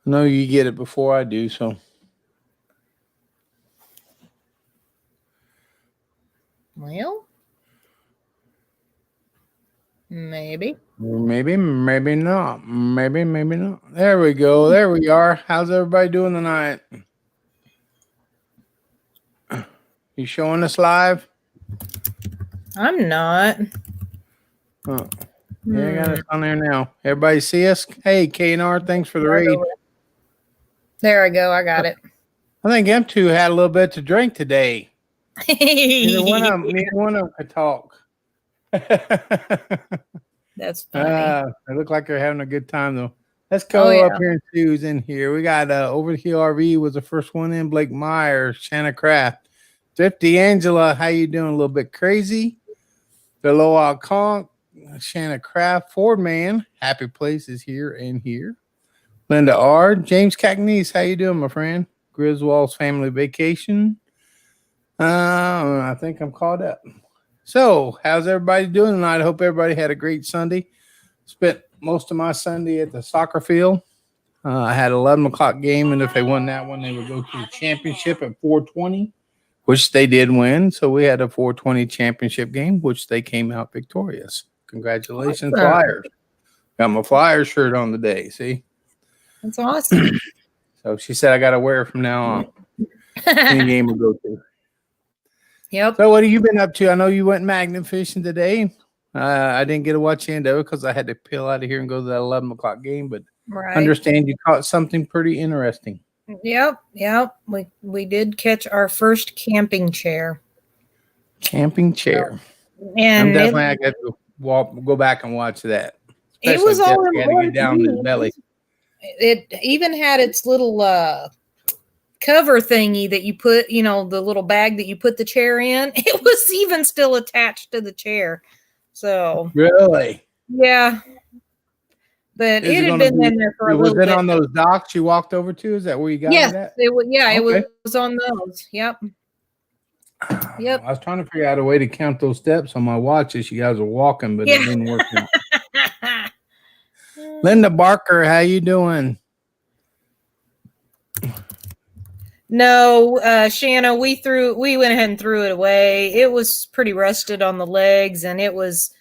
I know you get it before I do, so Well, maybe. maybe not. Maybe not. There we go. There we are. How's everybody doing tonight? You showing us live? I'm not. Oh, yeah, I got Hmm. us on there now. Everybody see us? Hey, K&R, thanks for the Start raid. over. There I go. I got it. I think M2 had a little bit to drink today. Neither one of them could talk. That's funny. They look like they're having a good time though. Let's Oh go up yeah. here and see who's in here. We got Over the Hill RV was the first one in. Blake Myers, Shanna Craft, Thrifty Angela. How you doing? A little bit crazy. The Loa Conk, Shanna Craft, Ford Man. Happy Place is here and here. Linda R. James Cagnese. How you doing, my friend? Griswold's Family Vacation. I think I'm caught up. So, how's everybody doing tonight? I hope everybody had a great Sunday. Spent most of my Sunday at the soccer field. I had 11 o'clock game, and if they won that one, they would go to the championship at 4:20, which they did win. So we had a 4:20 championship game, which they came out victorious. Congratulations, Awesome. Flyers! Got my Flyers shirt on today. See, That's awesome. so she said I got to wear it from now on. Any game we go to. Yep. So what have you been up to? I know you went magnet fishing today. I didn't get to watch the end of it because I had to peel out of here and go to that 11 o'clock game. But Right. understand you caught something pretty interesting. Yep. We did catch our first camping chair. Camping chair. And I'm definitely I got to go back and watch that. It was Especially if all Jessica had to get down to his belly. It even had its little cover thingy that you put, the little bag that you put the chair in. It was even still attached to the chair. So Really? yeah. But it had been in there for a little bit. Was it on those docks you walked over to? Is that where you got it at? It was on those. Yep. I was trying to figure out a way to count those steps on my watch as you guys are walking, but it didn't work out. Linda Barker, how you doing? No, Shanna, we went ahead and threw it away. It was pretty rusted on the legs and it was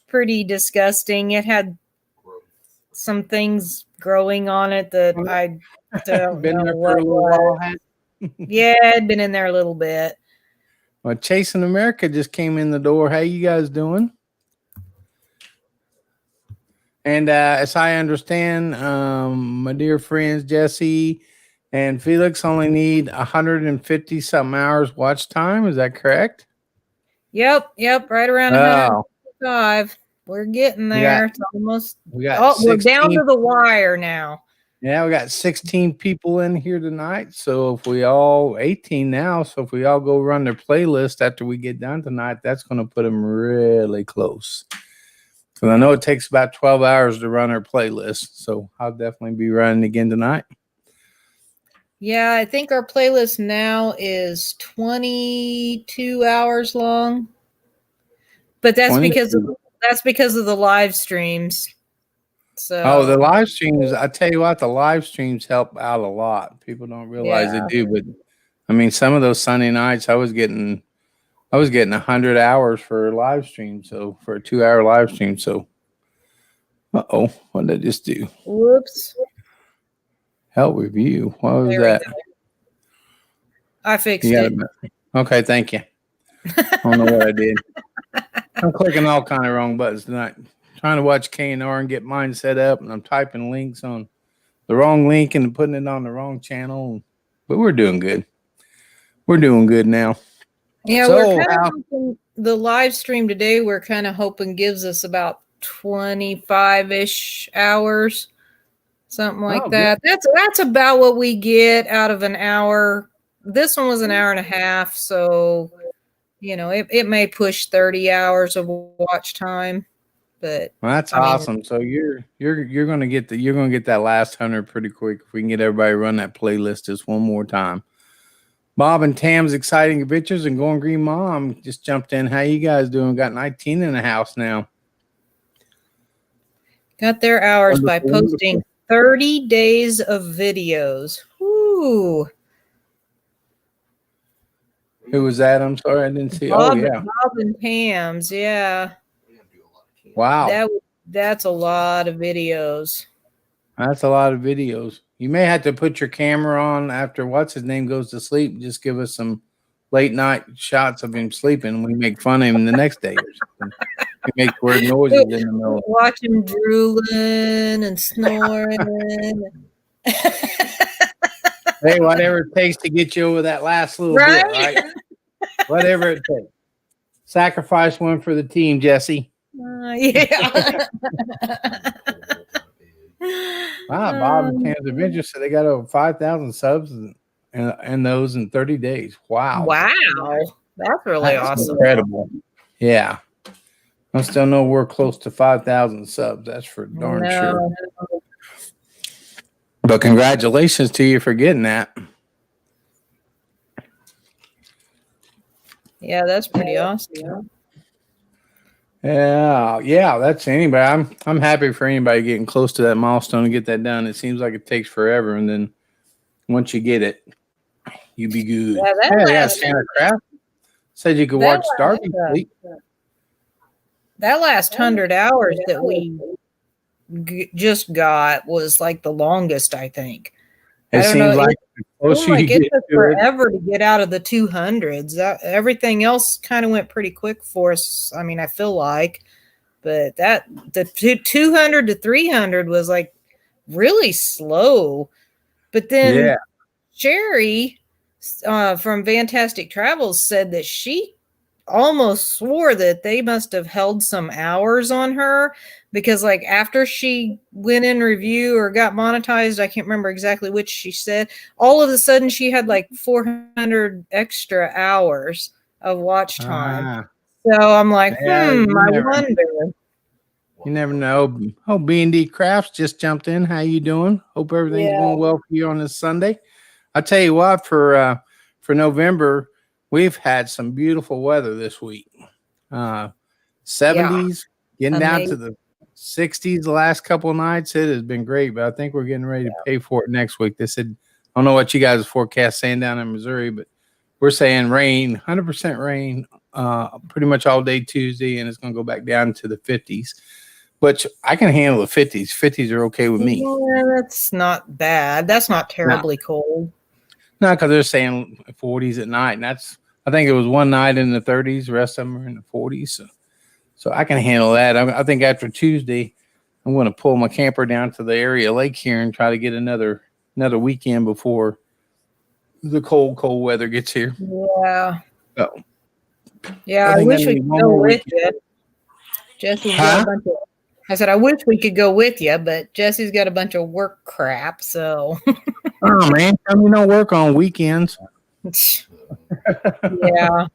pretty disgusting. It had some things growing on it that I don't know what was. Yeah, it'd been in there a little bit. Well, Chasing America just came in the door. How you guys doing? And as I understand, my dear friends Jesse and Felix only need 150 something hours watch time. Is that correct? Yep, right around 155. We're getting there. It's almost. We're down to the wire now. Yeah, we got 16 people in here tonight. So if we all 18 now, so if we all go run their playlist after we get done tonight, that's going to put them really close. Because I know it takes about 12 hours to run our playlist. So I'll definitely be running again tonight. Yeah, I think our playlist now is 22 hours long. But that's because of the live streams. So the live streams, I tell you what, the live streams help out a lot. People don't realize they do, but I mean some of those Sunday nights I was getting 100 hours for a live stream, so for a 2-hour live stream. So what did I just do? Whoops. Help review. What was that? I fixed it. Okay, thank you. I don't know what I did. I'm clicking all kind of wrong buttons tonight. Trying to watch K&R and get mine set up, and I'm typing links on the wrong link and putting it on the wrong channel. But we're doing good. We're doing good now. Yeah, we're kind of hoping the live stream today, we're kind of hoping gives us about 25-ish hours, something like that. Good. That's about what we get out of an hour. This one was an hour and a half, so it may push 30 hours of watch time. But that's awesome. So you're gonna get that last 100 pretty quick if we can get everybody to run that playlist just one more time. Bob and Tam's Exciting Adventures and Going Green Mom just jumped in. How you guys doing? Got 19 in the house now. Got their hours by posting 30 days of videos. Woo. Who was that? I'm sorry, I didn't see. Bob, Oh, yeah. Bob and Pam's, yeah. Wow. That's a lot of videos. That's a lot of videos. You may have to put your camera on after what's his name goes to sleep. Just give us some late night shots of him sleeping. We make fun of him the next day or something. He makes weird noises in the middle. Watch him drooling and snoring. Hey, whatever it takes to get you over that last little Right? bit, right? Whatever it takes. Sacrifice one for the team, Jesse. Yeah. Wow, Bob and Cam's Adventure said they got over 5,000 subs and those in 30 days. Wow. Wow. That's really That's awesome. incredible. Yeah. I still know we're close to 5,000 subs. That's for darn sure. But congratulations to you for getting that. Yeah, that's pretty awesome. Yeah, that's anybody. I'm happy for anybody getting close to that milestone and get that done. It seems like it takes forever, and then once you get it, you be good. Yeah, Santa Craft said you could watch Darby sleep. That last 100 hours that we just got was like the longest, I think. It seems like it took forever to get out of the 200s. Everything else kind of went pretty quick for us. I mean, I feel like, but the 200 to 300 was like really slow. But then Sherry from Fantastic Travels said that she almost swore that they must have held some hours on her because like after she went in review or got monetized, I can't remember exactly which she said, all of a sudden she had like 400 extra hours of watch time. So I'm like, I wonder. You never know. Oh, B&D Crafts just jumped in. How you doing? Hope everything's going well for you on this Sunday. I tell you what, for November, we've had some beautiful weather this week. 70s, getting down to the 60s the last couple of nights. It has been great, but I think we're getting ready to pay for it next week. They said, I don't know what you guys' forecast saying down in Missouri, but we're saying rain, 100% rain, pretty much all day Tuesday, and it's going to go back down to the 50s. But I can handle the 50s. 50s are okay with me. Yeah, that's not bad. That's not terribly cold. No, because they're saying 40s at night, and I think it was one night in the 30s. The rest of them are in the 40s. So I can handle that. I think after Tuesday, I'm going to pull my camper down to the area lake here and try to get another weekend before the cold weather gets here. Yeah. So, yeah, I wish we could go with you. Jesse's got a bunch of. I said I wish we could go with you, but Jesse's got a bunch of work crap. So. Oh man, tell me no work on weekends. Yeah.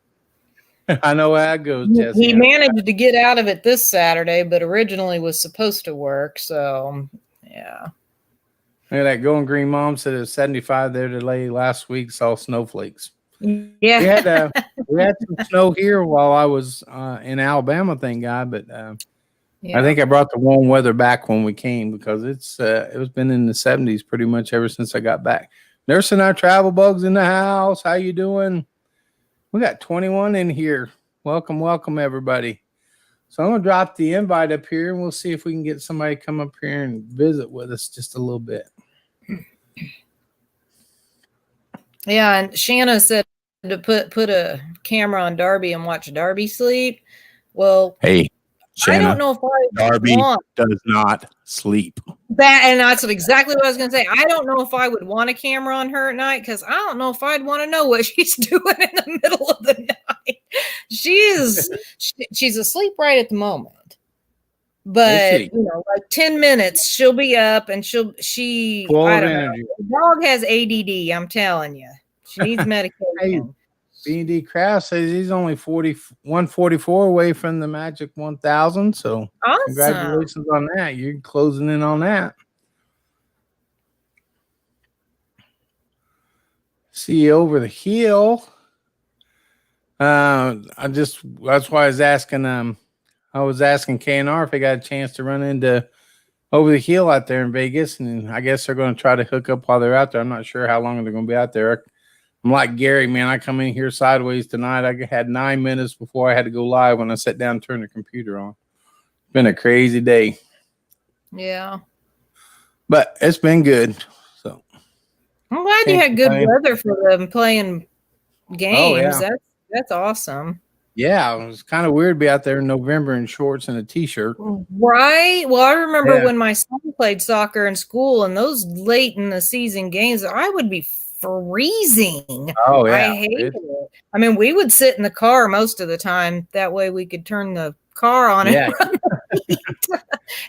I know how it goes, Jesse. He managed to get out of it this Saturday, but originally was supposed to work. So, yeah. Look at that. Going Green Mom said it was 75 there today. Last week saw snowflakes. Yeah. We had some snow here while I was in Alabama, thank God. But I think I brought the warm weather back when we came because it was been in the 70s pretty much ever since I got back. Nursing our travel bugs in the house. How you doing? We got 21 in here. Welcome, everybody. So I'm going to drop the invite up here, and we'll see if we can get somebody to come up here and visit with us just a little bit. Yeah, and Shanna said to put a camera on Darby and watch Darby sleep. Well, hey, Shanna, I don't know if Darby does not sleep. And that's exactly what I was going to say. I don't know if I would want a camera on her at night because I don't know if I'd want to know what she's doing in the middle of the night. She's asleep right at the moment, but like 10 minutes she'll be up and she I don't know. The dog has ADD. I'm telling you, she needs medication. B&D Craft says he's only 144 away from the magic 1,000. So awesome. Congratulations on that. You're closing in on that. See you over the hill. That's why I was asking KNR if they got a chance to run into over the hill out there in Vegas, and I guess they're going to try to hook up while they're out there. I'm not sure how long they're going to be out there. I'm like Gary, man. I come in here sideways tonight. I had 9 minutes before I had to go live when I sat down and turned the computer on. It's been a crazy day. Yeah. But it's been good. So I'm glad you had good weather for them playing games. Oh, yeah. That's awesome. Yeah, it was kind of weird to be out there in November in shorts and a t-shirt. Right. Well, I remember when my son played soccer in school, and those late in the season games, I would be freezing. Oh, yeah. I hated it. I mean, we would sit in the car most of the time. That way we could turn the car on and run.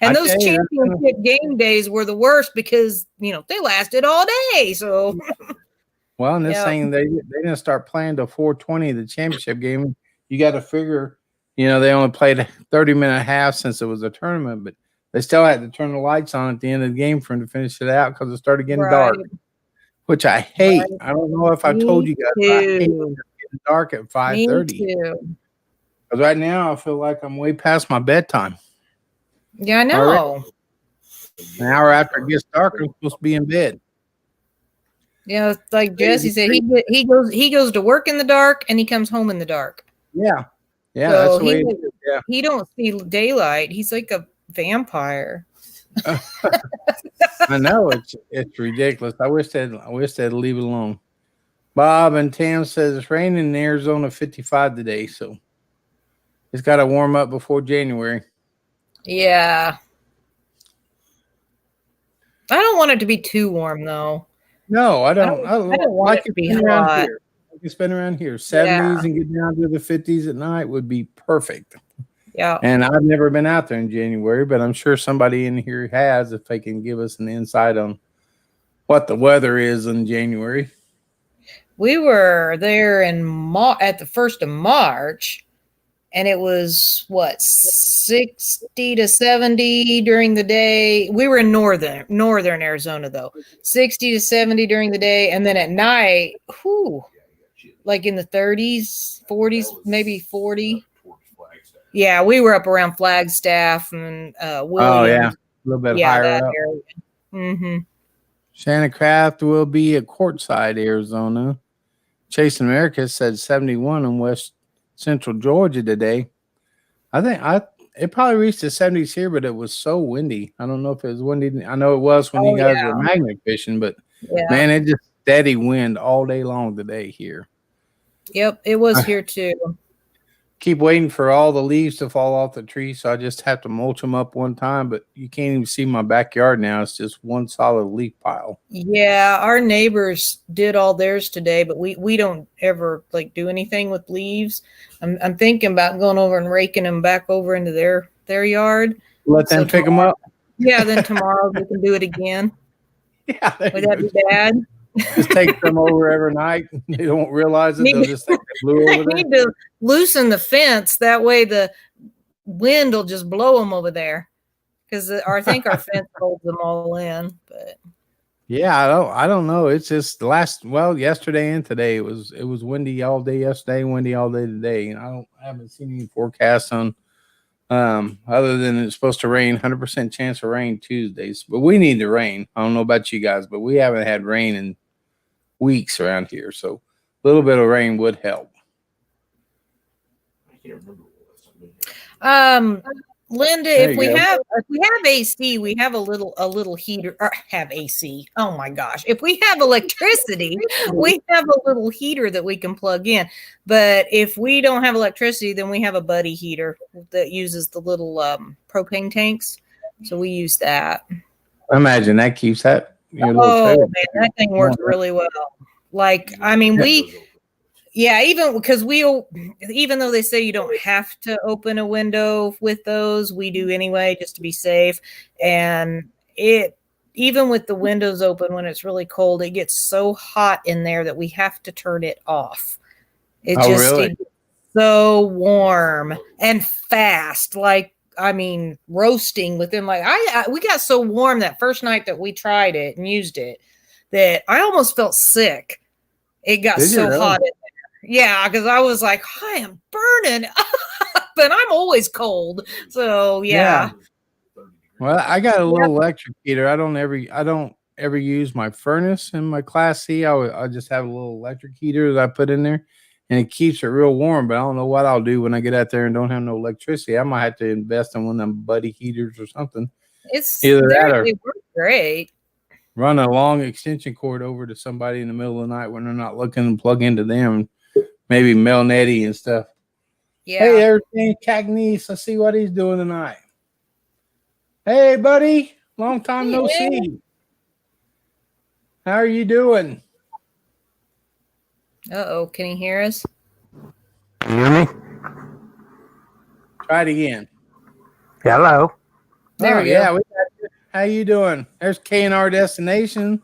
And those championship game days were the worst because, they lasted all day. So, well, and this thing, they didn't start playing till 4:20, the championship game. You got to figure, they only played a 30-minute half since it was a tournament, but they still had to turn the lights on at the end of the game for them to finish it out because it started getting dark, which I hate. Right. I don't know if I told you guys, but I hate when it's getting dark at 5:30. Because right now I feel like I'm way past my bedtime. Yeah, I know. An hour after it gets dark, I'm supposed to be in bed. Yeah, like Jesse said, he goes to work in the dark and he comes home in the dark. Yeah, so that's the way it is. Yeah. He don't see daylight. He's like a vampire. I know it's ridiculous. I wish they'd leave it alone. Bob and Tam says it's raining in Arizona 55 today, so it's got to warm up before January. Yeah, I don't want it to be too warm though. No, I don't. I don't want it to be hot. Here. I can spend around here 70s and get down to the 50s at night would be perfect. Yeah. And I've never been out there in January, but I'm sure somebody in here has if they can give us an insight on what the weather is in January. We were there at the 1st of March, and it was 60 to 70 during the day. We were in northern Arizona though. 60 to 70 during the day, and then at night, like in the 30s, 40s, maybe 40. Yeah, we were up around Flagstaff and Williams. Oh yeah, a little bit higher up. Mm-hmm. Shannon Craft will be at Quartzsite, Arizona. Chase America said 71 in West Central Georgia today. I think it probably reached the 70s here, but it was so windy. I don't know if it was windy. I know it was when you guys were magnet fishing, but man, it just steady wind all day long today here. Yep, it was here too. Keep waiting for all the leaves to fall off the tree, so I just have to mulch them up one time, but you can't even see my backyard now. It's just one solid leaf pile. Yeah, our neighbors did all theirs today, but we don't ever do anything with leaves. I'm thinking about going over and raking them back over into their yard. Let them pick them up. Yeah, then tomorrow we can do it again. Yeah, would that be bad? Just take them over every night. They don't realize it. They'll just think they blew over there. Need to loosen the fence. That way the wind will just blow them over there. Because I think our fence holds them all in. But yeah, I don't know. It's just yesterday and today it was windy all day yesterday, windy all day today. And I haven't seen any forecasts on other than it's supposed to rain, 100% chance of rain Tuesdays. But we need the rain. I don't know about you guys, but we haven't had rain in weeks around here, so a little bit of rain would help. I can't remember. Linda, if we have AC, we have a little heater. Or have AC. Oh my gosh! If we have electricity, we have a little heater that we can plug in. But if we don't have electricity, then we have a buddy heater that uses the little propane tanks. So we use that. Imagine that keeps that. Man, that thing works really well. Even though they say you don't have to open a window with those, we do anyway, just to be safe. And even with the windows open when it's really cold, it gets so hot in there that we have to turn it off. It gets so warm and fast. Roasting within we got so warm that first night that we tried it and used it that I almost felt sick. It got so hot in there. Yeah, because I was like, I am burning up, and I'm always cold. So yeah. Well, I got a Yep. little electric heater. I don't ever use my furnace in my Class C. I just have a little electric heater that I put in there, and it keeps it real warm. But I don't know what I'll do when I get out there and don't have no electricity. I might have to invest in one of them buddy heaters or something. Either that or They work great. run a long extension cord over to somebody in the middle of the night when they're not looking and plug into them. Maybe Mel Netty and stuff. Yeah. Hey, there's James Cagney. Let's see what he's doing tonight. Hey, buddy. Long time no see. How are you doing? Uh-oh, can he hear us? Can you hear me? Try it again. Hello. There we go. Yeah, we got you. How you doing? There's K&R Destination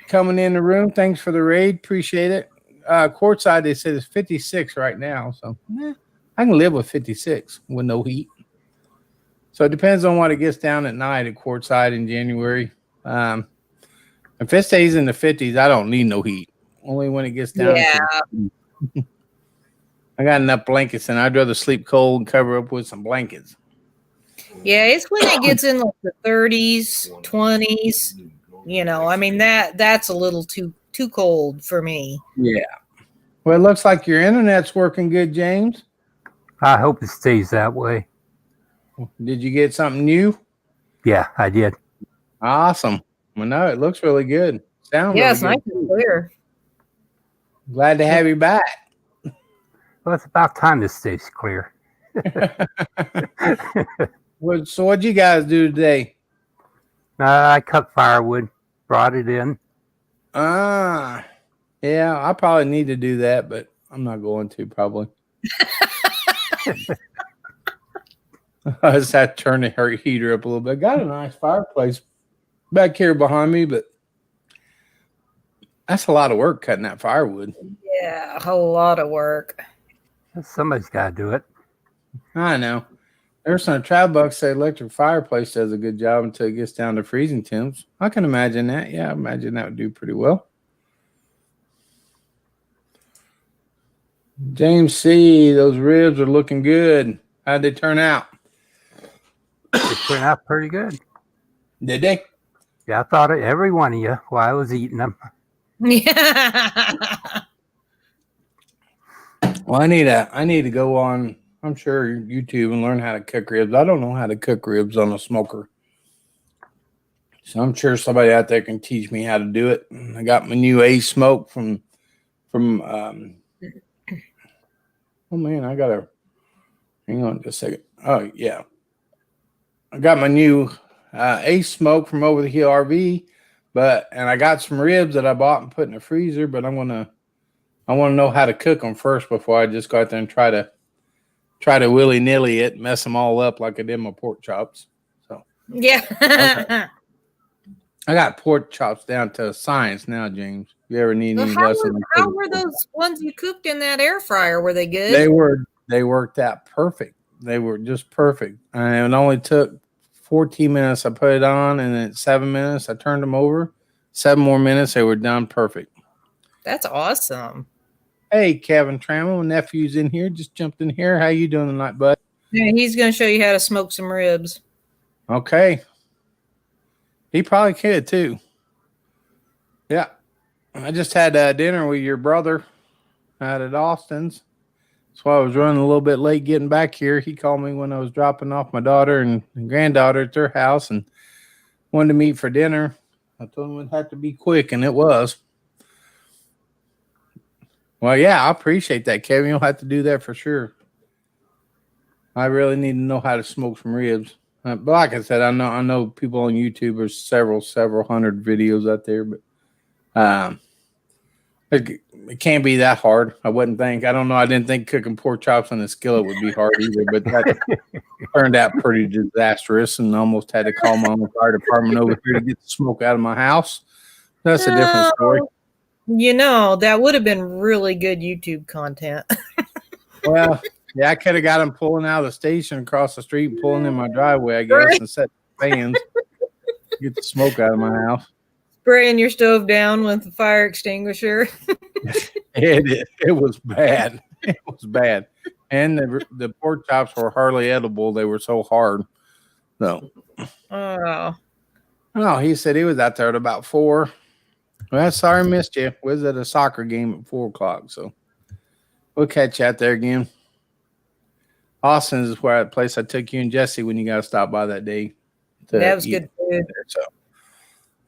coming in the room. Thanks for the raid. Appreciate it. Courtside, they said it's 56 right now. So I can live with 56 with no heat. So it depends on what it gets down at night at Courtside in January. If it stays in the 50s, I don't need no heat. Only when it gets down. Yeah. I got enough blankets, and I'd rather sleep cold and cover up with some blankets. Yeah, it's when it gets in like the 30s, 20s. You know, I mean that's a little too cold for me. Yeah. Well, it looks like your internet's working good, James. I hope it stays that way. Did you get something new? Yeah, I did. Awesome. Well, no, it looks really good. Sounds Yeah, really it's good. nice and clear. Glad to have you back. Well, it's about time this stays clear. So what'd you guys do today? I cut firewood, brought it in. Yeah, I probably need to do that, but I'm not going to probably. I just had to turn the heater up a little bit. Got a nice fireplace back here behind me, but that's a lot of work cutting that firewood. Yeah, a whole lot of work. Somebody's got to do it. I know. There's some travel bucks say electric fireplace does a good job until it gets down to freezing temps. I can imagine that. Yeah, I imagine that would do pretty well. James C., those ribs are looking good. How'd they turn out? They turned out pretty good. Did they? Yeah, I thought of every one of you while I was eating them. Yeah. Well, I need to go on, I'm sure, YouTube and learn how to cook ribs. I don't know how to cook ribs on a smoker. So I'm sure somebody out there can teach me how to do it. I got my new A smoke from oh man, I gotta hang on just a second. Oh yeah. I got my new Ace smoke from Over the Hill RV, and I got some ribs that I bought and put in the freezer, but I want to know how to cook them first before I just go out there and try to willy-nilly it, mess them all up like I did my pork chops. So Yeah. I got pork chops down to science now, James. If you ever need any lessons? How were those ones you cooked in that air fryer? Were they good? They worked out perfect. They were just perfect. And it only took 14 minutes. I put it on, and then 7 minutes, I turned them over. 7 more minutes, they were done perfect. That's awesome. Hey, Kevin Trammell, nephew's in here. Just jumped in here. How you doing tonight, bud? Yeah, he's going to show you how to smoke some ribs. Okay. He probably could, too. Yeah. I just had dinner with your brother out at Austin's. That's why I was running a little bit late getting back here. He called me when I was dropping off my daughter and granddaughter at their house and wanted to meet for dinner. I told him it had to be quick, and it was. Well, yeah, I appreciate that, Kevin. You'll have to do that for sure. I really need to know how to smoke some ribs. But like I said, I know people on YouTube. There's several hundred videos out there, but it can't be that hard. I wouldn't think. I don't know. I didn't think cooking pork chops on a skillet would be hard either, but that turned out pretty disastrous, and almost had to call my own fire department over here to get the smoke out of my house. That's a different story. You know, that would have been really good YouTube content. Well, yeah, I could have got him pulling out of the station across the street and pulling in my driveway, I guess, Right. and set fans, get the smoke out of my house. Spraying your stove down with a fire extinguisher. It was bad. It was bad. And the pork chops were hardly edible. They were so hard. So Oh, Oh, he said he was out there at about 4. Well, sorry, missed you. Was at a soccer game at 4 o'clock, so we'll catch you out there again. Austin's is where the place I took you and Jesse when you guys stopped by that day. that was good food. There, so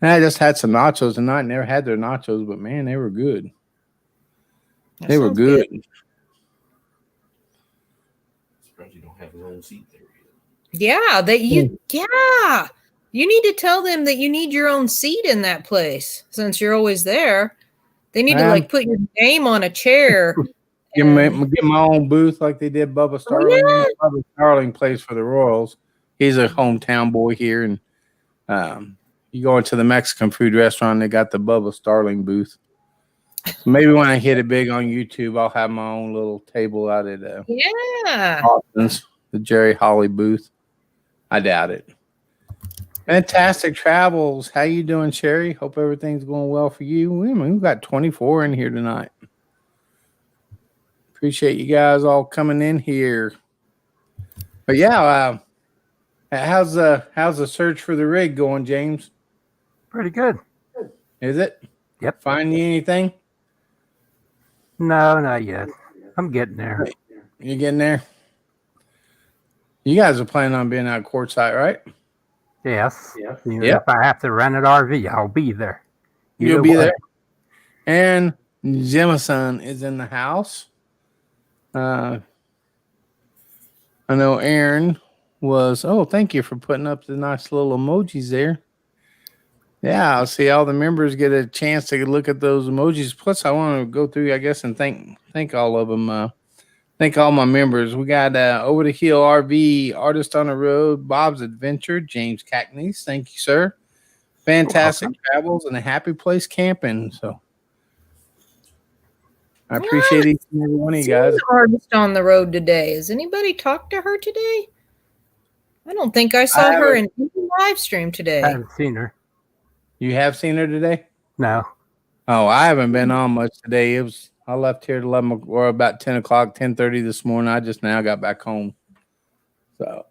and I just had some nachos tonight. Never had their nachos, but man, they were good. That They were sounds good. Surprised you don't have your own seat there yet. Yeah, you need to tell them that you need your own seat in that place since you're always there. They need to like put your name on a chair. Get my own booth like they did Bubba Starling. yeah. Bubba Starling plays for the Royals. He's a hometown boy here, and you go into the Mexican food restaurant, they got the Bubba Starling booth. So maybe when I hit it big on YouTube, I'll have my own little table out at Austin's, the Jerry Holly booth. I doubt it. Fantastic travels. How you doing, Sherry? Hope everything's going well for you. We've got 24 in here tonight. Appreciate you guys all coming in here. But yeah, how's the search for the rig going, James? Pretty good. Is it? Yep. Find you anything? No, not yet. I'm getting there. You getting there? You guys are planning on being out courtside, right? Yes. If I have to rent an RV, I'll be there. You'll be there. And Jemison is in the house. I know Aaron was. Oh, thank you for putting up the nice little emojis there. Yeah, I'll see all the members get a chance to look at those emojis. Plus, I want to go through, I guess, and thank all of them. Thank all my members. We got Over the Hill RV, Artist on the Road, Bob's Adventure, James Cackneys. Thank you, sir. Fantastic travels and a happy place camping. So I appreciate each and every one of you guys. Artist on the road today. Has anybody talked to her today? I don't think I saw her in any live stream today. I haven't seen her. You have seen her today? No. Oh, I haven't been on much today. I left here at 11 or about 10 o'clock, 10:30 this morning. I just now got back home. So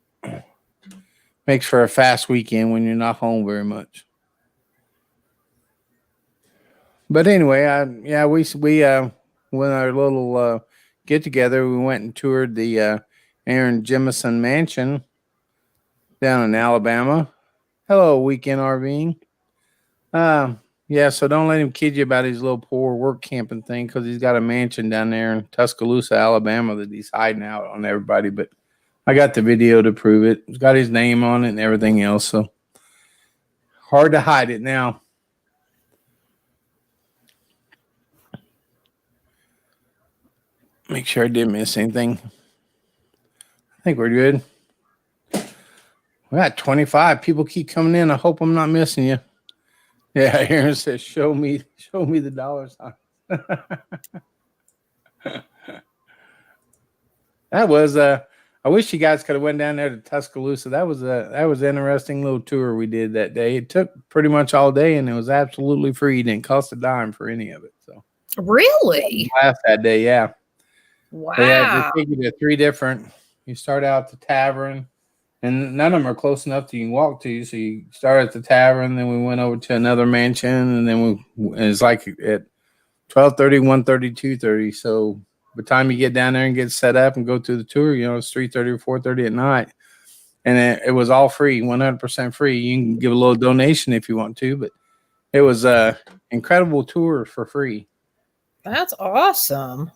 makes for a fast weekend when you're not home very much. But anyway, we when our little get together, we went and toured the Aaron Jemison Mansion down in Alabama. Hello, weekend RVing. So don't let him kid you about his little poor work camping thing because he's got a mansion down there in Tuscaloosa, Alabama that he's hiding out on everybody. But I got the video to prove it. It's got his name on it and everything else. So hard to hide it now. Make sure I didn't miss anything. I think we're good. We got 25 people keep coming in. I hope I'm not missing you. Yeah, Aaron says, show me the dollar sign. That was I wish you guys could have went down there to Tuscaloosa. That was an interesting little tour we did that day. It took pretty much all day and it was absolutely free. It didn't cost a dime for any of it. So really? Last that day, yeah. Wow. They take you to 3 different. You start out at the tavern. And none of them are close enough that you can walk to. So you start at the tavern, then we went over to another mansion, and then it's like at 12:30, 1:30, 2:30. So by the time you get down there and get set up and go through the tour, it's 3:30 or 4:30 at night. And it was all free, 100% free. You can give a little donation if you want to, but it was an incredible tour for free. That's awesome.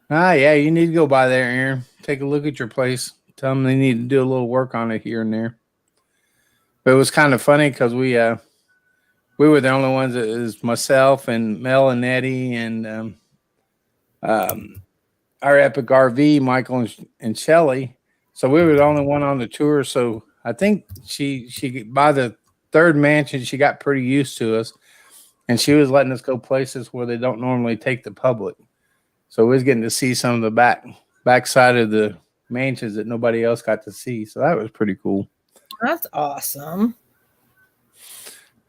Yeah, you need to go by there, Aaron. Take a look at your place. Tell them they need to do a little work on it here and there. But it was kind of funny because we were the only ones. It was myself and Mel and Eddie and our Epic RV, Michael and Shelly. So we were the only one on the tour. So I think she by the 3rd mansion, she got pretty used to us. And she was letting us go places where they don't normally take the public. So we was getting to see some of the backside of the mansions that nobody else got to see. So that was pretty cool. That's awesome.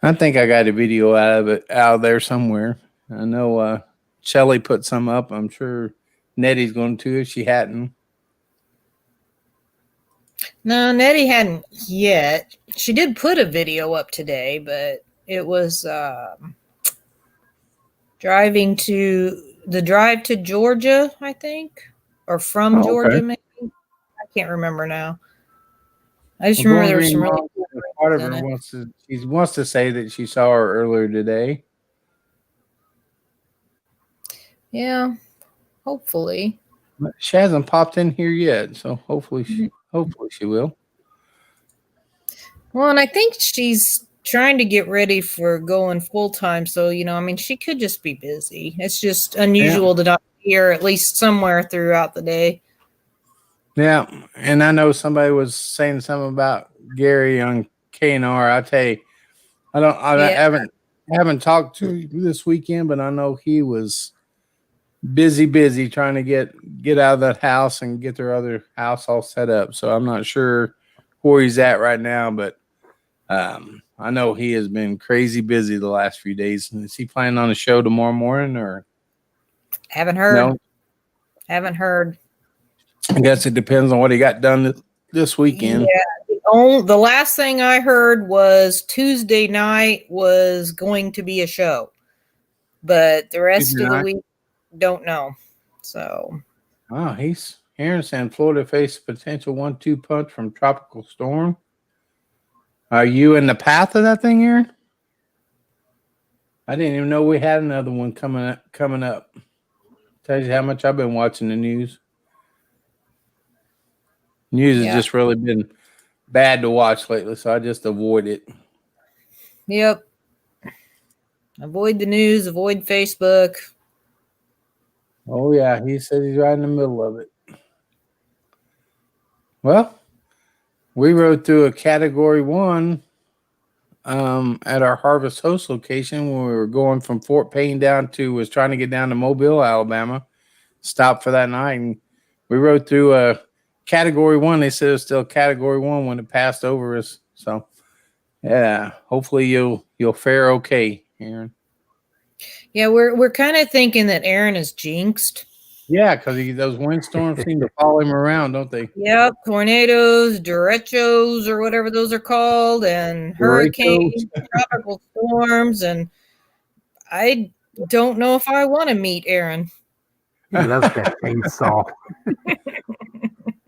I think I got a video out of there somewhere. I know Shelly put some up. I'm sure Nettie's going to if she hadn't. No, Nettie hadn't yet. She did put a video up today, but it was driving to the drive to Georgia, I think, or from Oh, okay. Georgia, maybe. I can't remember now. I just Well, remember Bowling there was Green some really Mom, cool part of things in her it. wants to say that she saw her earlier today. Yeah, hopefully. But she hasn't popped in here yet, so hopefully she will. Well, and I think she's trying to get ready for going full time. So, I mean, she could just be busy. It's just unusual to not hear at least somewhere throughout the day. Yeah, and I know somebody was saying something about Gary on KNR. I tell you, I Yeah. haven't talked to him this weekend, but I know he was busy trying to get out of that house and get their other house all set up. So I'm not sure where he's at right now, but I know he has been crazy busy the last few days. Is he planning on a show tomorrow morning or Haven't heard. no? Haven't heard. I guess it depends on what he got done this weekend. Yeah. The last thing I heard was Tuesday night was going to be a show, but the rest Tuesday of the night? week, don't know. So, Oh, Aaron saying Florida faced potential 1-2 punch from tropical storm. Are you in the path of that thing, Aaron? I didn't even know we had another one coming up. Tells you how much I've been watching the news. News has just really been bad to watch lately, so I just avoid it. Yep. Avoid the news, avoid Facebook. Oh, yeah. He said he's right in the middle of it. Well, we rode through a Category 1 at our Harvest Host location when we were going from Fort Payne was trying to get down to Mobile, Alabama. Stopped for that night, and we rode through a Category 1. They said it was still Category 1 when it passed over us. So, yeah, hopefully you'll fare okay, Aaron. Yeah, we're kind of thinking that Aaron is jinxed. Yeah, because those windstorms seem to follow him around, don't they? Yep, tornadoes, derechos, or whatever those are called, and hurricanes, tropical storms, and I don't know if I want to meet Aaron. He loves that chainsaw.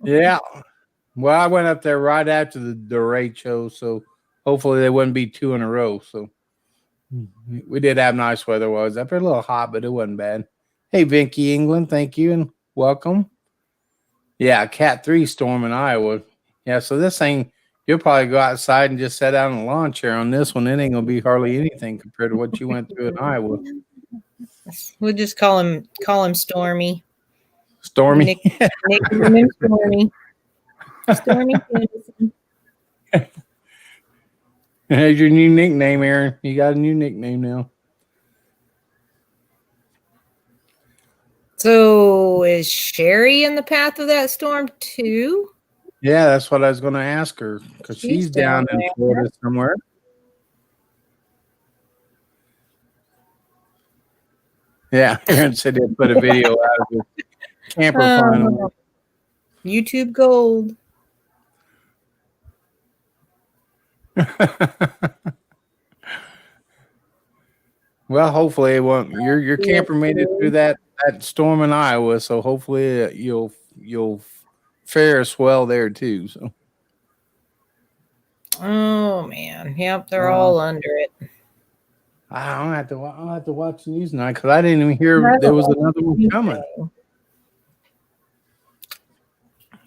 Yeah. Well, I went up there right after the derecho, so hopefully they wouldn't be 2 in a row. So we did have nice weather. It was up there a little hot, but it wasn't bad. Hey, Vinky England, thank you and welcome. Yeah, Cat 3 storm in Iowa. Yeah, so this thing, you'll probably go outside and just sit out in a lawn chair on this one. It ain't gonna be hardly anything compared to what you went through in Iowa. We'll just call him Stormy. Stormy. Nickname Stormy. Stormy Anderson. Here's your new nickname, Aaron. You got a new nickname now. So is Sherry in the path of that storm too? Yeah, that's what I was going to ask her because she's down in Florida somewhere. Yeah, Aaron said he'd put a video out of his camper finally. YouTube gold. Well, hopefully it won't. Your camper made it through that storm in Iowa, so hopefully you'll fare us well there too. So. Oh man, yep, they're all under it. I'll have to watch the news tonight because I didn't even hear there was another one coming.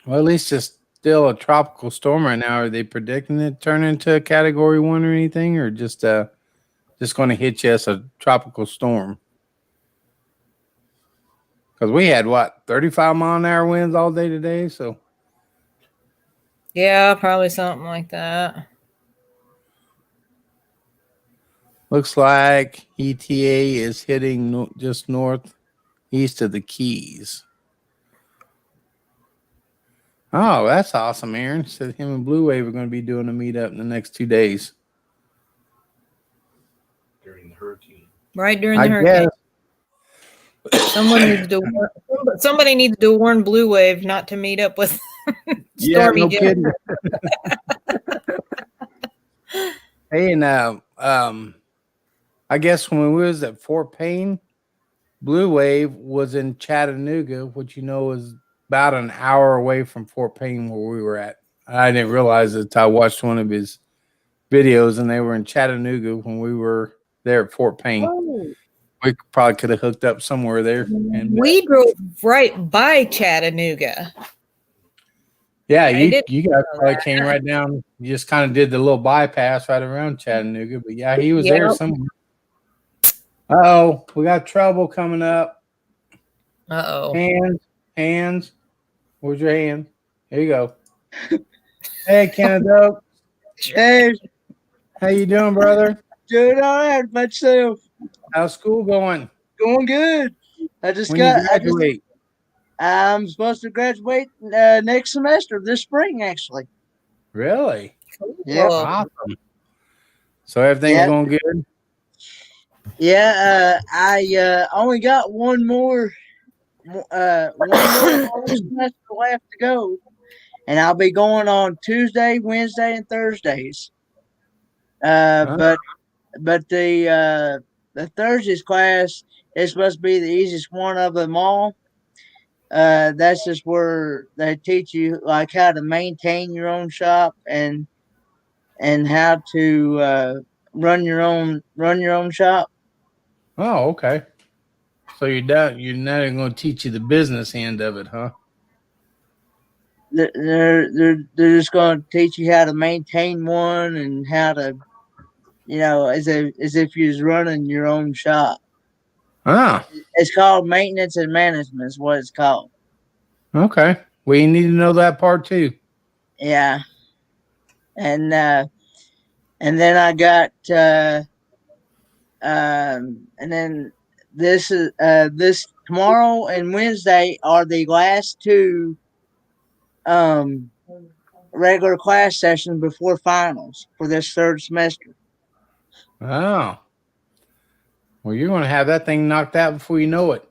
Well, at least it's still a tropical storm right now. Are they predicting it turn into a Category 1 or anything, or just going to hit you as a tropical storm? Because we had 35-mile-an-hour winds all day today. So yeah, probably something like that. Looks like ETA is hitting just northeast of the Keys. Oh, that's awesome, Aaron. Said him and Blue Wave are going to be doing a meetup in the next 2 days. During the hurricane. Right during the hurricane. Somebody needs to warn Blue Wave not to meet up with Yeah, Stormy no Joe. kidding. Hey, and I guess when we was at Fort Payne, Blue Wave was in Chattanooga, which is about an hour away from Fort Payne where we were at. I didn't realize it until I watched one of his videos, and they were in Chattanooga when we were there at Fort Payne. Oh. We probably could have hooked up somewhere there. And We drove right by Chattanooga. yeah, I you didn't guys know probably that. came right down. You just kind of did the little bypass right around Chattanooga. But yeah, he was there Yep. somewhere. Oh, we got trouble coming up. Uh-oh. Hands. Where's your hand? Here you go. Hey, Canada. Hey, How you doing, brother? doing all right myself. How's school going? Going good. When you graduate? I'm supposed to graduate next semester, this spring, actually. Really? Yep. Awesome. So everything's Yep. going good? Yeah, I only got one more semester left to go, and I'll be going on Tuesday, Wednesday, and Thursdays. But the Thursdays class is supposed to be the easiest one of them all. That's just where they teach you like how to maintain your own shop and how to run your own shop. Oh, okay. So you're not going to teach you the business end of it, huh? They're just going to teach you how to maintain one and how to, as if you're just running your own shop. Ah, It's called maintenance and management is what it's called. okay. Well, you need to know that part too. Yeah. And then I got and then this tomorrow and Wednesday are the last two regular class sessions before finals for this third semester. Oh. Well, you're going to have that thing knocked out before you know it.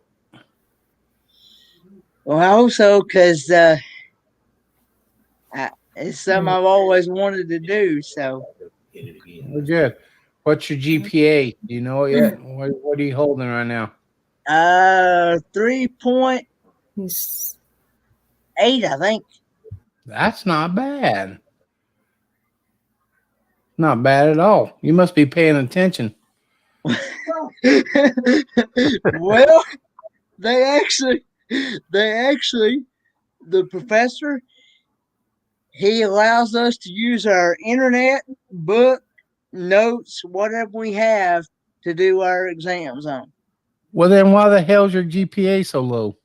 Well, I hope so, because it's something I've always wanted to do. So, Well, good. What's your GPA? Do you know it yet? What are you holding right now? 3.8, I think. That's not bad. Not bad at all. You must be paying attention. Well, they actually, the professor, he allows us to use our internet, book, notes, whatever we have to do our exams on. Well, then why the hell's your GPA so low?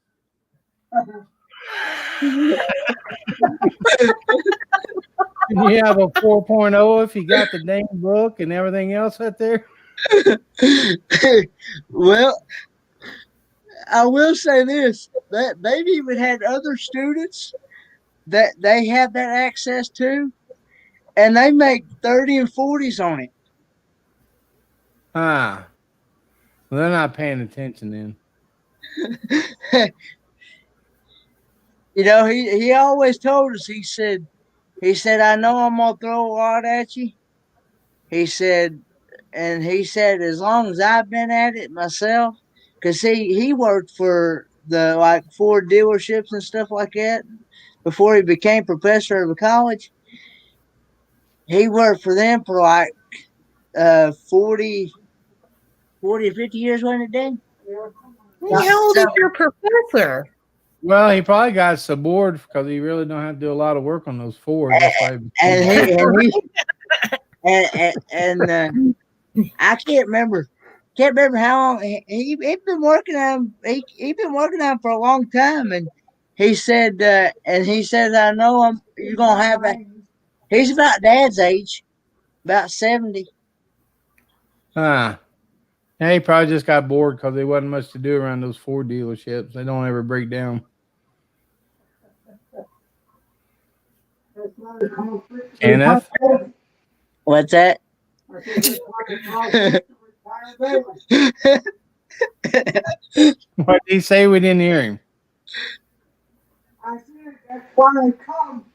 You have a 4.0 if you got the dang book and everything else out there? Well, I will say this, that they've even had other students that they have that access to, and they make 30 and 40s on it. Ah. Well, they're not paying attention then. He always told us, he said, I know I'm going to throw a lot at you. He said, as long as I've been at it myself, because he worked for the Ford dealerships and stuff like that before he became professor of a college. He worked for them for 40 or 50 years, wasn't it, Dan? How old is your professor? Well, he probably got so bored because he really don't have to do a lot of work on those Fords. That's why I can't remember how long he's been working on. He's been working on for a long time, and he said, I know you're gonna have a. He's about Dad's age, about 70. Yeah, he probably just got bored because there wasn't much to do around those Ford dealerships. They don't ever break down. Kenneth? What's that? What did he say? We didn't hear him. I said that's why they come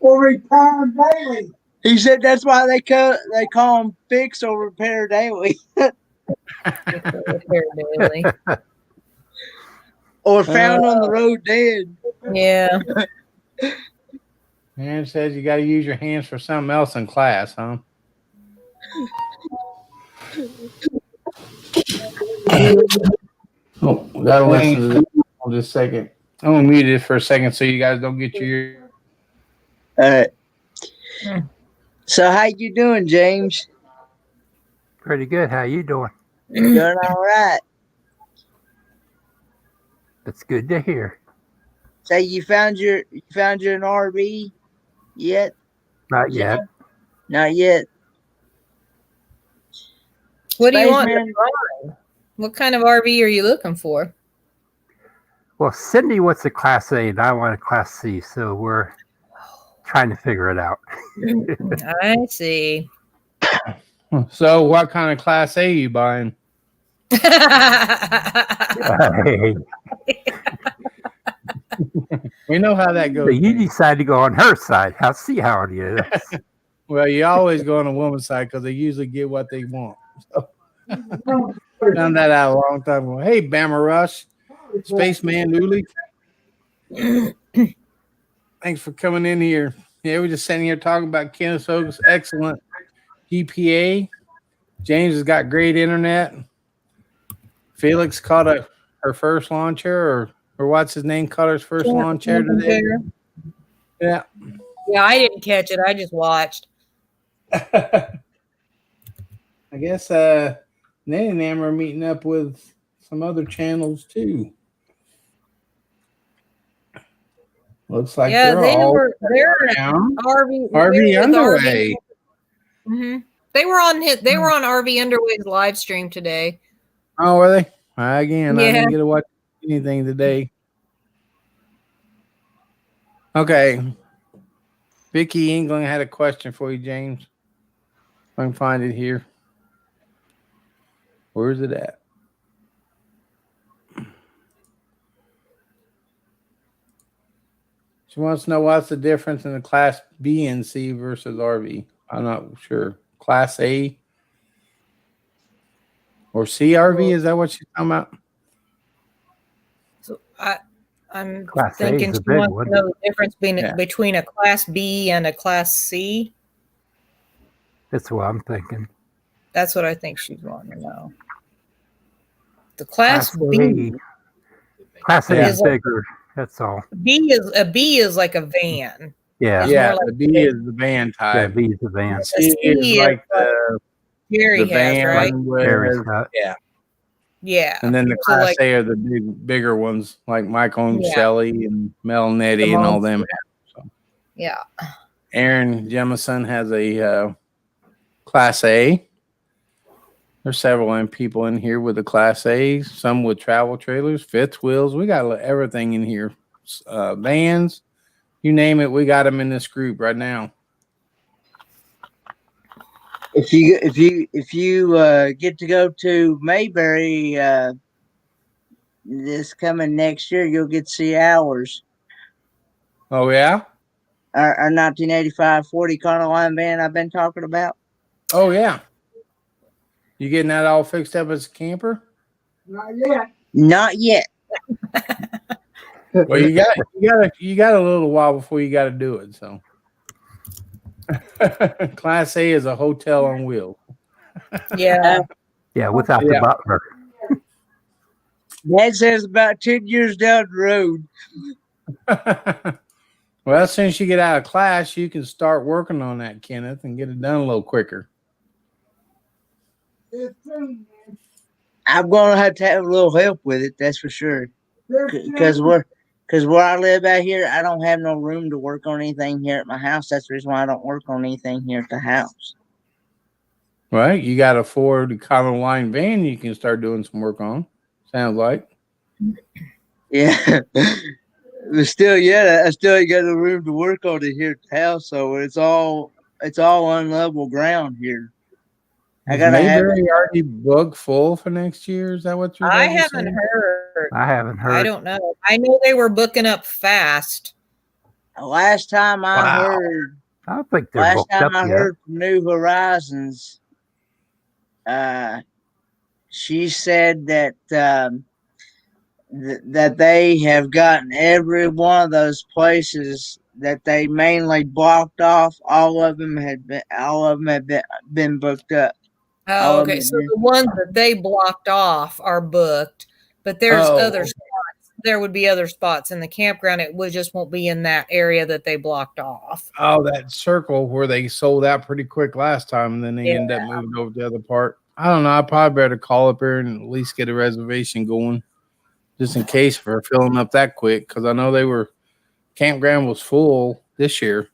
or repair daily. He said that's why they call them fix or repair daily. Repair daily. Or found on the road dead. Yeah. Aaron says you got to use your hands for something else in class, huh? Oh, gotta listen to this on just a second. I'm gonna mute it for a second so you guys don't get your. All right. So how you doing, James? Pretty good. How you doing? Doing all right. That's good to hear. So you found your an RV yet? Not yet. Not yet. What do you want? Spaceman, What kind of RV are you looking for? Well, Cindy wants a Class A, and I want a Class C, so we're trying to figure it out. I see. So, what kind of Class A you buying? Hey, We know how that so goes. you decide to go on her side. I'll see how it is. Well, you always go on the woman's side because they usually get what they want. So, found that out a long time ago. Hey, Bama Rush, Spaceman Dooley. Thanks for coming in here. Yeah, we're just sitting here talking about Kenneth Oak's excellent GPA. James has got great internet. Felix caught her first lawn chair, or what's his name? Caught his first lawn chair today. Yeah. Yeah, I didn't catch it. I just watched. I guess Nanny and them are meeting up with some other channels too. Looks like Yeah, they're they're around. RV Underway. Mm-hmm. They were on RV Underway's live stream today. Oh, were they? Again, I Yeah. didn't get to watch anything today. Okay. Vicky England had a question for you, James. If I can find it here. Where is it at? She wants to know what's the difference in the Class B and C versus RV. I'm not sure. Class A or CRV? Is that what she's talking about? So I'm Class A thinking is a she big wants one. to know the difference between a Class B and a Class C. That's what I'm thinking. That's what I think she's wanting to know. The Class B. Class A Yeah. is bigger. That's all. B is like a van. Yeah. It's Yeah, more like the B is the van Yeah, type. B is the van. The C is C like the Jerry has, van right? with, Jerry's got. yeah. Yeah. And then the So, Class like, A are the bigger ones, like Michael and Yeah. Shelley and Mel and Eddie and all them. yeah. Aaron Jemison has a Class A. There's several people in here with the Class A, some with travel trailers, fifth wheels. We got everything in here. Vans, you name it, we got them in this group right now. if you get to go to Mayberry this coming next year, you'll get to see ours. Oh, yeah? Our 1985 40 Econoline van I've been talking about. Oh, yeah. You getting that all fixed up as a camper? Not yet. Not yet. Well, you got a little while before you got to do it. So, Class A is a hotel on wheels. Yeah. Yeah, without the butler. Dad says about 10 years down the road. Well, as soon as you get out of class, you can start working on that, Kenneth, and get it done a little quicker. I'm going to have a little help with it, that's for sure. Because where I live out here, I don't have no room to work on anything here at my house. That's the reason why I don't work on anything here at the house. Right? You got a Ford Econoline van you can start doing some work on. Sounds like. Yeah. But still, I still ain't got no room to work on it here at the house, so it's all unlevel ground here. I gotta have Mayberry already booked full for next year. Is that what you're I guys haven't saying? heard. I haven't heard. I don't know. I know they were booking up fast. last time I Wow. heard, I don't think they're last booked time up I yet. heard from New Horizons, she said that that they have gotten every one of those places that they mainly blocked off. All of them had been booked up. Oh, All of them okay. had So been, the ones that they blocked off are booked, but there's other Oh, spots. There would be other spots in the campground. It would just won't be in that area that they blocked off. oh, that circle where they sold out pretty quick last time, and then they Yeah. end up moving over to the other part. I don't know. I probably better call up here and at least get a reservation going, just in case for filling up that quick. Because I know campground was full this year,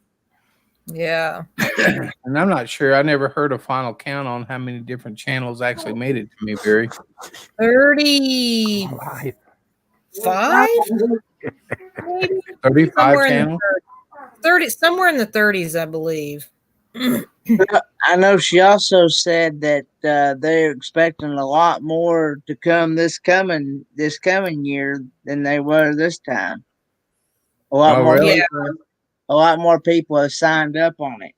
Yeah. and I'm not sure. I never heard a final count on how many different channels actually made it to me, Barry. 35, Alive. maybe 35 somewhere in the channels. 30, somewhere in the 30s, I believe. I know she also said that they're expecting a lot more to come this coming year than they were this time. A lot Oh, more really? Yeah. people, a lot more people have signed up on it.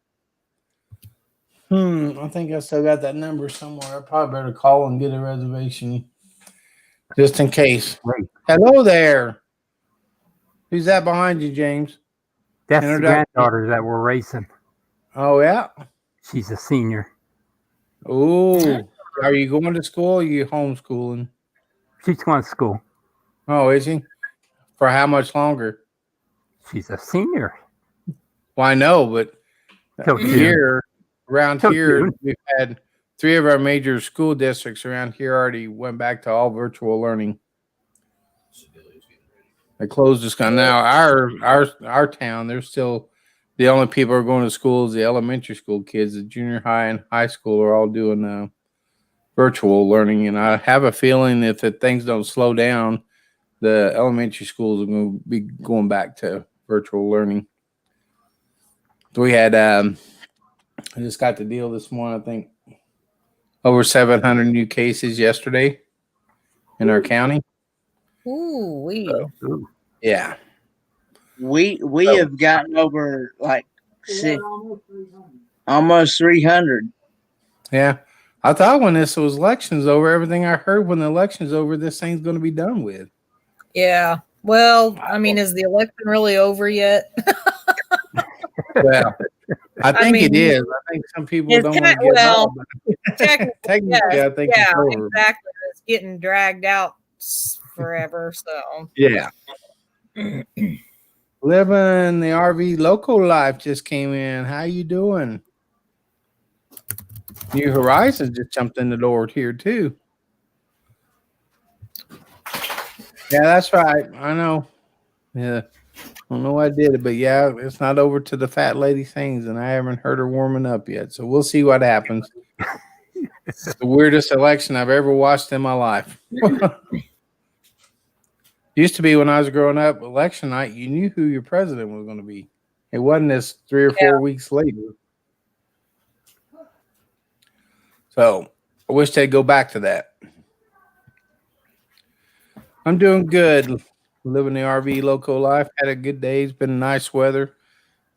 I think I still got that number somewhere. I probably better call and get a reservation just in case. Wait, Hello there. Who's that behind you, James? that's the Introduction. granddaughter that we're racing. Oh, yeah. She's a senior. Oh, are you going to school or are you homeschooling? She's going to school. Oh, is she? For how much longer? She's a senior. Well, I know, but Till June. here, around Till here, June. we've had 3 of our major school districts around here already went back to all virtual learning. They closed this kind now. Our town, they're still the only people who are going to school is the elementary school kids. The junior high and high school are all doing virtual learning, and I have a feeling if things don't slow down, the elementary schools are going to be going back to virtual learning. So we had I just got the deal this morning. I think over 700 new cases yesterday in our county. Ooh, we. Ooh. Yeah. We Oh. have gotten over almost 300. Yeah. I thought when this was elections over, everything I heard when the election's over, this thing's going to be done with. Yeah. Well, I mean, is the election really over yet? Well, I think mean, it is. I think some people it's don't want to kind- give well, up. but Technically, yes, I think it's over. exactly. It's getting dragged out forever. So Yeah. Living the RV local life just came in. How you doing? New Horizons just jumped in the door here too. Yeah, that's right. I know. Yeah. I don't know why I did it, but yeah, it's not over to the fat lady things, and I haven't heard her warming up yet. So we'll see what happens. It's the weirdest election I've ever watched in my life. Used to be when I was growing up, election night, you knew who your president was going to be. It wasn't this 3 or 4 weeks later. So I wish they'd go back to that. I'm doing good. Living the RV local life. Had a good day. It's been nice weather.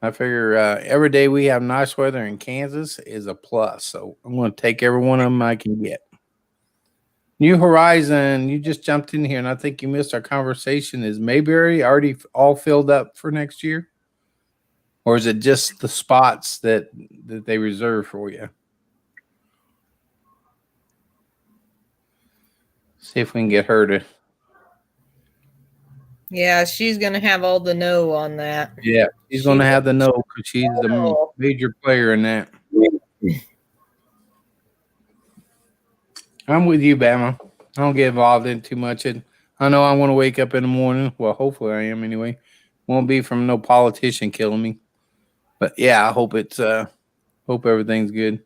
I figure every day we have nice weather in Kansas is a plus. So I'm going to take every one of them I can get. New Horizon, you just jumped in here, and I think you missed our conversation. Is Mayberry already all filled up for next year? Or is it just the spots that they reserve for you? See if we can get her to. yeah, she's gonna have all the no on that. Yeah, she's going to have the no because she's the major player in that. I'm with you, Bama. I don't get involved in too much. I know I want to wake up in the morning. Well, hopefully I am anyway. Won't be from no politician killing me. But yeah, I hope hope everything's good.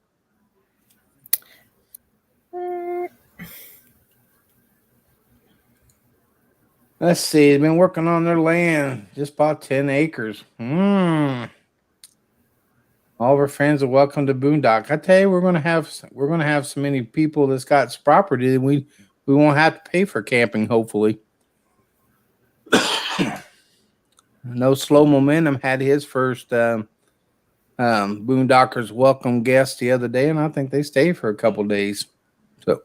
Let's see. They've been working on their land. Just bought 10 acres. All of our friends are welcome to Boondock. I tell you, we're gonna have so many people that's got property that we won't have to pay for camping, hopefully. No Slow Momentum had his first Boondockers welcome guest the other day, and I think they stayed for a couple days. So,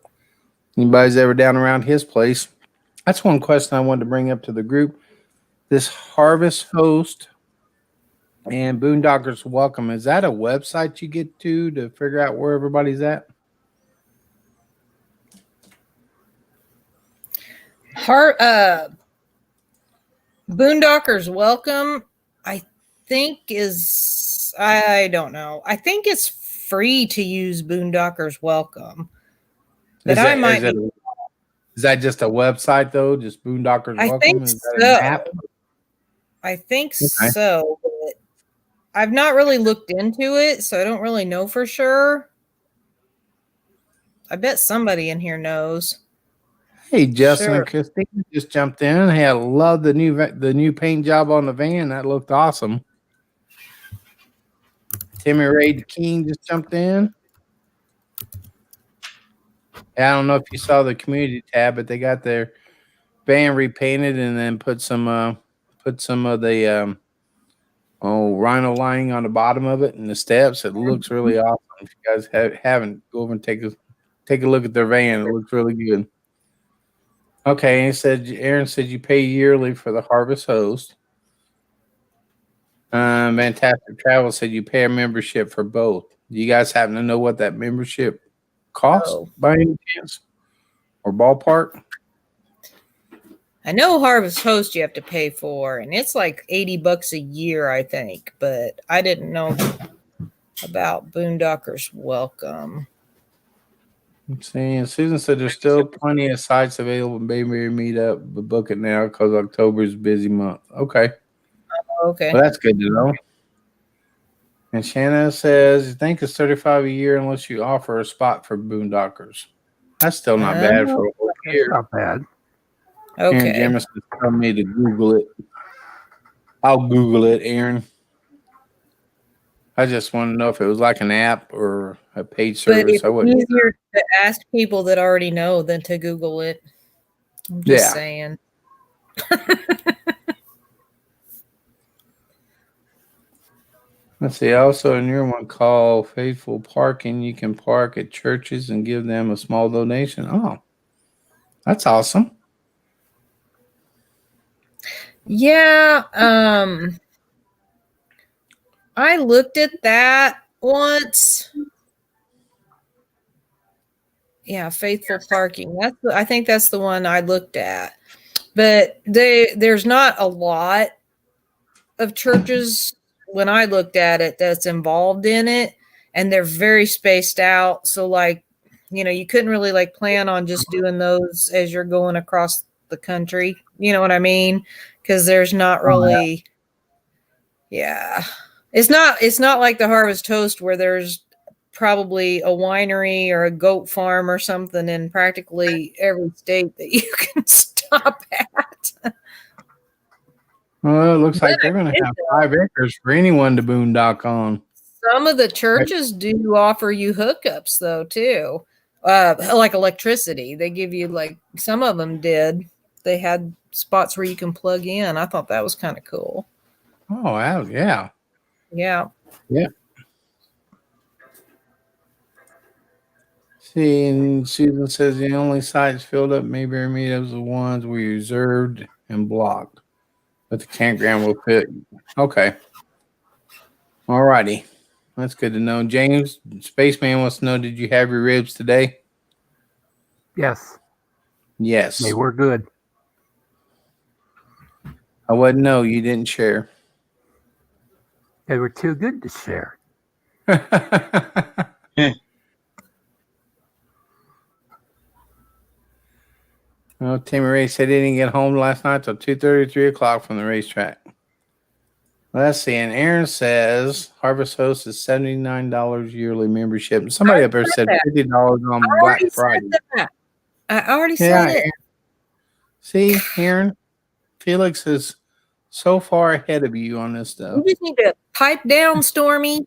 anybody's ever down around his place? That's one question I wanted to bring up to the group. This Harvest Host and Boondockers Welcome, is that a website you get to figure out where everybody's at? Boondockers Welcome, I think I don't know. I think it's free to use Boondockers Welcome. But I might be. Is that just a website though? Just Boondockers I Welcome? think Is so. that an app? I think Okay. so. But I've not really looked into it, so I don't really know for sure. I bet somebody in here knows. Hey, Justin Sure. and Christine just jumped in. Hey, I love the new paint job on the van. That looked awesome. Timmy Ray King just jumped in. I don't know if you saw the community tab, but they got their van repainted and then put some of the rhino lining on the bottom of it and the steps. It looks really awesome. If you guys haven't, go over and take a look at their van. It looks really good. Okay, he said Aaron said you pay yearly for the Harvest Host. Fantastic Travel said you pay a membership for both. Do you guys happen to know what that membership costs by any chance? Or ballpark? I know Harvest Host you have to pay for, and it's like $80 a year, I think. But I didn't know about Boondockers Welcome. I'm saying Susan said there's still plenty of sites available in Bayberry Meetup, but book it now because October is a busy month. Okay. Okay. Well, that's good to know. And Shanna says, you think it's $35 a year unless you offer a spot for Boondockers. That's still not bad for a whole year. Not bad. Aaron Okay. Jemison told me to Google it. I'll Google it, Aaron. I just want to know if it was like an app or a paid But service. it's easier to ask people that already know than to Google it. I'm just saying. Let's see. Also, in your one call, Faithful Parking, you can park at churches and give them a small donation. Oh, that's awesome. Yeah. I looked at that once. Yeah, Faithful Parking. I think that's the one I looked at. But there's not a lot of churches when I looked at it that's involved in it, and they're very spaced out. So like, you couldn't really like plan on just doing those as you're going across the country. You know what I mean? Because there's not really yeah. It's not like the Harvest Toast where there's probably a winery or a goat farm or something in practically every state that you can stop at. Well, it looks like they're going to have 5 acres for anyone to boondock on. Some of the churches do offer you hookups though too, like electricity. They give you some of them did. They had spots where you can plug in. I thought that was kind of cool. Oh, wow, yeah. Yeah. Yeah. See, and Susan says the only sites filled up Mayberry Meetups are the ones we reserved and blocked. But the campground will fit. Okay. All righty. That's good to know. James, Spaceman wants to know, did you have your ribs today? Yes, Yes. they were good. I wouldn't know. You didn't share. They were too good to share. Well, Timmy Ray said he didn't get home last night till 2:30, 3 o'clock from the racetrack. Let's see. And Aaron says Harvest Host is $79 yearly membership. And somebody up there said $50 on Black Friday. I already said it. Aaron. See, Aaron, Felix is so far ahead of you on this stuff. You just need to pipe down, Stormy.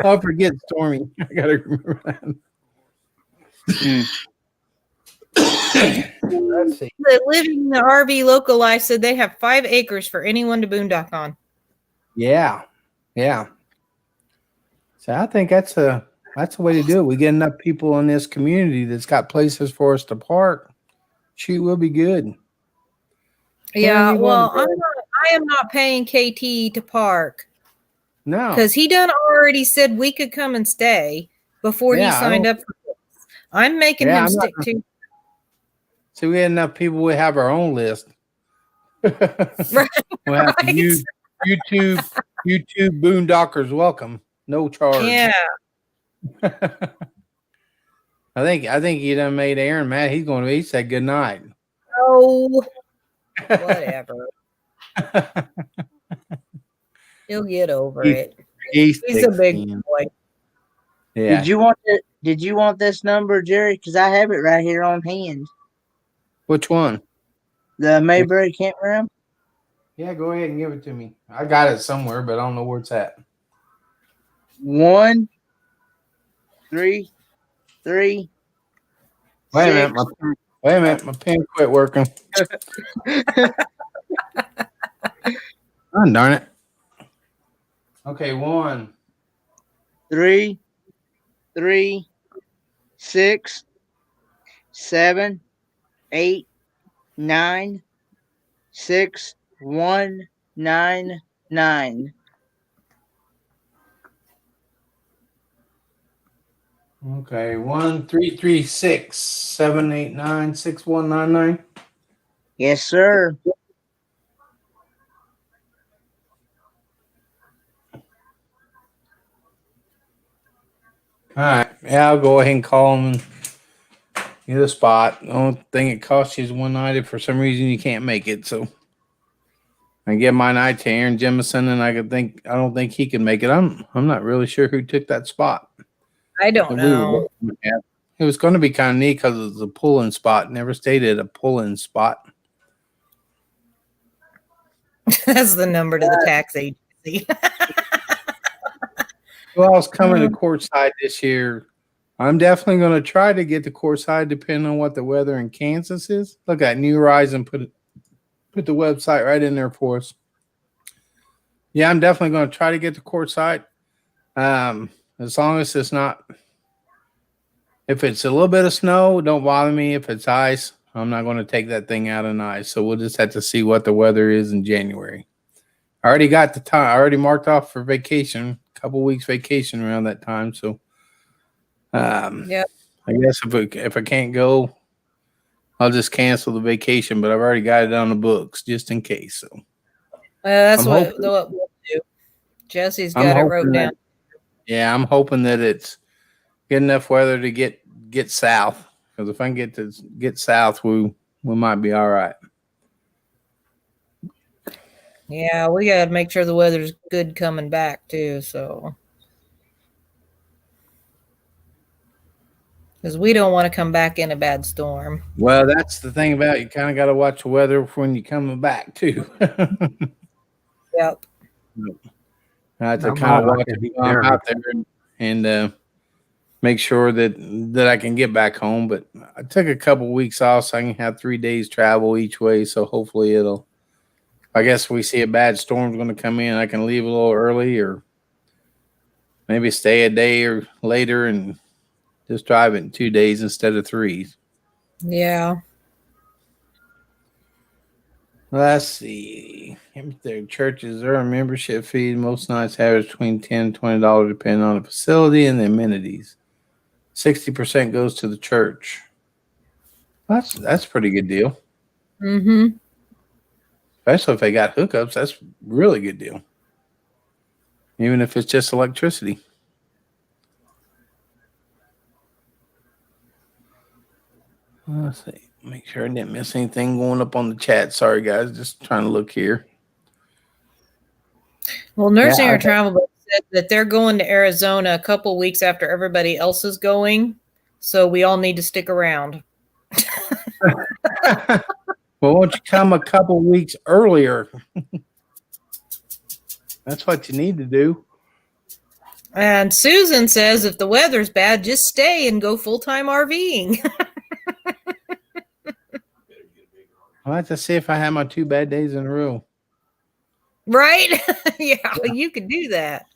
I'll forget Stormy. I gotta remember that. Let's see. that living in the RV local life said they have 5 acres for anyone to boondock on. Yeah. So I think that's the way to do it. We get enough people in this community that's got places for us to park. Shoot, we'll be good. Yeah, you well, going to I am not paying KT to park No. because he done already said we could come and stay before he Yeah, I signed don't- up for this. I'm making Yeah, him I'm not- stick to. See, we had enough people. We have our own list. Right, We'll have right. YouTube boondockers welcome, no charge. Yeah. I think you done made Aaron mad. He said good night. Oh, whatever. He'll get over it. He's a big boy. Yeah. Did you want this number, Jerry? Because I have it right here on hand. Which one? The Mayberry campground. Yeah, go ahead and give it to me. I got it somewhere, but I don't know where it's at. 1 3 3. Wait a minute, my pen quit working. Oh, darn it. Okay, 1 3 3 6 7 8 9 6 1 9 9. Okay, 1 3 3 6 7 8 9 6 1 9 9. Yes, sir. All right. Yeah, I'll go ahead and call them and get a spot. The only thing it costs you is one night. If for some reason you can't make it, so I give my night to Aaron Jemison, and I don't think he can make it. I'm not really sure who took that spot. I don't know. It was going to be kind of neat because it was a pull-in spot. Never stayed at a pull-in spot. That's the number to the tax agency. Well, I was coming to courtside this year. I'm definitely going to try to get to courtside depending on what the weather in Kansas is. Look at New Horizon put the website right in there for us. Yeah, I'm definitely going to try to get to courtside. As long as it's not, if it's a little bit of snow, don't bother me. If it's ice, I'm not going to take that thing out on ice. So we'll just have to see what the weather is in January. I already got the time. I already marked off for vacation, a couple weeks vacation around that time. So, Yep. I guess if I can't go, I'll just cancel the vacation. But I've already got it on the books just in case. So That's I'm what hoping- we'll do. Jesse's I'm got it hoping wrote down. Yeah, I'm hoping that it's good enough weather to get south. Because if I can get south, we might be all right. Yeah, we got to make sure the weather's good coming back too. So, because we don't want to come back in a bad storm. Well, that's the thing about it. You kind of got to watch the weather when you're coming back too. Yep. I have to I'm kind of not watch like it it while I'm either. out there and make sure that I can get back home. But I took a couple weeks off so I can have 3 days travel each way. So hopefully I guess we see a bad storm's going to come in, I can leave a little early or maybe stay a day or later and just drive it in 2 days instead of 3. Yeah. Let's see. Their churches are a membership fee. Most nights average between $10 and $20 depending on the facility and the amenities. 60% goes to the church. That's a pretty good deal. Mm-hmm. Especially if they got hookups. That's a really good deal. Even if it's just electricity. Let's see. Make sure I didn't miss anything going up on the chat. Sorry, guys. Just trying to look here. Well, Nursing Yeah, Air okay. Travel said that they're going to Arizona a couple weeks after everybody else is going. So we all need to stick around. Well, won't you come a couple weeks earlier? That's what you need to do. And Susan says if the weather's bad, just stay and go full-time RVing. I'll have to see if I have my 2 bad days in a row. Right? Yeah, you could do that.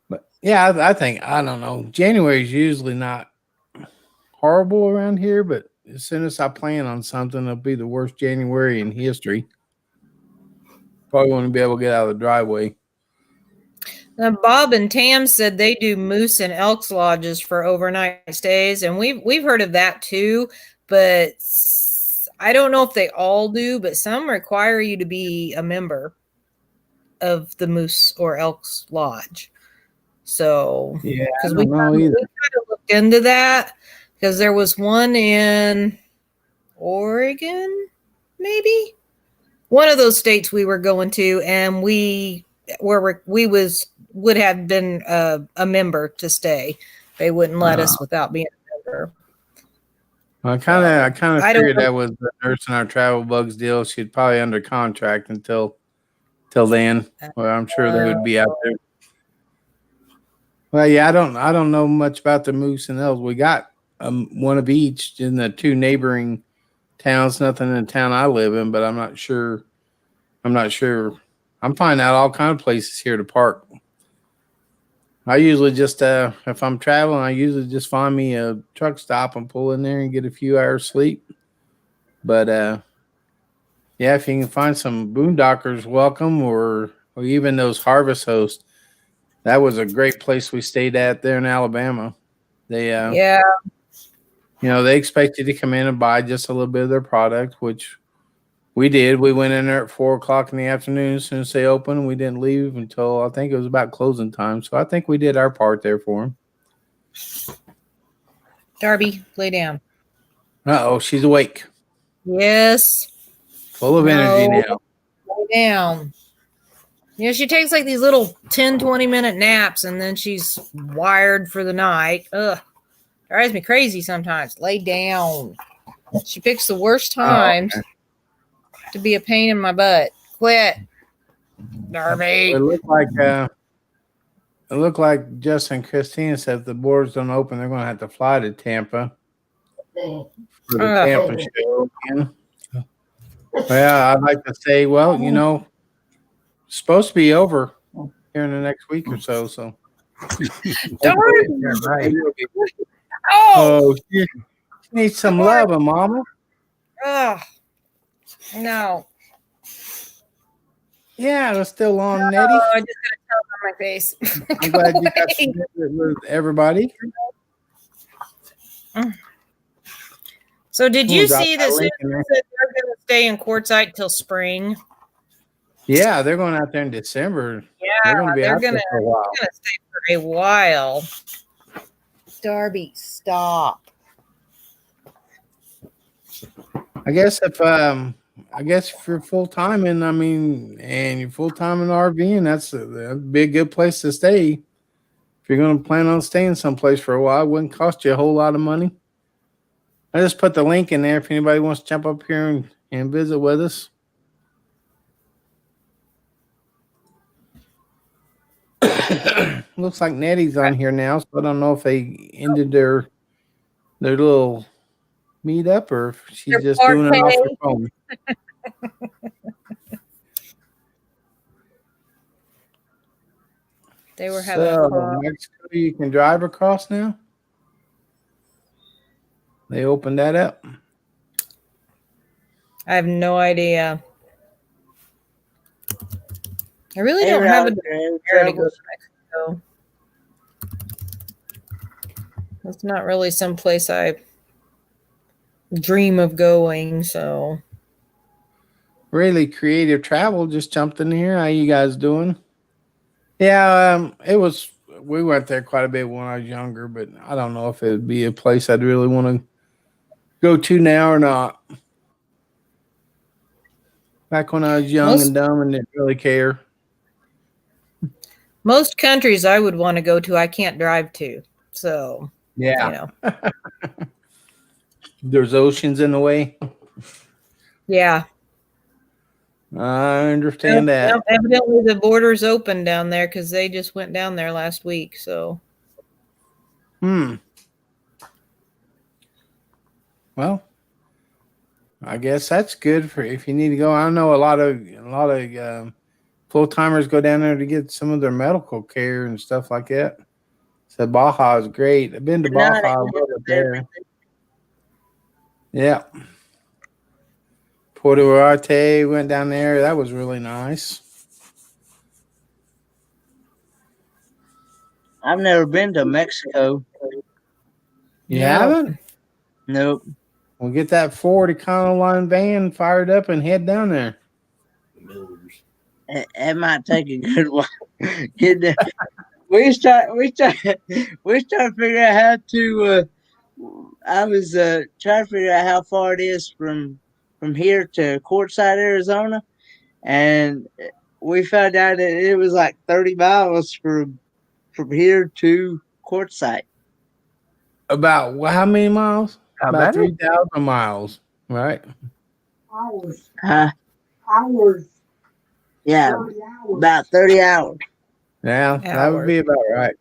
But yeah, I think, I don't know. January is usually not horrible around here, but as soon as I plan on something, it'll be the worst January in history. Probably won't be able to get out of the driveway. Now, Bob and Tam said they do moose and elks lodges for overnight stays, and we've heard of that too. But I don't know if they all do, but some require you to be a member of the moose or elks lodge. So Yeah, I because don't know either. we kind of looked into that because there was one in Oregon, maybe one of those states we were going to, and we would have been a member to stay. They wouldn't let us without being a member. I kind of I don't figured know. that was the nurse in our travel bugs deal. She'd probably under contract till then. Well, I'm sure they would be out there. Well, yeah, I don't know much about the moose and elves. We got one of each in the 2 neighboring towns. Nothing in the town I live in, but I'm not sure. I'm finding out all kind of places here to park. I usually just if I'm traveling, I usually just find me a truck stop and pull in there and get a few hours sleep. But yeah, if you can find some boondockers, welcome, or even those harvest hosts. That was a great place we stayed at there in Alabama. They Yeah, they expect you to come in and buy just a little bit of their product, which we did. We went in there at 4:00 in the afternoon as soon as they opened. We didn't leave until I think it was about closing time. So I think we did our part there for them. Darby, lay down. Oh, she's awake, Yes, full of energy No. now. lay down. She takes like these little 10, 20-minute naps, and then she's wired for the night. Ugh, drives me crazy sometimes. Lay down. She picks the worst times to be a pain in my butt. Quit, Darby. It looked like Justin and Christina said if the borders don't open, they're going to have to fly to Tampa for the Tampa show again. Well, I'd like to say, it's supposed to be over here in the next week or so. So, Darby. Right. Oh, she needs some love, Mama. ugh. No. Yeah, it's still on, Nettie. Oh, I just got a towel on my face. I'm glad you got to visit with everybody. So did you We'll drop see that that link Susan in there. said they're going to stay in Quartzsite till spring? Yeah, they're going out there in December. They're going to be out there for a while. They're going to stay for a while. Darby, stop. I guess if you're full time and you're full time in RV, that'd be a good place to stay. If you're going to plan on staying someplace for a while, it wouldn't cost you a whole lot of money. I just put the link in there if anybody wants to jump up here and visit with us. Looks like Nettie's on here now, so I don't know if they ended their little meetup or if she's Their just doing it off her party. phone. They were having So, a call. Mexico, you can drive across now. They opened that up. I have no idea. I really Hey, don't have a Roger, desire to go to Mexico. It's not really some place I dream of going, so. Really creative travel just jumped in here. How you guys doing? Yeah, we went there quite a bit when I was younger, but I don't know if it'd be a place I'd really want to go to now or not. Back when I was young and dumb and didn't really care. Most countries I would want to go to, I can't drive to. So, Yeah. There's oceans in the way. Yeah. I understand that. Evidently, the border's open down there because they just went down there last week. So, Well, I guess that's good for if you need to go. I know a lot of full timers go down there to get some of their medical care and stuff like that. So Baja is great. I've been to No, Baja. I love it there. Yeah, Puerto Vallarta went down there. That was really nice. I've never been to Mexico. You No. haven't? Nope. We'll get that Ford Econoline van fired up and head down there. The Millers. It might take a good while. Get there. We start figuring out how to. I was trying to figure out how far it is from here to Quartzsite, Arizona, and we found out that it was like 30 miles from here to Quartzsite. About how many miles? How About many? 3,000 miles, right? Yeah, about 30 hours. Yeah, that would be about right.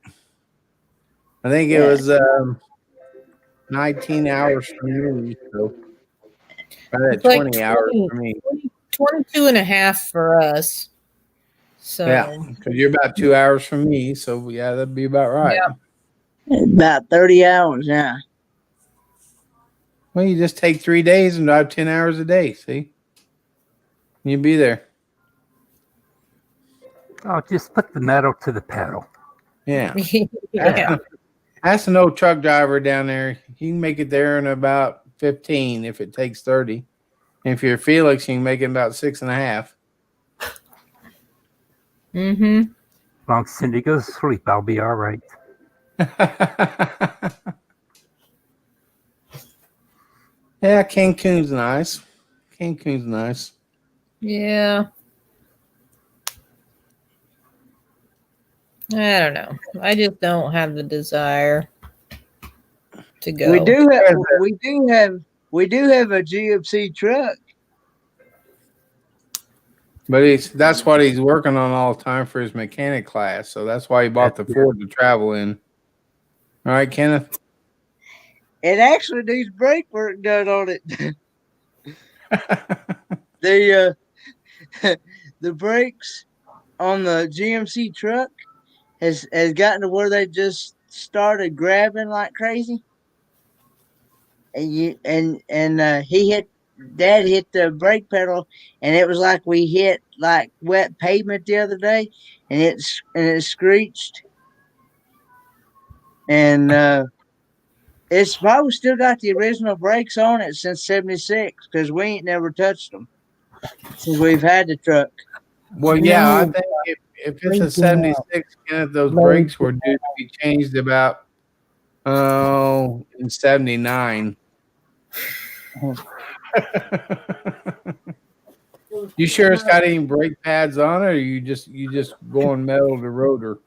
I think it Yeah. was 19 hours for me, so about It's like 20 hours 20, for me. 22 and a half for us. So Yeah, because you're about 2 hours from me, so yeah, that'd be about right. Yeah. About 30 hours, yeah. Well, you just take 3 days and drive 10 hours a day. See, you'd be there. Oh, just put the metal to the pedal. Yeah. yeah. Ask an old truck driver down there. You can make it there in about 15 if it takes 30. And if you're Felix, you can make it in about 6.5. Mm-hmm. As long as Cindy goes to sleep, I'll be all right. Yeah, Cancun's nice. Cancun's nice. Yeah. I don't know. I just don't have the desire to go. We do have a GMC truck. But that's what he's working on all the time for his mechanic class. So that's why he bought the Ford to travel in. All right, Kenneth? It actually needs brake work done on it. The the brakes on the GMC truck has gotten to where they just started grabbing like crazy. And Dad hit the brake pedal, and it was like we hit like wet pavement the other day, and it screeched. And it's probably still got the original brakes on it since '76 because we ain't never touched them since we've had the truck. Well, yeah, I think if it's a 76, Kenneth, those brakes were due to be changed about in 79. You sure it's got any brake pads on it, or you just going metal to rotor?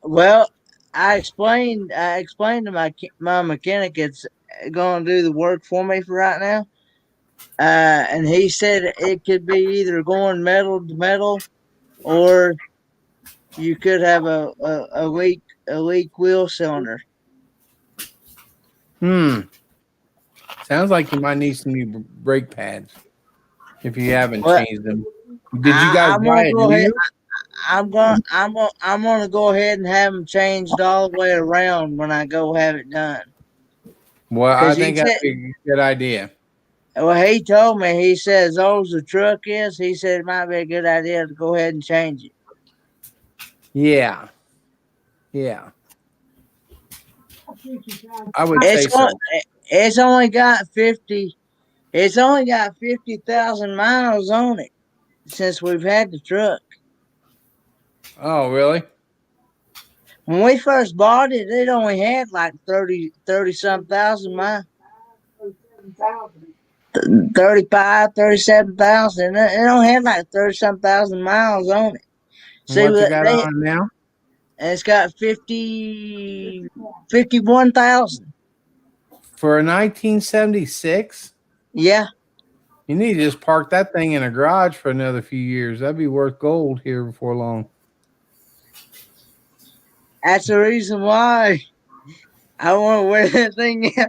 Well, I explained to my mechanic it's going to do the work for me for right now. And he said it could be either going metal to metal, or you could have a weak wheel cylinder. Sounds like you might need some new brake pads if you haven't Well, changed them. Did you guys I'm buy gonna it go ahead. new? I'm gonna go ahead and have them changed all the way around when I go have it done. Well, I 'Cause he think said- that'd be a good idea. Well, he told me, he said, as old as the truck is, he said it might be a good idea to go ahead and change it. Yeah. Yeah. I would say so. It's only got 50,000 miles on it since we've had the truck. Oh, really? When we first bought it, it only had like 30 some thousand miles. 35, 37,000. It only had like 30 some thousand miles on it. See, What's it got on it now? it's got 51,000. For a 1976? Yeah. You need to just park that thing in a garage for another few years. That'd be worth gold here before long. That's the reason why I want to wear that thing out.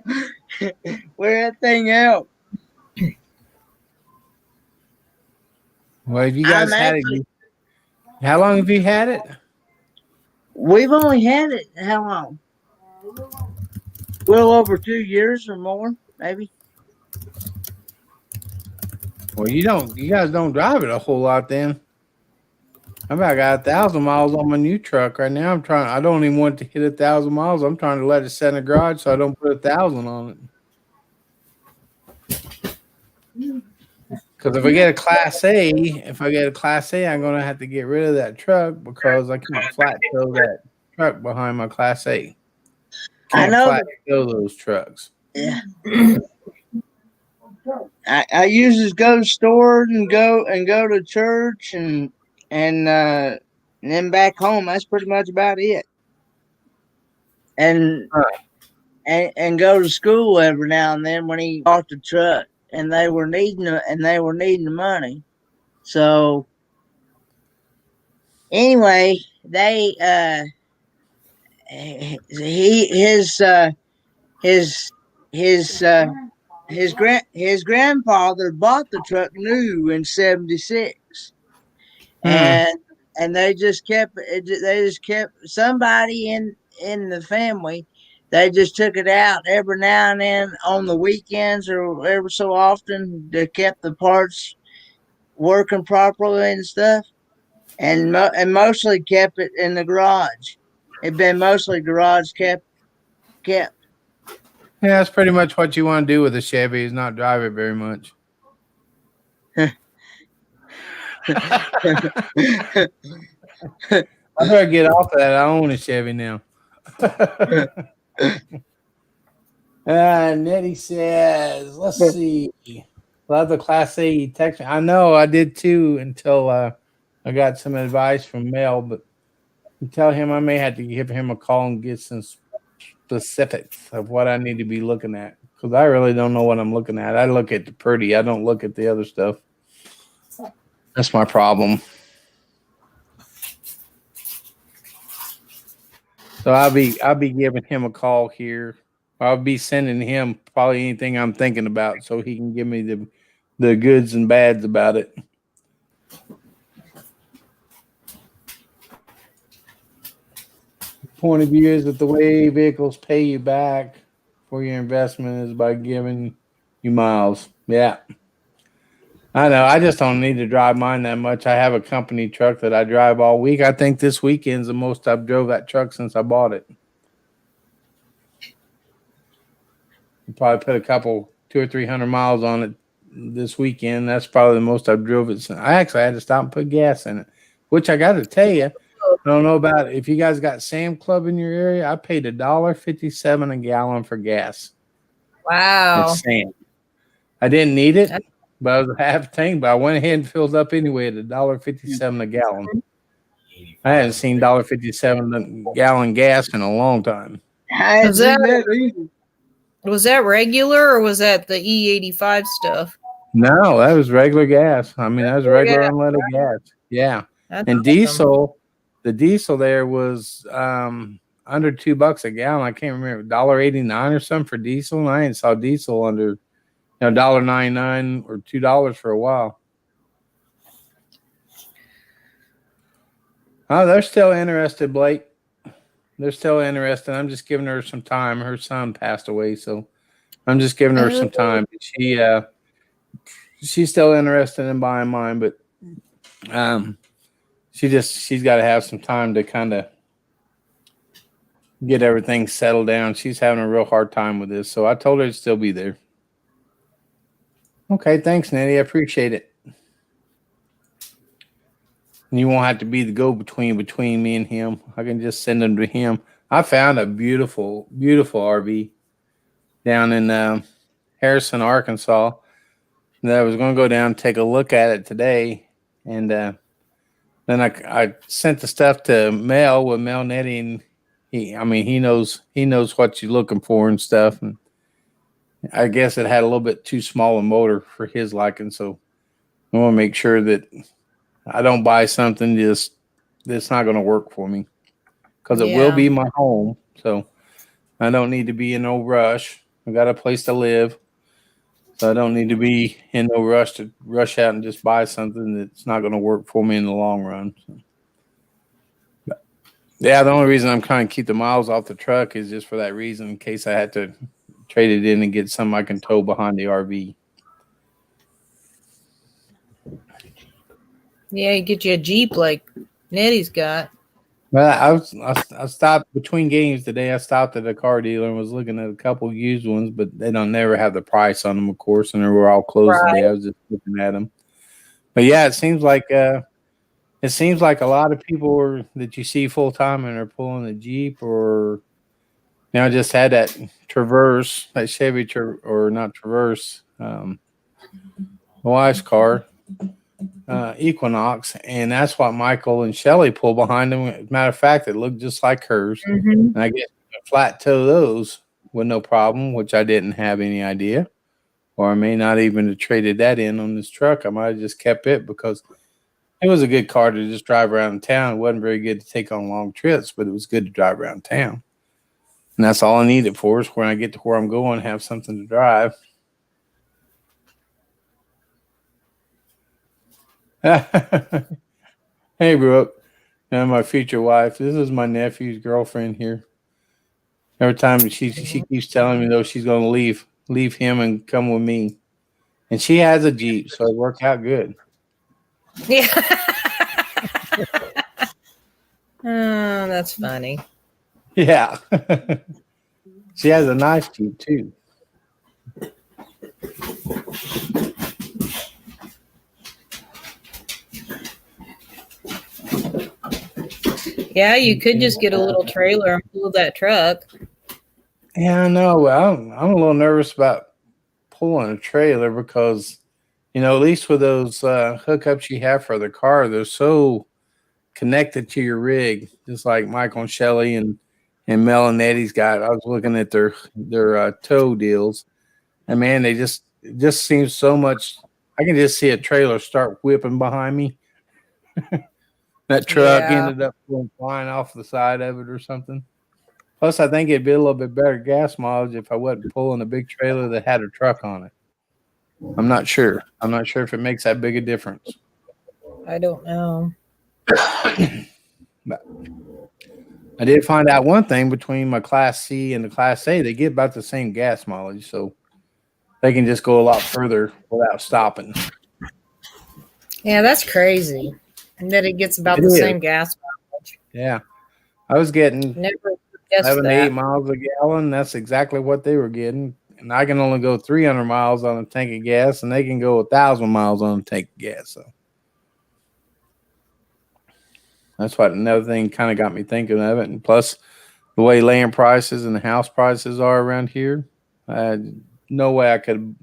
Where that thing out? Well, have you I'm guys had it? actually. How long have you had it? We've only had it how long? Well over 2 years or more, maybe. Well, you guys don't drive it a whole lot then. I about got 1,000 miles on my new truck right now. I don't even want it to hit 1,000 miles. I'm trying to let it sit in the garage so I don't put 1,000 on it. Because if I get a Class A, I'm gonna have to get rid of that truck because I can't flat tow that truck behind my Class A. I Can't know flat that. tow those trucks. Yeah. I usually go to store and go to church and then back home. That's pretty much about it. And and go to school every now and then when he bought the truck and they were needing the money. So anyway, they he his his his grandfather bought the truck new in '76, Hmm. and they just kept somebody in the family. They just took it out every now and then on the weekends or ever so often to keep the parts working properly and stuff, and mostly kept it in the garage. It'd been mostly garage kept. Yeah, that's pretty much what you want to do with a Chevy is not drive it very much. I better get off of that. I own a Chevy now. Nettie says, let's see. Love the Class A text. I know I did too until I got some advice from Mel, but you tell him I may have to give him a call and get some specifics of what I need to be looking at because I really don't know what I'm looking at. I look at the pretty, I don't look at the other stuff. That's my problem. So I'll be giving him a call here. I'll be sending him probably anything I'm thinking about so he can give me the goods and bads about it. Point of view is that the way vehicles pay you back for your investment is by giving you miles. Yeah. I know. I just don't need to drive mine that much. I have a company truck that I drive all week. I think this weekend's the most I've drove that truck since I bought it. Probably put a couple 200 or 300 miles on it this weekend. That's probably the most I've drove it since. I actually had to stop and put gas in it, which I got to tell you, I don't know about if you guys got Sam Club in your area. I paid $1.57 a gallon for gas. Wow. It's Sam. I didn't need it, but I was half tank. But I went ahead and filled up anyway at $1.57 a gallon. I hadn't seen $1.57 a gallon gas in a long time. I hadn't Was seen that- that either. Was that regular or was that the E85 stuff? No, that was regular gas. I mean, that was regular unleaded gas. Yeah. That's And awesome. diesel, the diesel there was under $2 a gallon. I can't remember $1.89 or something for diesel. And I ain't saw diesel under $1.99 or $2 for a while. Oh, they're still interested, Blake. They're still interested. I'm just giving her some time. Her son passed away, so I'm just giving her some time. She's still interested in buying mine, but she's got to have some time to kind of get everything settled down. She's having a real hard time with this, so I told her to still be there. Okay, thanks, Nettie. I appreciate it. And you won't have to be the go-between between me and him. I can just send them to him. I found a beautiful, beautiful RV down in Harrison, Arkansas. That I was going to go down and take a look at it today, and then I sent the stuff to Mel with Mel Nettie, and he knows what you're looking for and stuff. And I guess it had a little bit too small a motor for his liking, so I want to make sure that I don't buy something that's not going to work for me because it will be my home. So I don't need to be in no rush. I got a place to live. So I don't need to be in no rush to rush out and just buy something that's not going to work for me in the long run. So. Yeah, the only reason I'm trying to keep the miles off the truck is just for that reason, in case I had to trade it in and get something I can tow behind the RV. Yeah, you get you a Jeep like Nettie's got. Well, I stopped between games today. I stopped at a car dealer and was looking at a couple used ones, but they don't never have the price on them, of course, and they were all closed Right. today. I was just looking at them. But yeah, it seems like a lot of people that you see full time and are pulling a Jeep or I just had that Traverse, that Chevy or not Traverse, my wife's car, Equinox, and that's what Michael and Shelly pull behind them. As a matter of fact, it looked just like hers, Mm-hmm. and I get flat tow those with no problem, which I didn't have any idea, or I may not even have traded that in on this truck. I might have just kept it because it was a good car to just drive around town. It wasn't very good to take on long trips, but it was good to drive around town. And that's all I need it for is when I get to where I'm going, have something to drive. Hey, Brooke. And my future wife. This is my nephew's girlfriend here. Every time she keeps telling me though she's going to leave him and come with me. And she has a Jeep, so it worked out good. Yeah. Oh, that's funny. Yeah. She has a nice Jeep too. Yeah, you could just get a little trailer and pull that truck. Yeah, I know. Well, I'm a little nervous about pulling a trailer because, at least with those hookups you have for the car, they're so connected to your rig, just like Michael and Shelly and Mel and Eddie's got. I was looking at their tow deals, and man, it just seems so much. I can just see a trailer start whipping behind me. That truck Yeah. ended up going flying off the side of it or something. Plus, I think it'd be a little bit better gas mileage if I wasn't pulling a big trailer that had a truck on it. I'm not sure. I'm not sure if it makes that big a difference. I don't know. But I did find out one thing between my Class C and the Class A. They get about the same gas mileage, so they can just go a lot further without stopping. Yeah, that's crazy. And that it gets about It the is. same gas mileage. Yeah. I was getting Never guessed 7 to that. 8 miles a gallon. That's exactly what they were getting. And I can only go 300 miles on a tank of gas, and they can go 1,000 miles on a tank of gas. So that's what another thing kind of got me thinking of it. And plus, the way land prices and the house prices are around here, no way I could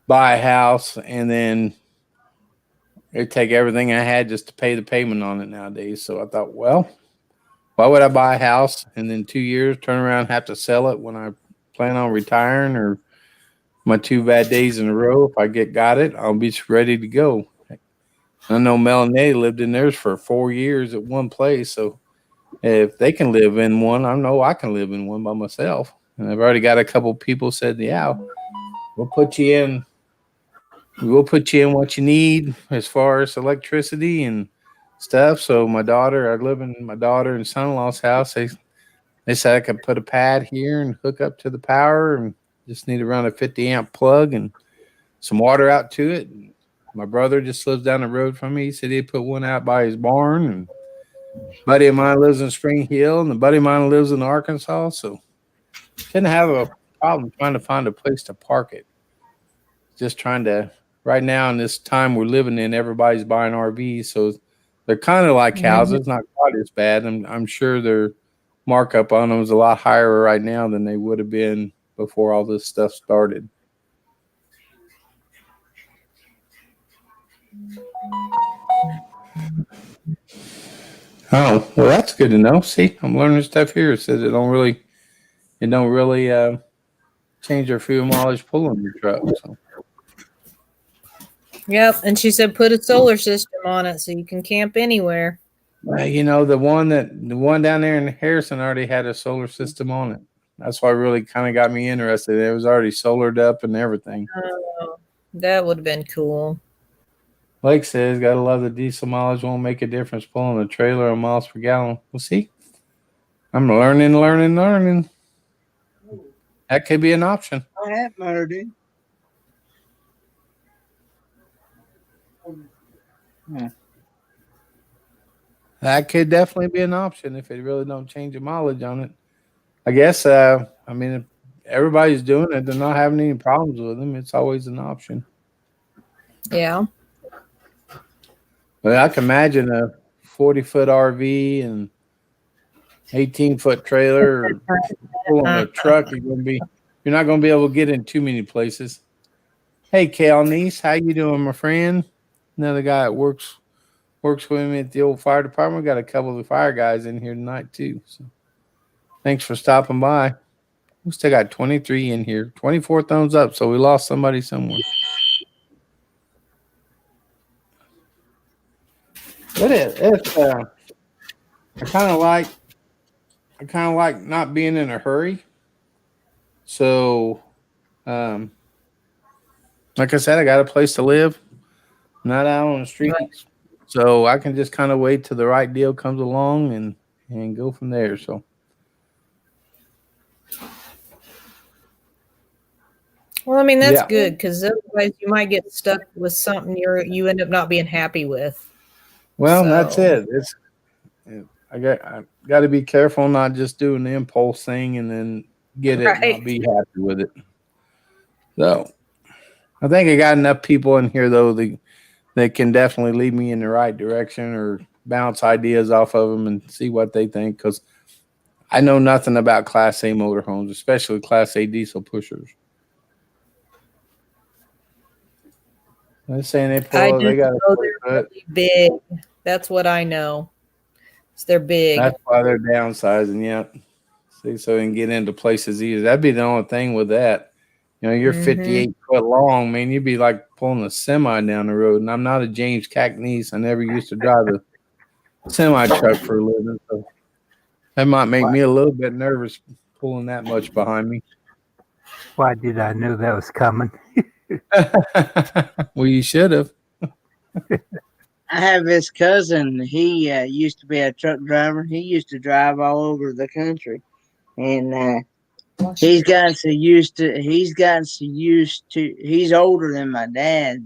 buy a house and then it'd take everything I had just to pay the payment on it nowadays. So I thought, well, why would I buy a house and then 2 years turn around and have to sell it when I plan on retiring or my 2 bad days in a row? If I got it, I'll be ready to go. I know Mel and Eddie lived in theirs for 4 years at one place. So if they can live in one, I know I can live in one by myself. And I've already got a couple people said, yeah, we'll put you in. We'll put you in what you need as far as electricity and stuff. So my daughter, I live in my daughter and son-in-law's house. They said I could put a pad here and hook up to the power and just need to run a 50 amp plug and some water out to it. And my brother just lives down the road from me. He said he'd put one out by his barn. And a buddy of mine lives in Spring Hill and the buddy of mine lives in Arkansas. So didn't have a problem trying to find a place to park it. Just trying to, right now in this time we're living in, everybody's buying RVs. So they're kind of like houses, not quite as bad. I'm sure their markup on them is a lot higher right now than they would have been before all this stuff started. Oh, well, that's good to know. See, I'm learning stuff here. It says it don't really change your fuel mileage pulling your truck. So. Yep. And she said put a solar system on it so you can camp anywhere. The one down there in Harrison already had a solar system on it. That's why really kind of got me interested. It was already solared up and everything. Oh, that would have been cool. Blake says, "Gotta love the diesel mileage won't make a difference pulling a trailer on miles per gallon." Well, see, I'm learning. That could be an option. What happened, her, dude? That could definitely be an option if it really don't change the mileage on it. I guess. I mean, if everybody's doing it, they're not having any problems with them. It's always an option. Yeah. But I can imagine a 40-foot RV and 18-foot trailer or pulling a truck. You're not gonna be able to get in too many places. Hey, Cal Niece, how you doing, my friend? Another guy that works with me at the old fire department. Got a couple of the fire guys in here tonight too. So thanks for stopping by. We still got 23 in here, 24 thumbs up. So we lost somebody somewhere. But I kind of like not being in a hurry. So, like I said, I got a place to live, not out on the streets. So I can just kind of wait till the right deal comes along and go from there. So. Well, I mean, that's Yeah. good because otherwise you might get stuck with something you end up not being happy with. Well, So- that's it. I got to be careful not just doing the impulse thing and then get it and Right. not be happy with it. So I think I got enough people in here though that can definitely lead me in the right direction or bounce ideas off of them and see what they think, because I know nothing about Class A motorhomes, especially Class A diesel pushers. They're saying they got a know they're really big. That's what I know. They're big. That's why they're downsizing. Yeah. See, so they can get into places easier. That'd be the only thing with that. You know, you're 58 foot long, man. You'd be like pulling a semi down the road. And I'm not a James Cacknese. I never used to drive a semi truck for a living. So that might make me a little bit nervous pulling that much behind me. Why did I know that was coming? Well, you should have. I have this cousin. He used to be a truck driver. He used to drive all over the country, and he's gotten so used to. He's older than my dad.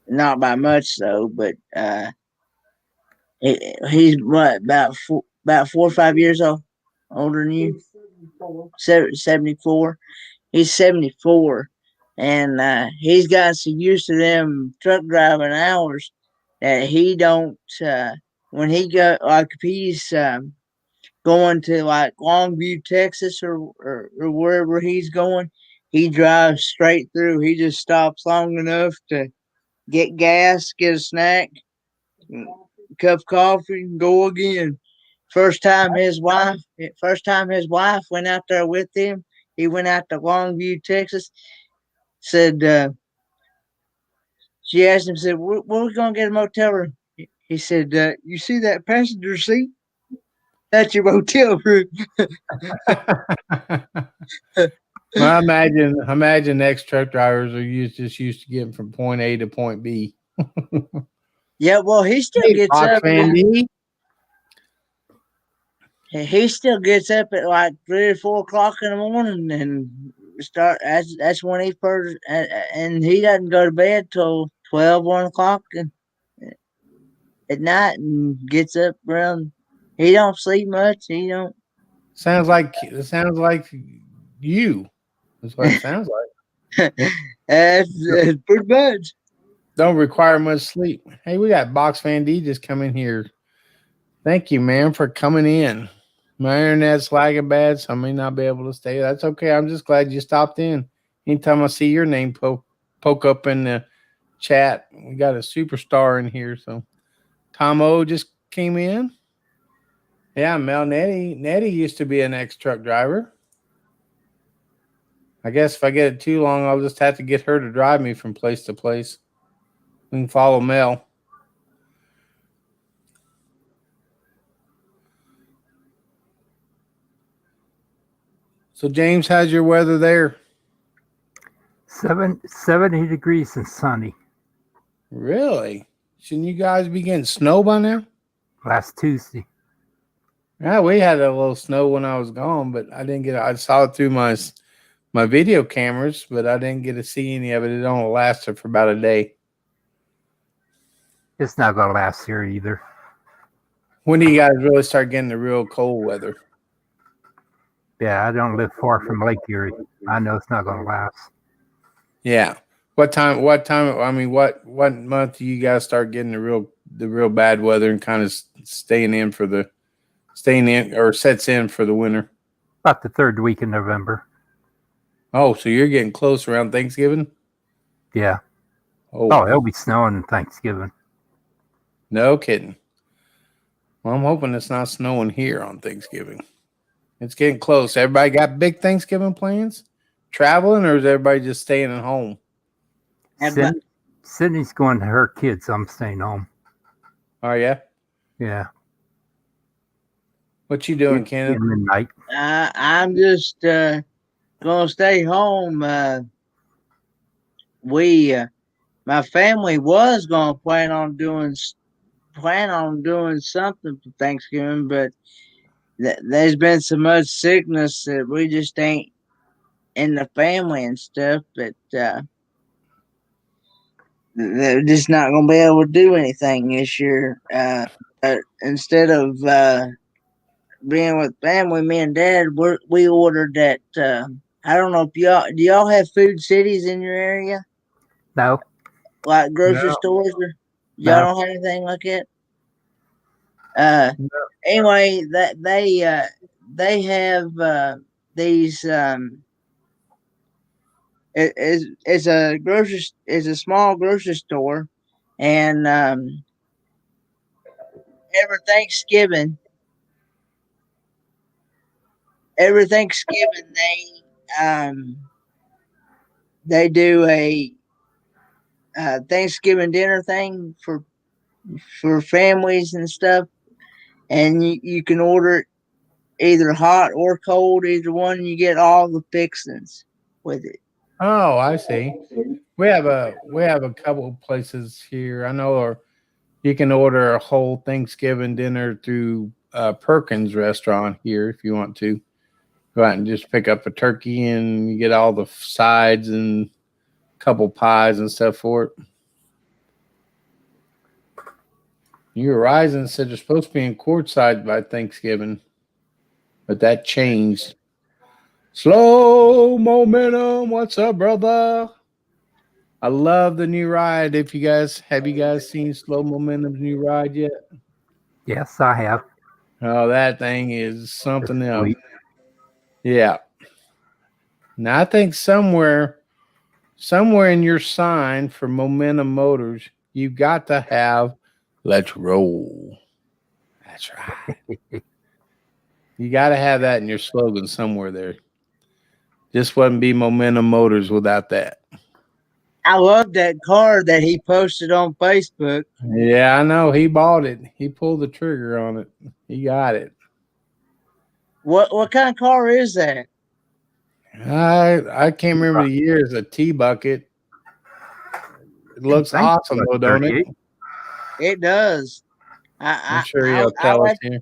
Not by much though, but he's what about 4 or 5 years older than you. 74. He's 74, and he's gotten so used to them truck driving hours that he don't. When he go like if he's going to like Longview, Texas, or wherever he's going, he drives straight through. He just stops long enough to get gas, get a snack, cup of coffee, and go again. First time his wife went out there with him, he went out to Longview, Texas. Said she asked him, said, "Where we gonna get a motel room?" He said, "You see that passenger seat? That's your motel room." Well, I imagine next truck drivers are just used to getting from point A to point B. Yeah, well, he still gets Box up. Van D. He still gets up at like 3 or 4 o'clock in the morning and start. That's when he first, and he doesn't go to bed till 12, 1 o'clock at night, and gets up around. He don't sleep much. He don't. Sounds like you. That's what it sounds like. That's pretty much. Don't require much sleep. Hey, we got Box Van D just coming here. Thank you, man, for coming in. My internet's lagging bad, so I may not be able to stay. That's okay. I'm just glad you stopped in. Anytime I see your name poke up in the chat, we got a superstar in here. So Tom O just came in. Yeah, Mel Nettie used to be an ex-truck driver. I guess if I get it too long, I'll just have to get her to drive me from place to place. We can follow Mel. So James, how's your weather there? 70 degrees and sunny. Really? Shouldn't you guys be getting snow by now? Last Tuesday. Yeah, we had a little snow when I was gone, but I didn't get. I saw it through my video cameras, but I didn't get to see any of it. It only lasted for about a day. It's not going to last here either. When do you guys really start getting the real cold weather? Yeah, I don't live far from Lake Erie. I know it's not going to last. Yeah. What time? What time? I mean, what month do you guys start getting the real bad weather and kind of staying in or sets in for the winter? About the third week in November. Oh, so you're getting close around Thanksgiving? Yeah. Oh, Oh, it'll be snowing Thanksgiving. no kidding. Well, I'm hoping it's not snowing here on Thanksgiving. It's getting close. Everybody got big Thanksgiving plans? Traveling, or is everybody just staying at home? Sydney's going to her kids. I'm staying home. Oh, yeah? Yeah. What you doing, Kenneth? Midnight. I'm just gonna stay home. My family was gonna plan on doing something for Thanksgiving, but there's been so much sickness that we just ain't in the family and stuff. But they're just not gonna be able to do anything this year. But instead of being with family, me and Dad, we ordered that. I don't know if y'all have food cities in your area, No. like grocery No. stores, or y'all No. don't have anything like that. No. Anyway, that they have these. It's a small grocery store, and every Thanksgiving, they do a Thanksgiving dinner thing for families and stuff, and you can order it either hot or cold, either one. And you get all the fixings with it. Oh, I see. We have a couple of places here. I know, or you can order a whole Thanksgiving dinner through Perkins restaurant here if you want to. Go out and just pick up a turkey and you get all the sides and a couple pies and stuff for it. New Horizon said they're supposed to be in courtside by Thanksgiving, but that changed. Slow momentum. What's up, brother? I love the new ride. Have you guys seen Slow Momentum's new ride yet? Yes, I have. Oh, that thing is something It's else. sweet. Yeah. Now I think somewhere in your sign for Momentum Motors, you've got to have "Let's roll." That's right. You got to have that in your slogan somewhere there. This wouldn't be Momentum Motors without that. I love that car that he posted on Facebook. Yeah, I know. He bought it. He pulled the trigger on it. He got it. What kind of car is that? I can't remember the year. It's a T-bucket. It looks awesome, though, don't it? It does. I'm I sure I, he'll I, tell us left, here.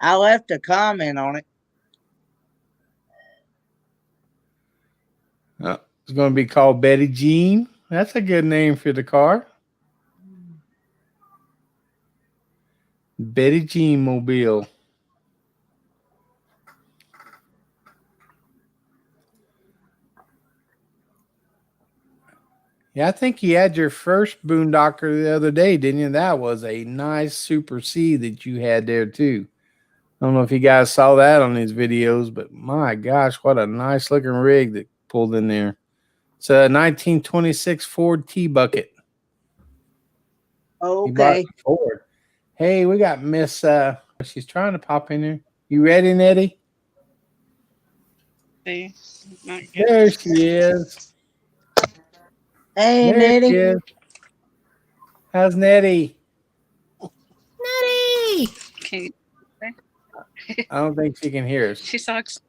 I left a comment on it. It's going to be called Betty Jean. That's a good name for the car. Betty Jean Mobile. Yeah, I think you had your first boondocker the other day, didn't you? That was a nice Super C that you had there, too. I don't know if you guys saw that on these videos, but my gosh, what a nice looking rig that pulled in there. It's a 1926 Ford T-bucket. Oh, He bought okay. it from Ford. Hey, we got Miss. She's trying to pop in here. You ready, Nettie? See, not good. There she is. Hey, There she Nettie. is. How's Nettie? Nettie! Can you, I don't think she can hear us. she sucks.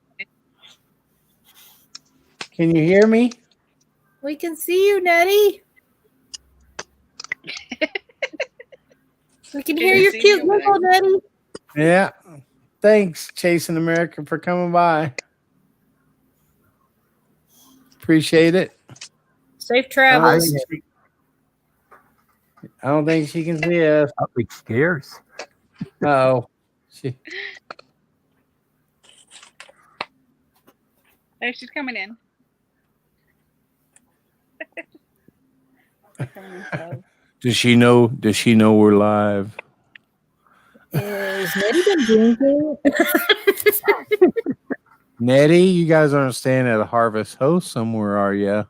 Can you hear me? We can see you, Nettie. We can hear you your see cute me, little Nettie. Yeah. Thanks, Chasing America, for coming by. Appreciate it. Safe I travels. don't think she can see us. Public scares. Oh, she. There, she's coming in. Coming in slow. Does she know? Does she know we're live? Is Nettie been drinking? Nettie, you guys aren't staying at a Harvest Host somewhere, are you?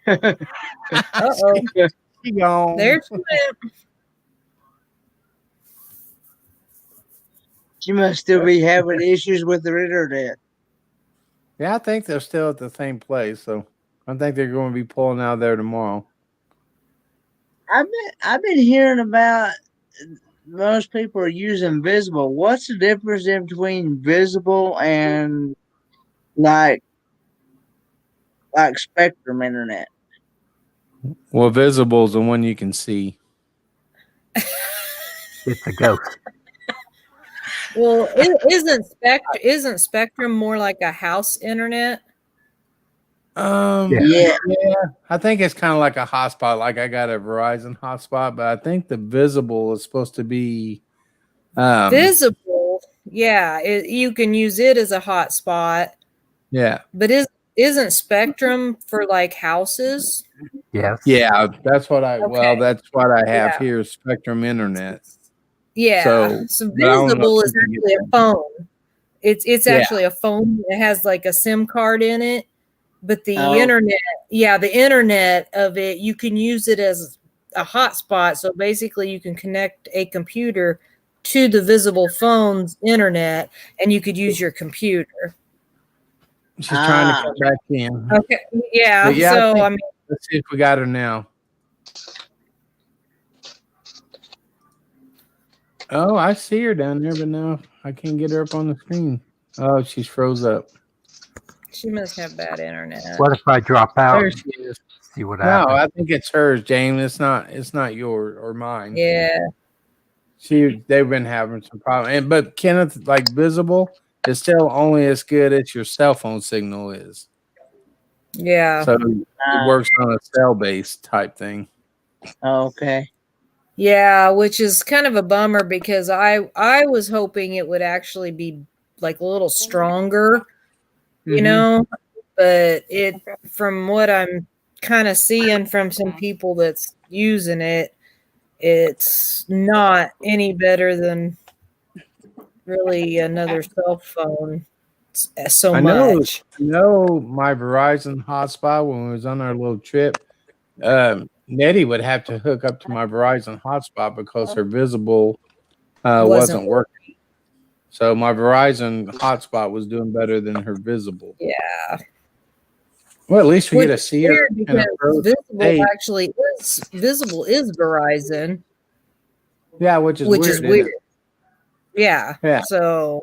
Uh-oh. She gone. There she went. She must still be having issues with her internet. Yeah, I think they're still at the same place, so I think they're going to be pulling out there tomorrow. I've been hearing about most people are using Visible. What's the difference in between Visible and like Spectrum internet? Well, Visible is the one you can see. It's a ghost. Well, isn't Spectrum more like a house internet? Yeah. Yeah, I think it's kind of like a hotspot. Like I got a Verizon hotspot, but I think the Visible is supposed to be Visible, yeah, you can use it as a hotspot, Yeah, but isn't Spectrum for like houses? Yes. yeah, that's what I. Okay. Well, that's what I have Yeah. here: Spectrum Internet. Yeah. So but I don't know Visible if is you can get actually a phone. It's Yeah. actually a phone that has like a SIM card in it, but the Oh. internet, the internet of it, you can use it as a hotspot. So basically, you can connect a computer to the Visible phone's internet, and you could use your computer. She's trying to Ah. come back in. Okay. Yeah. But yeah, So I let's see if we got her now. Oh, I see her down there, but now I can't get her up on the screen. Oh, she's froze up. she must have bad internet. What if I drop out? There she is. See what No, happens. I think it's hers, James. It's not yours or mine. Yeah. They've been having some problems. But Kenneth, like Visible, is still only as good as your cell phone signal is. Yeah. So it works on a cell based type thing. Okay. Yeah, which is kind of a bummer because I was hoping it would actually be like a little stronger, you Mhm. know, but it from what I'm kind of seeing from some people that's using it, it's not any better than really another cell phone so I know much. my Verizon hotspot when we was on our little trip. Nettie would have to hook up to my Verizon hotspot because her Visible wasn't working. So my Verizon hotspot was doing better than her Visible. Yeah. Well, at least we Which get to is see her. weird in a because frozen Visible state. actually is Visible is Verizon, Yeah, which is weird. Isn't it? Yeah. Yeah. So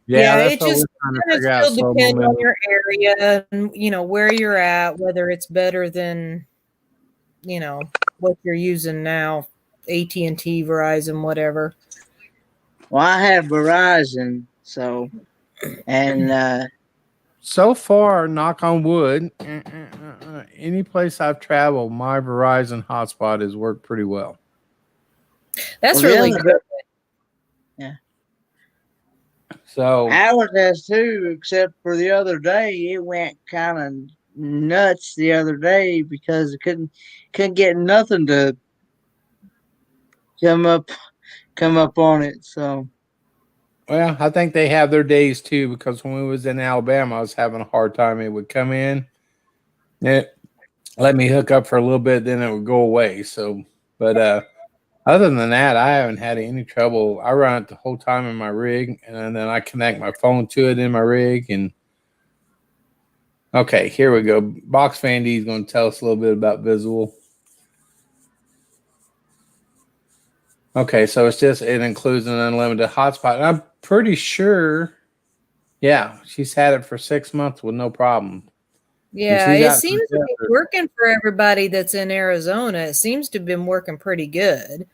Yeah, it that's what just we're trying to kind of figure out. still Slow depends on momentum. your area and where you're at, whether it's better than what you're using now, AT&T, Verizon, whatever. Well, I have Verizon, so and So far, knock on wood, any place I've traveled, my Verizon hotspot has worked pretty well. That's Well, the really other good. So ours has too, except for the other day, it went kind of nuts the other day because it couldn't get nothing to come up on it. So well, I think they have their days too, because when we was in Alabama, I was having a hard time. It would come in, it let me hook up for a little bit, then it would go away. So, but other than that, I haven't had any trouble. I run it the whole time in my rig, and then I connect my phone to it in my rig. And okay, here we go. Box Fan D is going to tell us a little bit about Visual. Okay, so it includes an unlimited hotspot. And I'm pretty sure Yeah, she's had it for 6 months with no problem. Yeah, she's it out seems to be working for everybody that's in Arizona. It seems to have been working pretty good.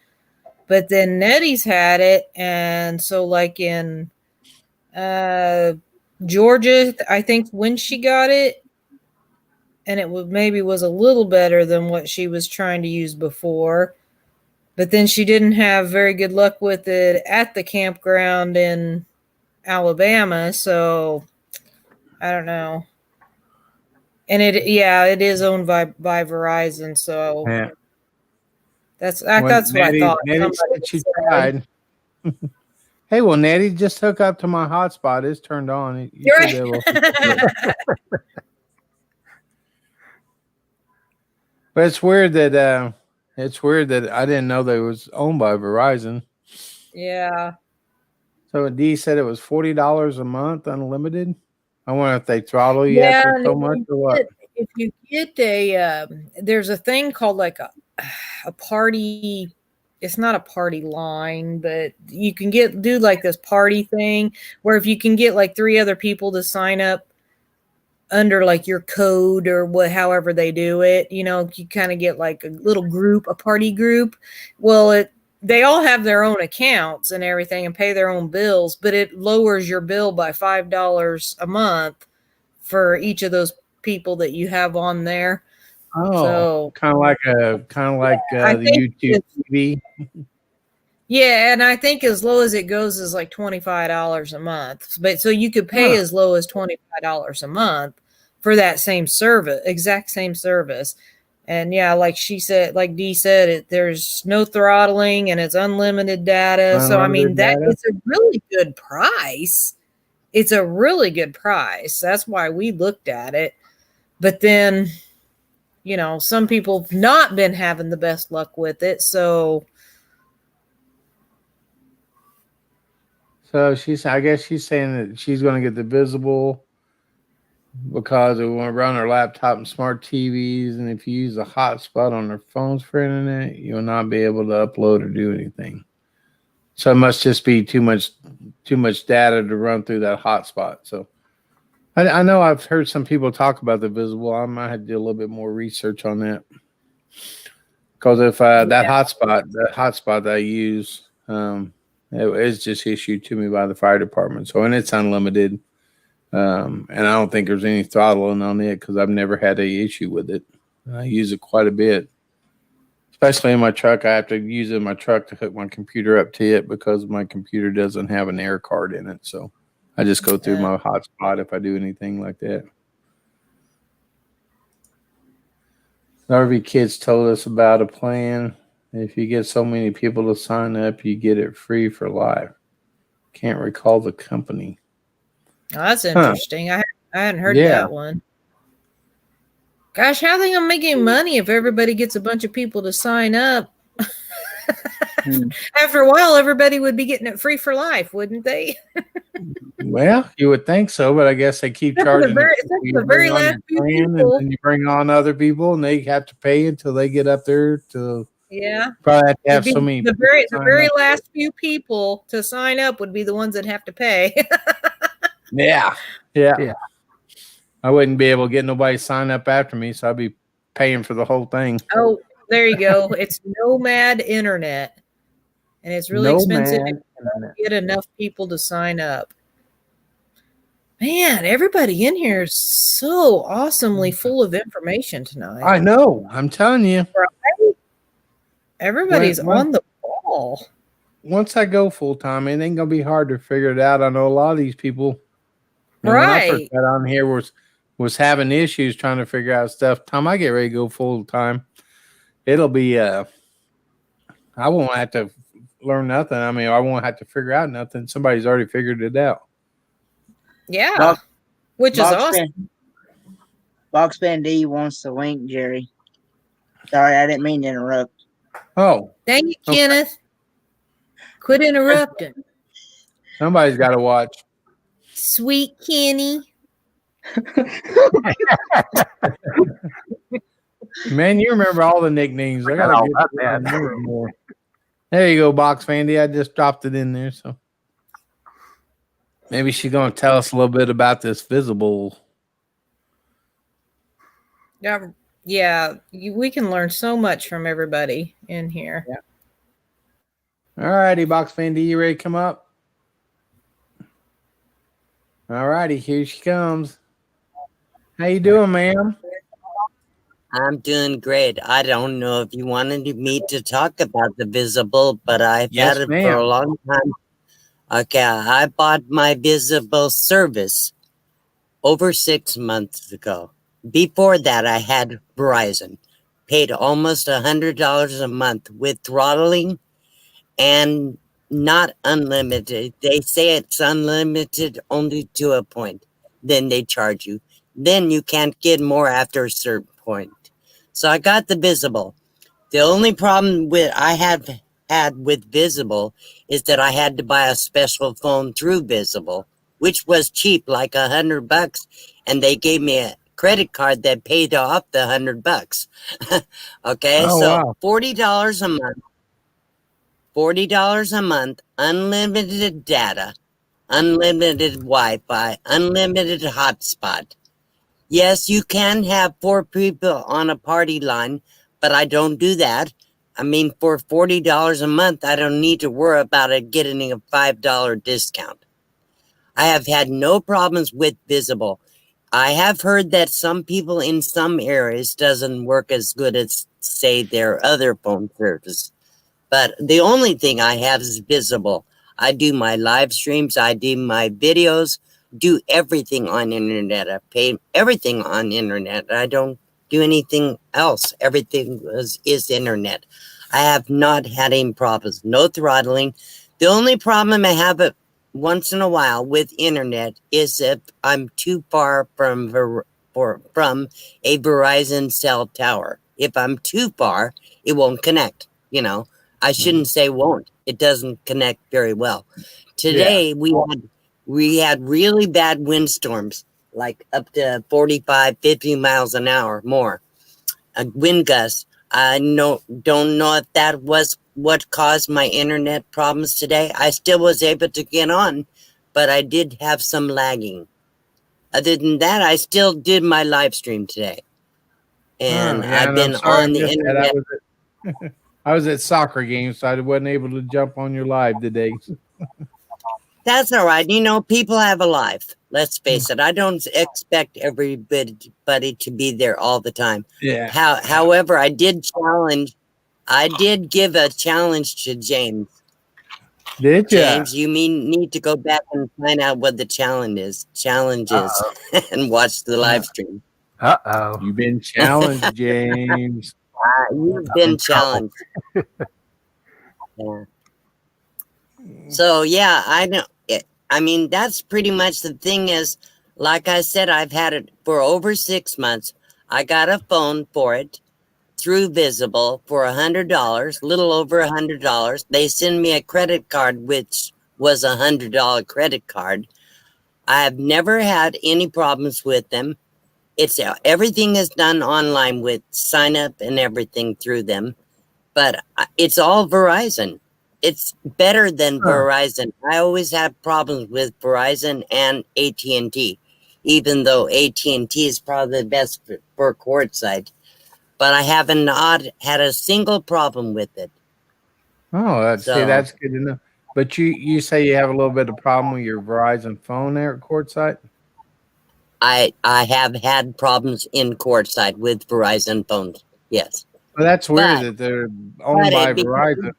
But then Nettie's had it, and so like in Georgia, I think when she got it, and it was a little better than what she was trying to use before. But then she didn't have very good luck with it at the campground in Alabama, so I don't know. And it is owned by Verizon, so Yeah. that's When what I Natty, thought. Natty Somebody said she said. tried. Hey, well, Natty just hook up to my hotspot. It's turned on. You You're should be able to. But it's weird that I didn't know that it was owned by Verizon. Yeah. So D said it was $40 a month, unlimited. I wonder if they throttle you Yeah, after and so much or what. if you get there's a thing called like a party. It's not a party line, but you can do like this party thing where if you can get like 3 other people to sign up under like your code or however they do it, you kind of get like a little group, a party group. Well, they all have their own accounts and everything and pay their own bills, but it lowers your bill by $5 a month for each of those people that you have on there. Oh, So kind of like I the think YouTube TV. yeah, and I think as low as it goes is like $25 a month. But so you could pay as low as $25 a month for that same service, exact same service. And yeah, like she said, like Dee said, there's no throttling and it's unlimited data. So I mean, Unlimited data. it's a really good price. It's a really good price. That's why we looked at it. But then, some people have not been having the best luck with it. So I guess she's saying that she's going to get the visible because it won't run her laptop and smart TVs. And if you use a hotspot on their phones for internet, you'll not be able to upload or do anything. So it must just be too much data to run through that hotspot. So I know I've heard some people talk about the visible. I might have to do a little bit more research on that. Because if that hotspot that I use, it's just issued to me by the fire department. So, and it's unlimited. And I don't think there's any throttling on it because I've never had a issue with it. I use it quite a bit, especially in my truck. I have to use it in my truck to hook my computer up to it because my computer doesn't have an air card in it. So I just go through my hotspot if I do anything like that. RV Kids told us about a plan. If you get so many people to sign up, you get it free for life. Can't recall the company. Oh, that's interesting. I hadn't heard that one. Gosh, how are they gonna make any money if everybody gets a bunch of people to sign up? After a while, everybody would be getting it free for life, wouldn't they? Well, you would think so, but I guess they keep charging. The very last few people. And then you bring on other people, and they have to pay until they get up there to. Yeah, probably have to have so many. The very last few people to sign up would be the ones that have to pay. Yeah. I wouldn't be able to get nobody to sign up after me, so I'd be paying for the whole thing. Oh, there you go. It's Nomad Internet, and it's really expensive to get enough people to sign up. Man, everybody in here is so awesomely full of information tonight. I know. I'm telling you. Right? Everybody's on the ball. Once I go full time, it ain't gonna be hard to figure it out. I know a lot of these people. When I first got on here was having issues trying to figure out stuff. Time I get ready to go full time, it'll be I won't have to learn nothing. I mean, I won't have to figure out nothing. Somebody's already figured it out. Yeah, which is awesome. Boxman D wants the link, Jerry. Sorry, I didn't mean to interrupt. Oh. Dang it, Kenneth. Quit interrupting. Somebody's got to watch. Sweet Kenny. Man, you remember all the nicknames. I got to get that more. There you go, Box Fandy. I just dropped it in there. So Maybe she's gonna tell us a little bit about this visible. Yeah, we can learn so much from everybody in here. Yeah. All righty, Box Fan D, you ready to come up? All righty, here she comes. How you doing, ma'am? I'm doing great. I don't know if you wanted me to talk about the Visible, but I've Yes, had it for ma'am. a long time. Okay, I bought my Visible service over 6 months ago. Before that, I had Verizon. Paid almost $100 a month with throttling and not unlimited. They say it's unlimited only to a point. Then they charge you. Then you can't get more after a certain point. So I got the Visible. The only problem I have had with Visible is that I had to buy a special phone through Visible, which was cheap, like $100, and they gave me a credit card that paid off the $100. Okay, Oh, so wow. $40 a month. $40 a month, unlimited data, unlimited Wi-Fi, unlimited hotspot. Yes, you can have 4 people on a party line, but I don't do that. I mean, for $40 a month, I don't need to worry about it getting a $5 discount. I have had no problems with Visible. I have heard that some people in some areas doesn't work as good as, say, their other phone service. But the only thing I have is Visible. I do my live streams, I do my videos, do everything on internet. I pay everything on internet. I don't do anything else. Everything is internet. I have not had any problems. No throttling. The only problem I have once in a while with internet is if I'm too far from a Verizon cell tower. If I'm too far, it won't connect, you know. I shouldn't say won't. It doesn't connect very well. Today we had really bad windstorms, like up to 45, 50 miles an hour more. A wind gust. I don't know if that was what caused my internet problems today. I still was able to get on, but I did have some lagging. Other than that, I still did my live stream today. And Yeah, I've and I'm been sorry I on the missed that. internet. I was at soccer games, so I wasn't able to jump on your live today. That's all right. You know, people have a life. Let's face it. I don't expect everybody to be there all the time. Yeah. However, I did give a challenge to James. Did you? James, you need to go back and find out what the challenge is and watch the live stream. Uh-oh. You've been challenged, James. You've been challenged. Yeah. So yeah, I know it. I mean, that's pretty much the thing is, like I said, I've had it for over 6 months. I got a phone for it through Visible for $100, little over $100. They send me a credit card, which was $100 credit card. I have never had any problems with them. It's everything is done online with sign up and everything through them, but it's all Verizon. It's better than Verizon. I always have problems with Verizon and AT&T, even though AT&T is probably the best for courtside. But I haven't not had a single problem with it. Oh, see, So- that's good to know. But you say you have a little bit of problem with your Verizon phone there at courtside? I have had problems in courtside with Verizon phones. Yes. Well, that's weird But- that they're owned by Verizon.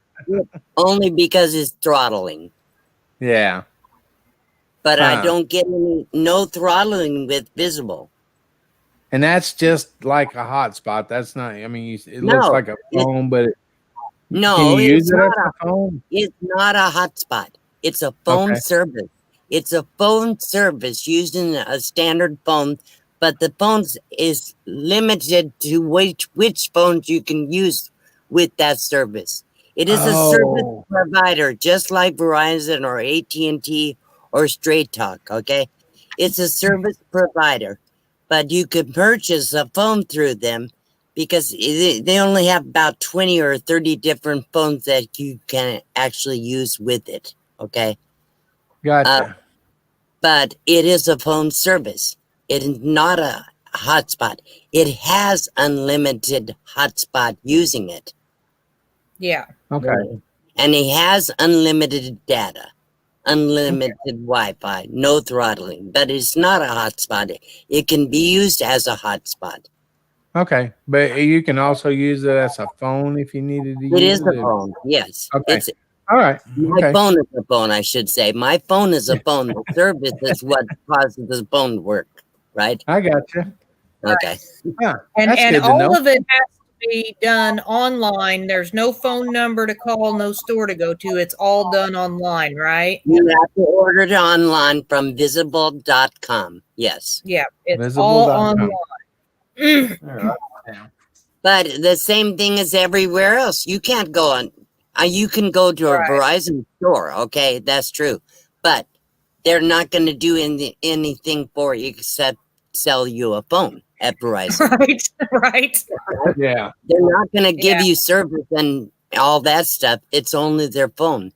Only because it's throttling. Yeah. But I Huh. don't get no throttling with Visible. And that's just like a hotspot. That's not, I mean, it No, looks like a phone, but No, can you use it's it as not a phone? It's not a hotspot. It's a phone Okay. service. It's a phone service using a standard phone, but the phones is limited to which phones you can use with that service. It is a service Oh. provider, just like Verizon or AT&T or Straight Talk. Okay, it's a service provider, but you can purchase a phone through them because they only have about 20 or 30 different phones that you can actually use with it. Okay. Gotcha. but it is a phone service. It is not a hotspot. It has unlimited hotspot using it. Yeah. Okay. And it has unlimited data, unlimited Wi-Fi, no throttling, but it's not a hotspot. It can be used as a hotspot. Okay. But you can also use it as a phone if you needed to It use is it. a phone, yes. Okay. It's All right. my Okay. phone is a phone, I should say. My phone is a phone. The service is what causes the phone to work, right? I got you. Okay. Yeah. And That's and good to all know. of it has to be done online. There's no phone number to call, no store to go to. It's all done online, right? You have to order it online from visible.com. Yes. Yeah, it's all Visible.com. online. All right. Yeah. But the same thing as everywhere else. You can't go on. You can go to a Right. Verizon store. Okay, that's true. But they're not going to do anything for you except sell you a phone at Verizon. Right, right. Yeah. They're not going to give Yeah. you service and all that stuff. It's only their phone.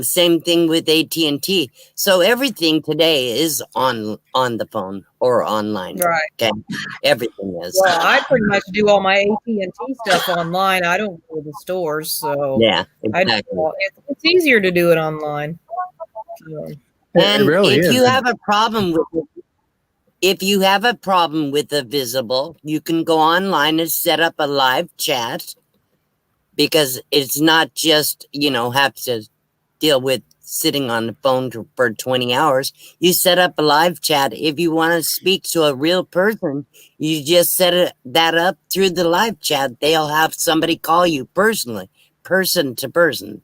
Same thing with AT&T. So everything today is on the phone or online. Right. Okay, everything is. Well, I pretty much do all my AT&T stuff online. I don't go to the stores, so Yeah, I do exactly. it's easier to do it online. So, And it really if is. you have a problem with it, if you have a problem with the Visible, you can go online and set up a live chat, because it's not just, have to deal with sitting on the phone for 20 hours. You set up a live chat. If you want to speak to a real person, you just set that up through the live chat. They'll have somebody call you personally, person to person,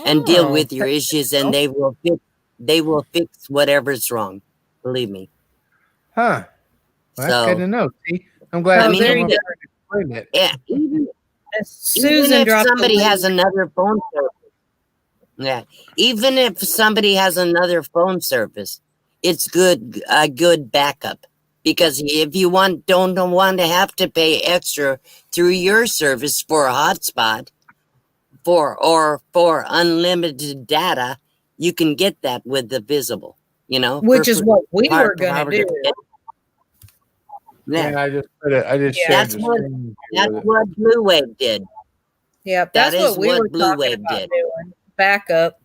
and deal oh, with your issues, and they will fix whatever's wrong. Believe me. Huh. Well, that's So, good to know. See, I'm glad I you mean, came there up you and explained it. yeah, even Susan if dropped the somebody link. has another phone service, yeah, even if somebody has another phone service, it's a good backup, because if you don't want to have to pay extra through your service for a hotspot for unlimited data, you can get that with the Visible. Which is what we were gonna power do. Yeah, Yeah, I just put it. I just Yeah. shared That's the what- screen that's with it. what Blue Wave did. Yep, That that's what is we what were Blue talking Wave about did. doing. Backup.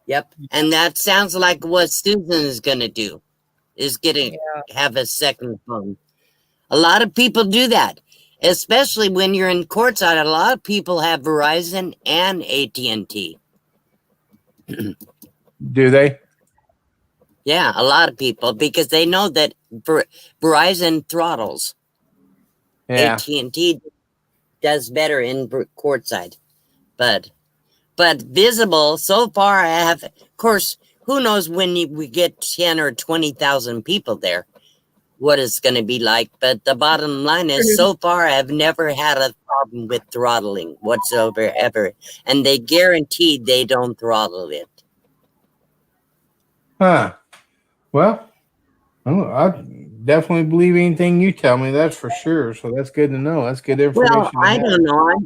Yep, and that sounds like what Susan is gonna do. Is Yeah. have a second phone. A lot of people do that, especially when you're in courtside. A lot of people have Verizon and AT&T. Do they? Yeah, a lot of people, because they know that Verizon throttles. Yeah. AT&T does better in courtside, but Visible so far of course, who knows when we get 10 or 20,000 people there, what it's going to be like. But the bottom line is, so far I've never had a problem with throttling whatsoever, ever, and they guarantee they don't throttle it. Huh. Well, I definitely believe anything you tell me. That's for sure. So that's good to know. That's good information. Well, I don't know.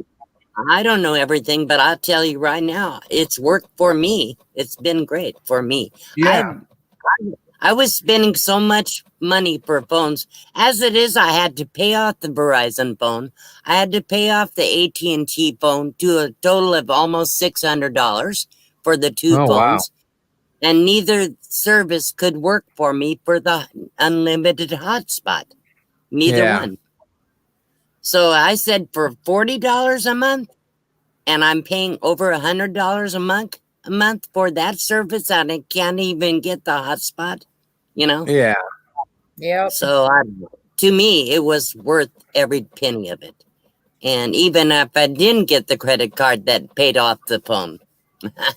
I don't know everything, but I'll tell you right now, it's worked for me. It's been great for me. Yeah. I was spending so much money for phones. As it is, I had to pay off the Verizon phone. I had to pay off the AT&T phone to a total of almost $600 for the two Oh, wow. phones. And neither service could work for me for the unlimited hotspot. Neither Yeah. one. So I said, for $40 a month, and I'm paying over $100 a month for that service, and I can't even get the hotspot, Yeah. Yep. So to me, it was worth every penny of it. And even if I didn't get the credit card that paid off the phone.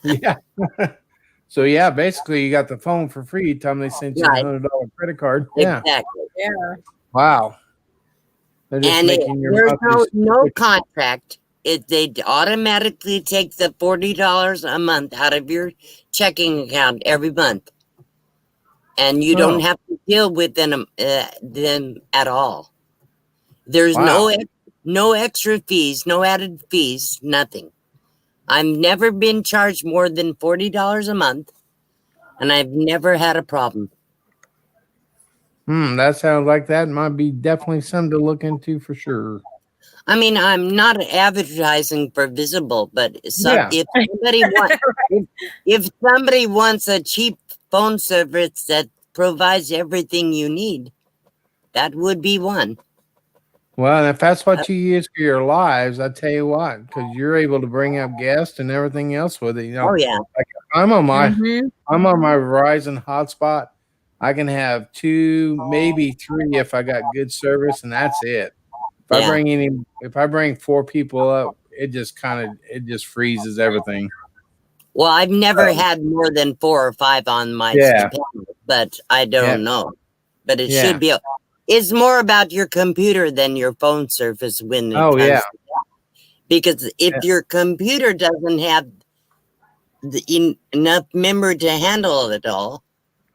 Yeah. So yeah, basically you got the phone for free. Time they sent you Right. the $100 credit card. Yeah. Exactly. Yeah. Wow. They're just And making your there's monthly no contract. They automatically take the $40 a month out of your checking account every month. And you don't have to deal with them at all. There's Wow. no extra fees, no added fees, nothing. I've never been charged more than $40 a month, and I've never had a problem. That sounds like that might be definitely something to look into for sure. I mean, I'm not advertising for Visible, but if somebody if somebody wants a cheap phone service that provides everything you need, that would be one. Well, if that's what you use for your lives, I tell you what, because you're able to bring up guests and everything else with it. Oh yeah, I'm on my Mhm. I'm on my Verizon hotspot. I can have 2, maybe 3 if I got good service, and that's it. Yeah. If I bring 4 people up, it just freezes everything. Well, I've never had more than 4 or 5 on my Yeah. panel, but I don't know. But it Yeah. should be. It's more about your computer than your phone service when it comes to that. Because if your computer doesn't have enough memory to handle it all,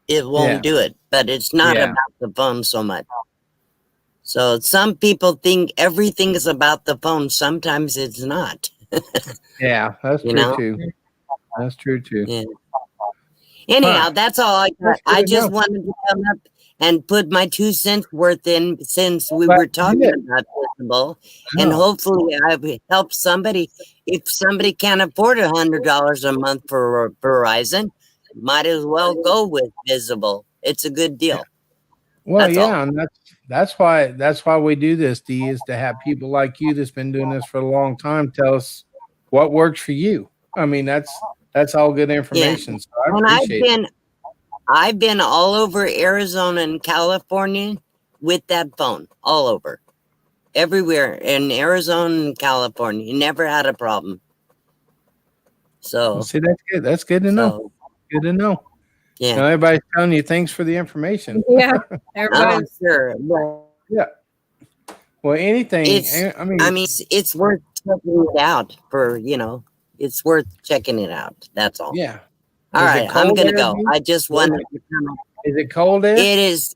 it won't do it. But it's not about the phone so much. So some people think everything is about the phone. Sometimes it's not. Yeah, that's You true know? too. That's true too. Yeah. Anyhow, that's all I got. That's good I to just know. wanted to come up and put my 2 cents worth in since we Glad were you talking did. about Visible. And No. hopefully I've helped somebody. If somebody can't afford $100 a month for Verizon, might as well go with Visible. It's a good deal. Well, That's all. yeah, and that's why we do this, D, is to have people like you that's been doing this for a long time tell us what works for you. I mean, that's all good Yeah. information. So I And appreciate it. I've been all over Arizona and California with that phone. All over. Everywhere in Arizona and California. Never had a problem. So Well, see, that's good. That's good to know. Good to know. Yeah. Now, everybody's telling you thanks for the information. Yeah. Oh, Everybody's sure. Well, Yeah. Well, anything. I mean, it's worth checking it out for, it's worth checking it out. That's all. Yeah. All Is it right. I'm cold going to there, go. D? I just wanted to come up. Is it cold there? It is.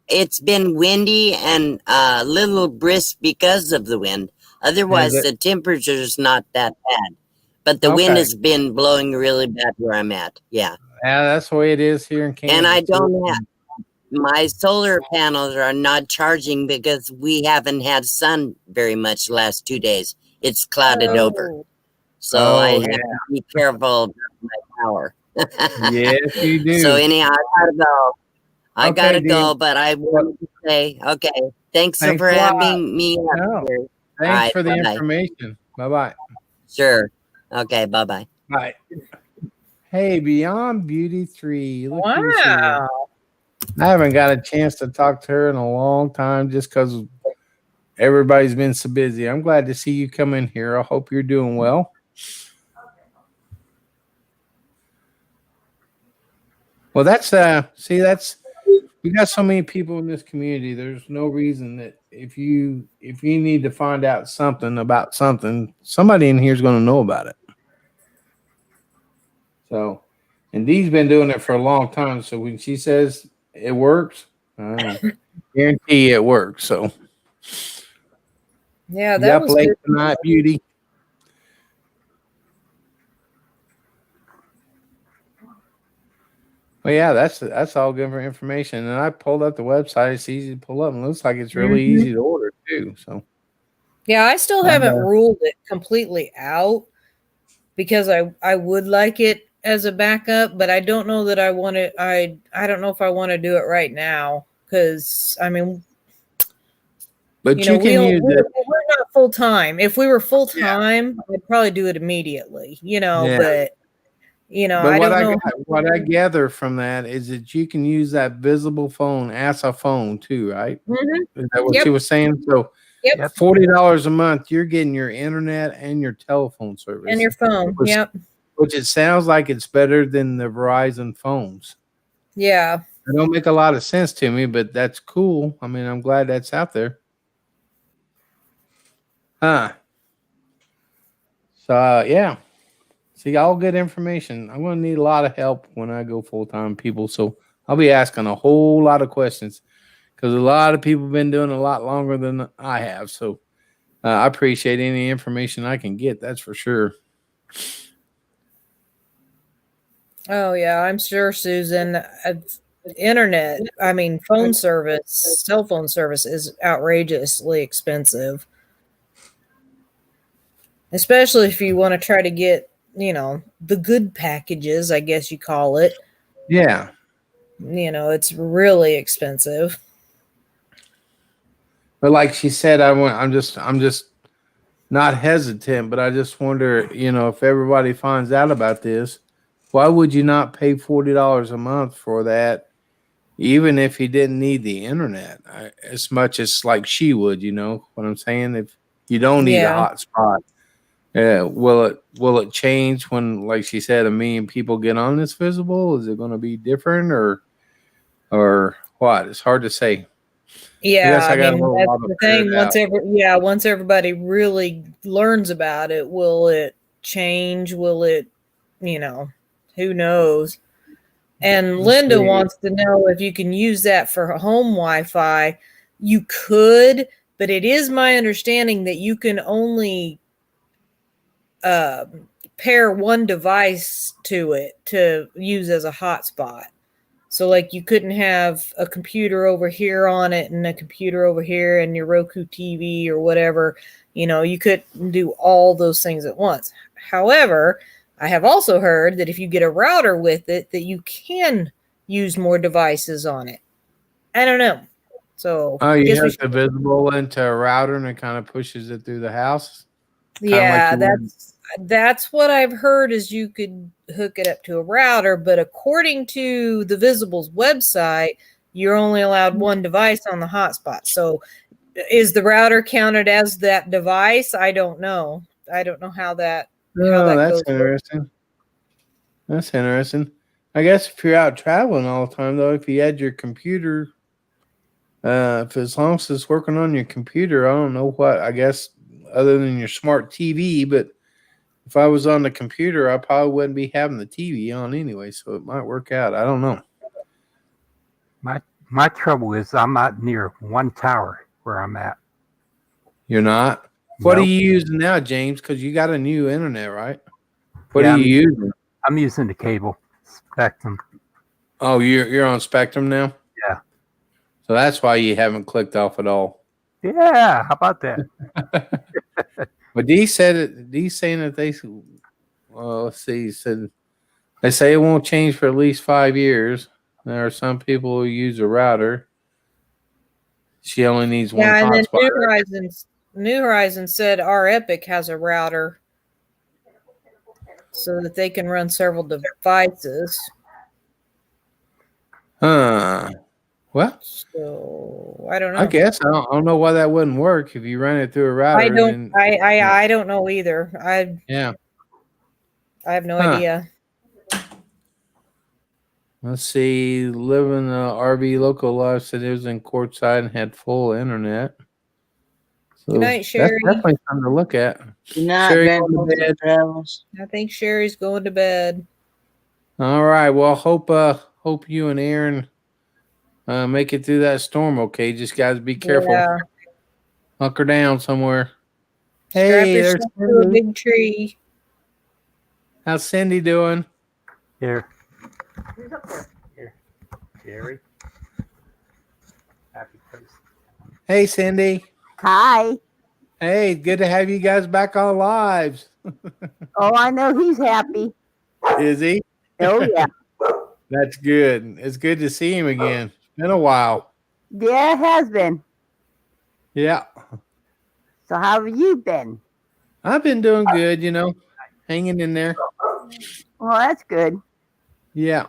It's been windy and a little brisk because of the wind. Otherwise, Is it? the temperature's not that bad. But the wind Okay. has been blowing really bad where I'm at. Yeah. Yeah, that's the way it is here in Kansas. And I too. don't have my solar panels are not charging because we haven't had sun very much last 2 days. It's clouded over. So I have to be careful about my power. Yes, you do. So anyhow, I gotta go. I Okay, gotta Dean. go, but I wanted to say, okay, thanks Thanks for a lot. having me. up No, here. Thanks right, for the bye-bye. information. Bye-bye. Sure. Okay, bye-bye. Bye. Hey, Beyond Beauty 3. Look who's here. wow. I haven't got a chance to talk to her in a long time just because everybody's been so busy. I'm glad to see you come in here. I hope you're doing well. Well, we got so many people in this community. There's no reason that if you need to find out something about something, somebody in here is going to know about it. So, and Dee's been doing it for a long time. So when she says it works, I guarantee it works. So, Yeah, you that up was late good. tonight, beauty? Well, yeah, that's all good for information. And I pulled up the website. It's easy to pull up, and looks like it's really Mhm. easy to order too. So, Yeah, I still I haven't know. ruled it completely out because I would like it as a backup, but I don't know that I want to. I don't know if I want to do it right now because I mean, but you we can use we're it. not full time. If we were full time, I'd probably do it immediately. Yeah. But But I don't know. what I gather from that is that you can use that visible phone as a phone too, right? Mhm. Is that what Yep. you were saying? So, Yep. $40 a month, you're getting your internet and your telephone service, And your phone. which, Yep. which it sounds like it's better than the Verizon phones. Yeah. It don't make a lot of sense to me, but that's cool. I mean, I'm glad that's out there. Huh. So, yeah. See, all good information. I'm going to need a lot of help when I go full-time, people. So I'll be asking a whole lot of questions because a lot of people have been doing a lot longer than I have. So I appreciate any information I can get. That's for sure. Oh yeah, I'm sure, Susan. Internet, I mean, phone service, cell phone service is outrageously expensive, especially if you want to try to get, the good packages, I guess you call it. Yeah. It's really expensive. But like she said, I'm just not hesitant, but I just wonder, if everybody finds out about this, why would you not pay $40 a month for that, even if you didn't need the internet as much as like she would? You know what I'm saying? If you don't need a Yeah. hotspot, will it change when, like she said, a million people get on this visible? Is it going to be different or what? It's hard to say. I guess Yeah, I I got a mean, little that's while to the figure thing. it out. Once everybody really learns about it, will it change? Will it, who knows? And Let's Linda see. wants to know if you can use that for home Wi-Fi. You could, but it is my understanding that you can only uh, pair one device to it to use as a hotspot. So, like, you couldn't have a computer over here on it and a computer over here and your Roku TV or whatever. You couldn't do all those things at once. However, I have also heard that if you get a router with it, that you can use more devices on it. I don't know. So, Oh, I you guess we hook should. the visible into a router and it kind of pushes it through the house, kind of like Yeah, you would. that's what I've heard is you could hook it up to a router, but according to the Visible's website, you're only allowed one device on the hotspot. So is the router counted as that device? I don't know. I don't know how that Oh, that's goes. interesting. That's interesting. I guess if you're out traveling all the time, though, if you had your computer, if as long as it's working on your computer, I don't know what. I guess other than your smart TV, but if I was on the computer, I probably wouldn't be having the TV on anyway, so it might work out. I don't know. My trouble is I'm not near one tower where I'm at. You're not. What are Nope. you using now, James? Because you got a new internet, right? What Yeah, are you using? I'm using the cable Spectrum. Oh, you're on Spectrum now. Yeah. So that's why you haven't clicked off at all. Yeah, how about that? But Dee said it. Dee's saying that well, let's see. He said they say it won't change for at least 5 years. There are some people who use a router. She only needs one Yeah, and then hotspot. New Horizons said our Epic has a router so that they can run several devices. Huh. Well, So I don't know. I guess I don't know why that wouldn't work if you run it through a router. I don't. And then, I don't know either. yeah. I have no Huh. idea. Let's see. Living the RV local life said it was in Courtside and had full internet. So Good night, that's Sherry. definitely something to look at. Good night, Sherry, Ben. going to bed. Travels. I think Sherry's going to bed. All right. Well, hope you and Aaron make it through that storm. Okay, just guys be careful. Yeah. Hunker down somewhere. Strap Hey, there's yourself to a Cindy. big tree. How's Cindy doing? Here. Who's up there? Here. Jerry. Happy place. Hey, Cindy. Hi. Hey, good to have you guys back on lives. Oh, I know he's happy. Is he? Oh, yeah. That's good. It's good to see him again. It's been a while. Yeah, it has been. Yeah. So how have you been? I've been doing good, hanging in there. Well, that's good. Yeah.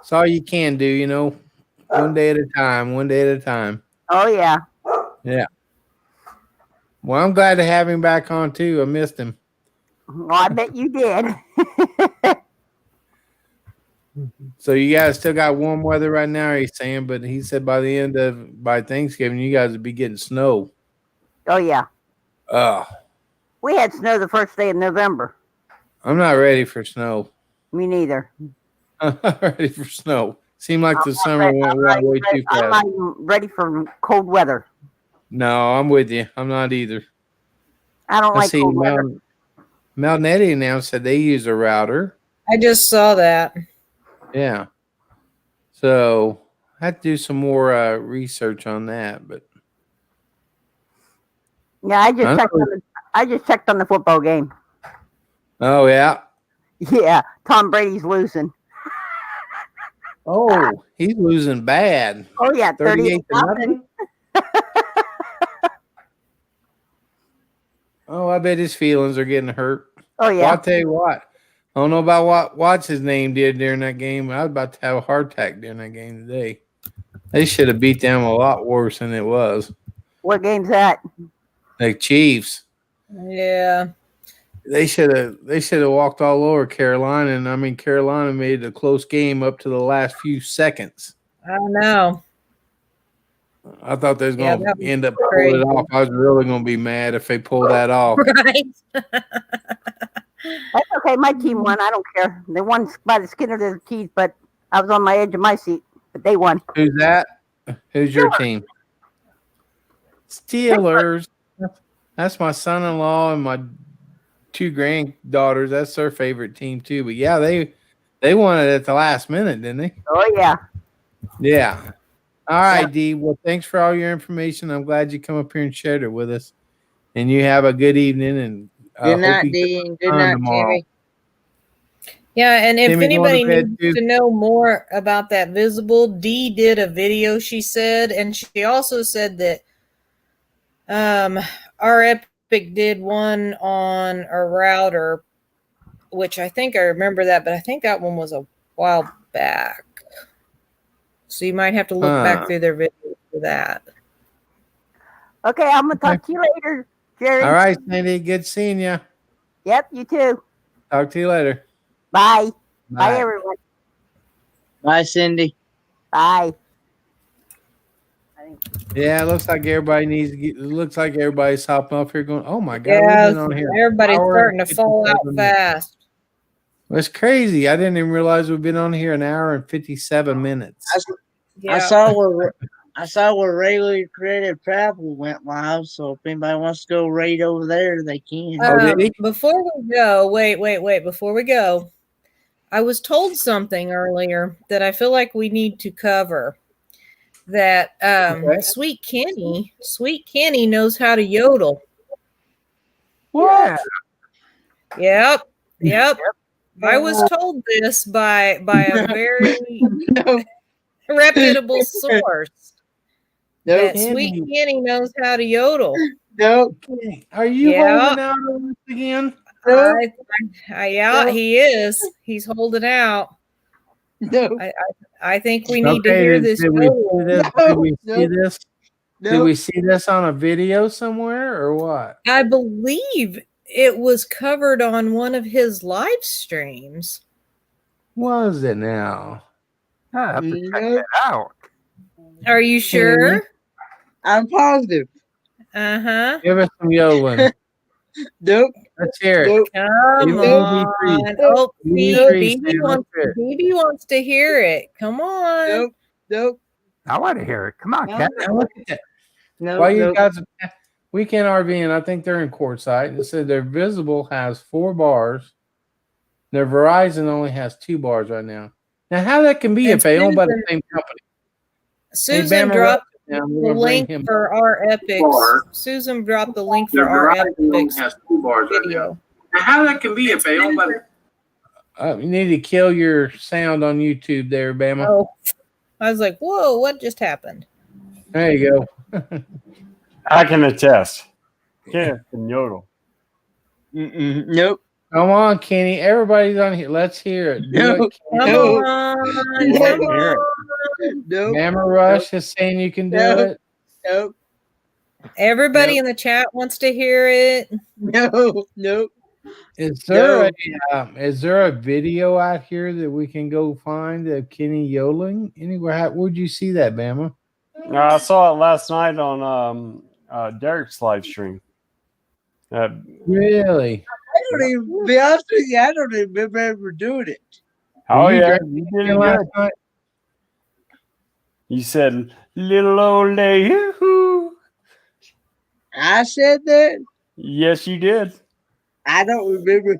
It's all you can do, one day at a time, one day at a time. Oh, yeah. Yeah. Well, I'm glad to have him back on too. I missed him. Well, I bet you did. So you guys still got warm weather right now, he's saying, but he said by Thanksgiving, you guys would be getting snow. Oh, yeah. We had snow the first day of November. I'm not ready for snow. Me neither. I'm not ready for snow. Seemed like the summer went way too I'm fast. not even ready for cold weather. No, I'm with you. I'm not either. I don't Let's like see. cold weather. Malnetti announced that they use a router. I just saw that. Yeah. So I have to do some more research on that. But Yeah, I just I checked know- on the I just checked on the football game. oh yeah. Yeah, Tom Brady's losing. Oh, he's losing bad. Oh yeah, 38 to 38-0. nothing. Oh, I bet his feelings are getting hurt. Oh Well, yeah. I'll tell you what. I don't know about what's his name did during that game. I was about to have a heart attack during that game today. They should have beat them a lot worse than it was. What game's that? Like Chiefs. Yeah. They should have walked all over Carolina, and I mean Carolina made it a close game up to the last few seconds. I know. I thought they was Yeah, going that to was end up pulling it crazy. off. I was really going to be mad if they pulled that off. Right. That's okay. My team won. I don't care. They won by the skin of their teeth, but I was on my edge of my seat. But they won. Who's that? Who's your team? Steelers. That's my son-in-law and my two granddaughters. That's their favorite team too. But yeah, they won it at the last minute, didn't they? Oh yeah. Yeah. All right, Dee. Well, thanks for all your information. I'm glad you come up here and shared it with us. And you have a good evening. And Good hope night, you get Dee, and good on night, tomorrow. Timmy. Yeah, and if Timmy, going to anybody bed, needs too? to know more about that visible, Dee did a video, she said, and she also said that our Epic did one on a router, which I think I remember that, but I think that one was a while back. So you might have to look back through their videos for that. Okay, I'm gonna talk to you later, Jerry. All right, Sandy. Good seeing you. Yep, you too. Talk to you later. Bye. Bye, Bye. everyone. Bye, Cindy. Bye. Yeah, it looks like everybody needs to get. It looks like everybody's hopping up here going, "Oh my God, Yeah, we've been on here." an everybody's hour starting and to fall out 57 minutes. fast. It's crazy. I didn't even realize we've been on here an hour and 57 minutes. Yeah. I saw where Regular Creative Travel went live. So if anybody wants to go raid over there, they can. Oh, did he? Before we go, wait. Before we go, I was told something earlier that I feel like we need to cover. That Okay. Sweet Kenny knows how to yodel. What? Yep. I was told this by a very No, reputable source. no, That Sweet Kenny knows how to yodel. no, Are you Yeah. holding out on this again? no, Yeah, No. he is. He's holding out. no, I think we need to hear this. Did we see yodel. this? No, Did we see no. this? Did no. we see this on a video somewhere or what? I believe it was covered on one of his live streams. Was it now? I have to check No. that out. Are you sure? I'm positive. Uh-huh. Give us some yodeling. Nope, Let's hear it. nope. Come Give on. BB3. Oh, BB3, BB Steve, wants, let's hear it. BB wants to hear it. Come on. Nope, nope, I want to hear it. Come on, No. Cat. Now look at that. nope. While you nope. guys Weekend RV, I think they're in Quartzsite. It said their Visible has 4 bars. Their Verizon only has 2 bars right now. Now, how that can be And if they own by the Susan- same company? Susan Bama, dropped now we're the gonna bring link him for our epics. Bar. Susan dropped the link Their for our Verizon only epics has 2 bars right now. video. Now, how that can be if they own by the you need to kill your sound on YouTube there, Bama. Oh, I was like, whoa, what just happened? There you go. I can attest. Kenneth can yodel. Nope. Come on, Kenny. Everybody's on here. Let's hear it. Do No. it. Come No. on. No. Come Hear it. on. Nope. Gamma Rush is saying you can do No. it. Nope. Everybody Nope. in the chat wants to hear it. No. Nope. Is there No. is there a video out here that we can go find of Kenny yodeling anywhere? Where'd you see that, Bama? I saw it last night on Derek's live stream. Really? I don't even be honest with you. I don't even remember ever doing it. Oh Were you yeah, drinking you did it last good. night? You said little old lady. Hoo-hoo." I said that. Yes, you did. I don't remember.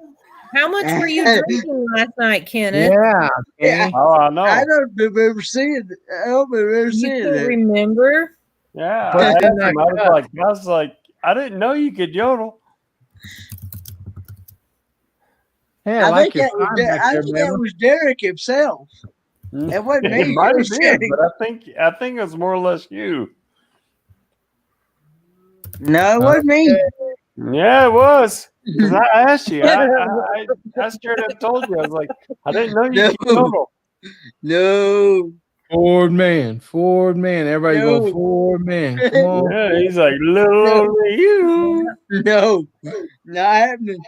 How much were you drinking last night, Kenneth? Yeah, Kenny. Oh, I know. I don't remember seeing. I don't remember You seeing can't it. remember? Yeah, What's I in asked that him. I cup? was like, I didn't know you could yodel. Hey, I like think your that was. sign back I there, think that Bama. was Derek himself. It wasn't me. It might It have was been, Derek. but I think it was more or less you. No, it wasn't me. Yeah, it was. Because I asked you. I straight up told you. I was like, I didn't know you No. could yodel. No. Ford man. Everybody No. go Ford man. Come on. Yeah, he's like, little No. only you. No. Not happening.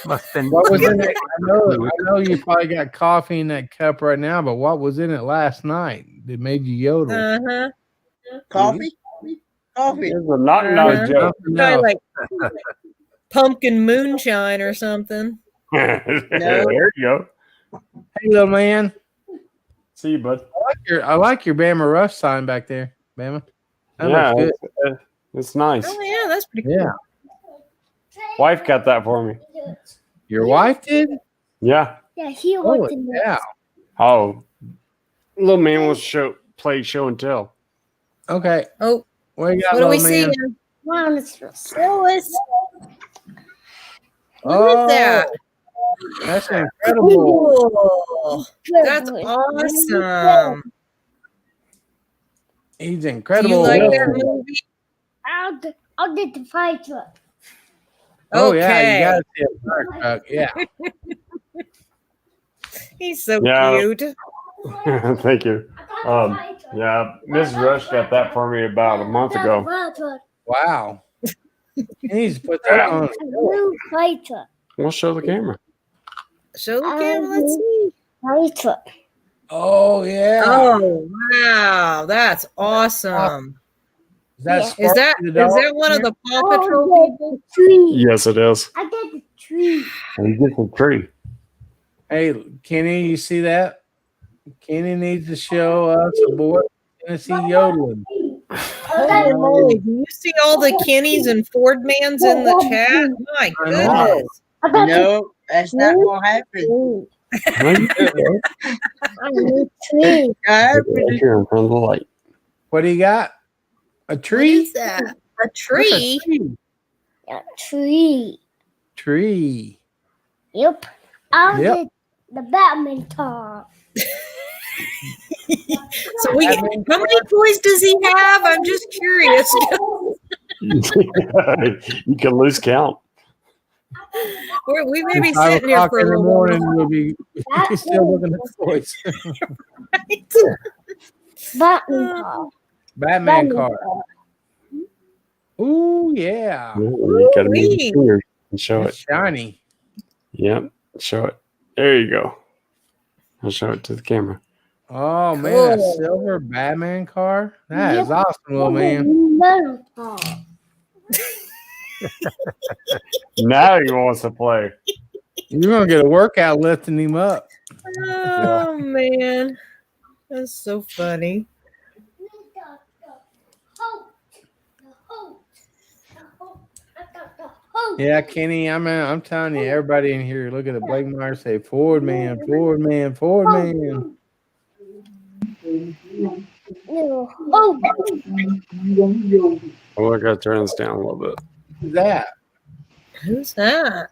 Must have been. What was in it? I know you probably got coffee in that cup right now, but what was in it last night that made you yodel? Uh-huh. Coffee. Coffee. It's a knock Uh-huh. joke. Nothing Probably else. like pumpkin moonshine or something. There you go. Hey, little man. See you, bud. I like your Bama Rough sign back there, Bama. That Yeah, looks good. it's nice. Oh yeah, that's pretty cool. Yeah. Wife got that for me. Your wife did? Yeah. Yeah, he Holy wants to cow. Oh, little man wants to play show and tell. Okay. Oh, What you got, what are we little man? seeing? Mom, it's Phyllis. What Oh, is that? that's incredible. Cool. That's awesome. He's Do incredible. you like Yeah. that movie? I'll get the fire truck. Oh, yeah. You Okay. got to see a fire truck. Yeah. He's so Yeah. cute. Thank you. Yeah, Miss Rush got that for me about a month ago. Wow. He needs to put that on. Blue fire truck. We'll show the camera. Show the camera. Let's see. Fire truck. Oh, yeah. Oh wow, that's awesome. Is that, Yeah. Is that Sparky the is dog that one of here? the Paw Patrol Oh, people? the tree. Yes, it is. I did the tree. And you get some tree. Hey, Kenny, you see that? Kenny needs to show us a boy Tennessee yodeling. Holy moly, do you see all the Kennys and Ford mans in the chat? My I know. goodness. No, that's not gonna happen. No, you can't. I need tree. Not happening. Here in front of the light. What do you got? A What tree? is that? A What's tree? Yeah, tree. Tree. Yep. I'll Yep. get the badminton. So how many toys does he have? I'm just curious. You can lose count. We may be 5 sitting here o'clock for in a the little morning, while. we'll be still looking at toys. Badminton. Batman car. Ooh, yeah. You gotta move Ooh-wee. your fingers and show It's it. shiny. Yep, show it. There you go. I'll show it to the camera. Oh, man, a Cool. silver Batman car? That is Yep. awesome, little man. Badminton. Now he wants to play. You're going to get a workout lifting him up. Oh man, that's so funny. Yeah, Kenny, I'm telling you, everybody in here, look at the Blake Myers say, Ford man, Ford man, Ford man. Oh, Oh, I gotta turn this down a little bit. Who's that? Who's that?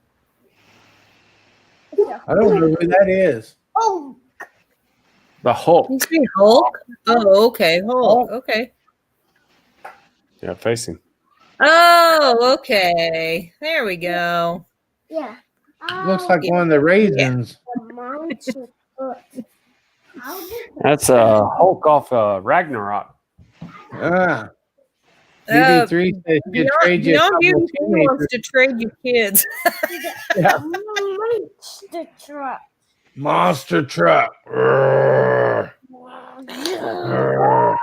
I don't know who that is. oh, The Hulk. You say Hulk? Oh, okay, Hulk. Okay. Yeah, facing. Oh, okay. There we go. yeah. Looks like one of the raisins. That's Hulk off Ragnarok. Ah. Uh, DD3 says you Beyond, trade you a Beyond couple You of wants teenagers. to trade you kids. Monster truck. Monster truck. Urgh. Urgh.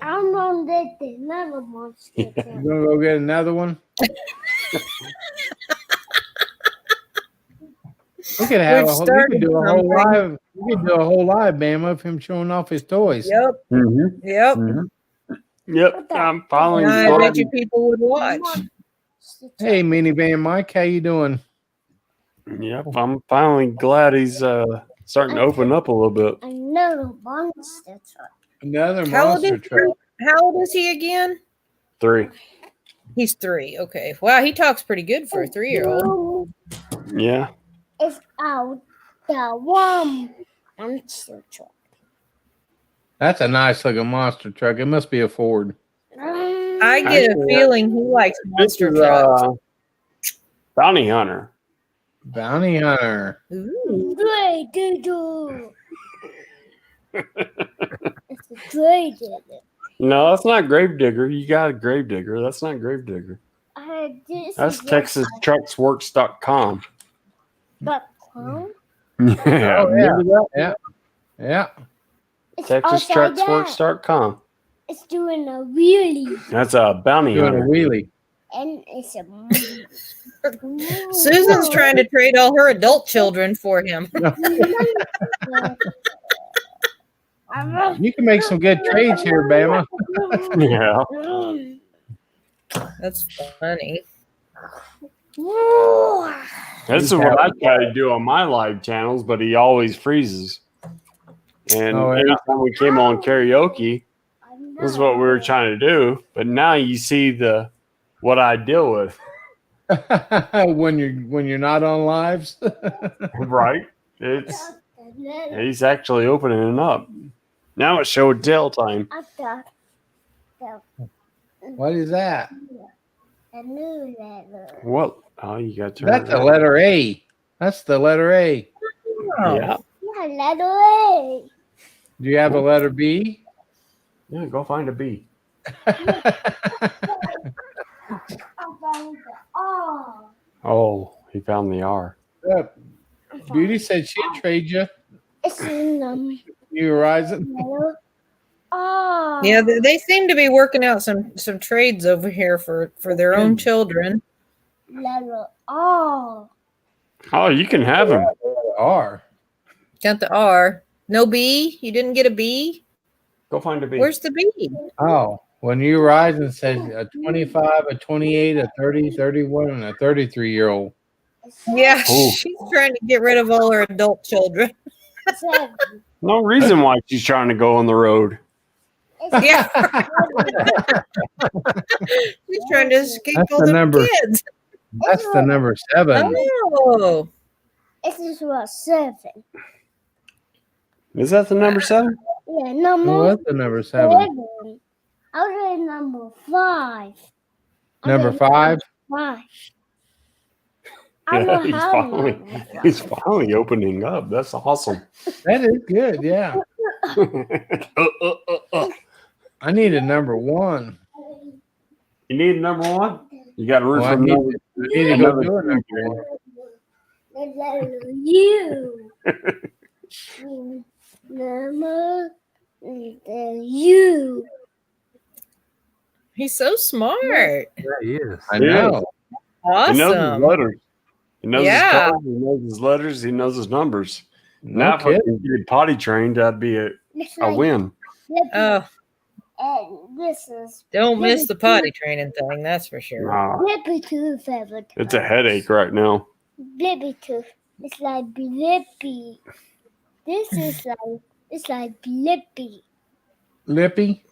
I'm on that another monster You truck. gonna go get another one? We could have We've we could started do a whole something. live. We could do a whole live, Bama, of him showing off his toys. Yep, Mm-hmm. yep. Yep. I'm following I you. bet you people would watch. Hey, minivan Mike, how you doing? Yep, I'm finally glad he's starting to open up a little bit. Another monster truck. Another How old, monster is truck. he? How old is he again? 3. He's 3. Okay. Wow, he talks pretty good for a 3-year-old. Yeah. It's out the one monster truck. That's a nice looking monster truck. It must be a Ford. I get a feeling he likes This monster is trucks. Bounty Hunter. Bounty Hunter. Ooh. Great digger. It's a great digger. No, that's not Gravedigger. You got a Gravedigger. That's not Gravedigger. That's TexasTrucksWorks.com. .com. Yeah. Oh, Remember that? Yeah. Yeah. It's upside down. TexasTrucksWorks.com. It's doing a wheelie. That's a bounty Doing a hunter. wheelie. And it's a Susan's trying to trade all her adult children for him. You can make some good trades here, Bama. Yeah. That's funny. This is what I try to do on my live channels, but he always freezes. And Oh, yeah. anytime we came on karaoke, this is what we were trying to do. But now you see what I deal with. when you're not on lives. Right? He's actually opening it up. Now it's show and tell time. What is that? A new letter. What? Oh, you got to turn That's it the on. letter A. That's the letter A. Yeah. Yeah, letter A. Do you have a letter B? Yeah, go find a B. I found the R. Oh, he found the R. Beauty said she'd trade you. It's in You Horizon. letter R. Yeah, they seem to be working out some trades over here for their own children. Letter R. Oh, you can have him. R. Got the R. No B? You didn't get a B? Go find a B. Where's the B? Oh, when you Horizon says a 25, a 28, a 30, 31, and a 33-year-old. Yeah, Oh. she's trying to get rid of all her adult children. 7. No reason why she's trying to go on the road. Yeah. She's trying to escape That's all the the number. kids. That's the number 7. Oh. This is what 7. Is that the number 7? Yeah, Who number was the number 7? 7. I read number 5. Number 5? 5. I Yeah, know he's how finally, number five. he's finally opening up. That's awesome. That is good, yeah. I need a number 1. You need number 1? You got to root Well, I for need another. to go do it number 1. The letter U. Number the U. He's so smart. Yeah, he is. I Yeah. know. He knows his Awesome. letters. He knows Yeah. his colors. He knows his letters. He knows his numbers. No Now, if I kidding. can get potty trained, that'd be a It's win. Lippy. Oh, And this is don't miss the potty training thing, that's for sure. Nah, Lippy tooth favorite. it's a headache right now. Lippy tooth. It's like Lippy. This is like it's like Lippy. Lippy?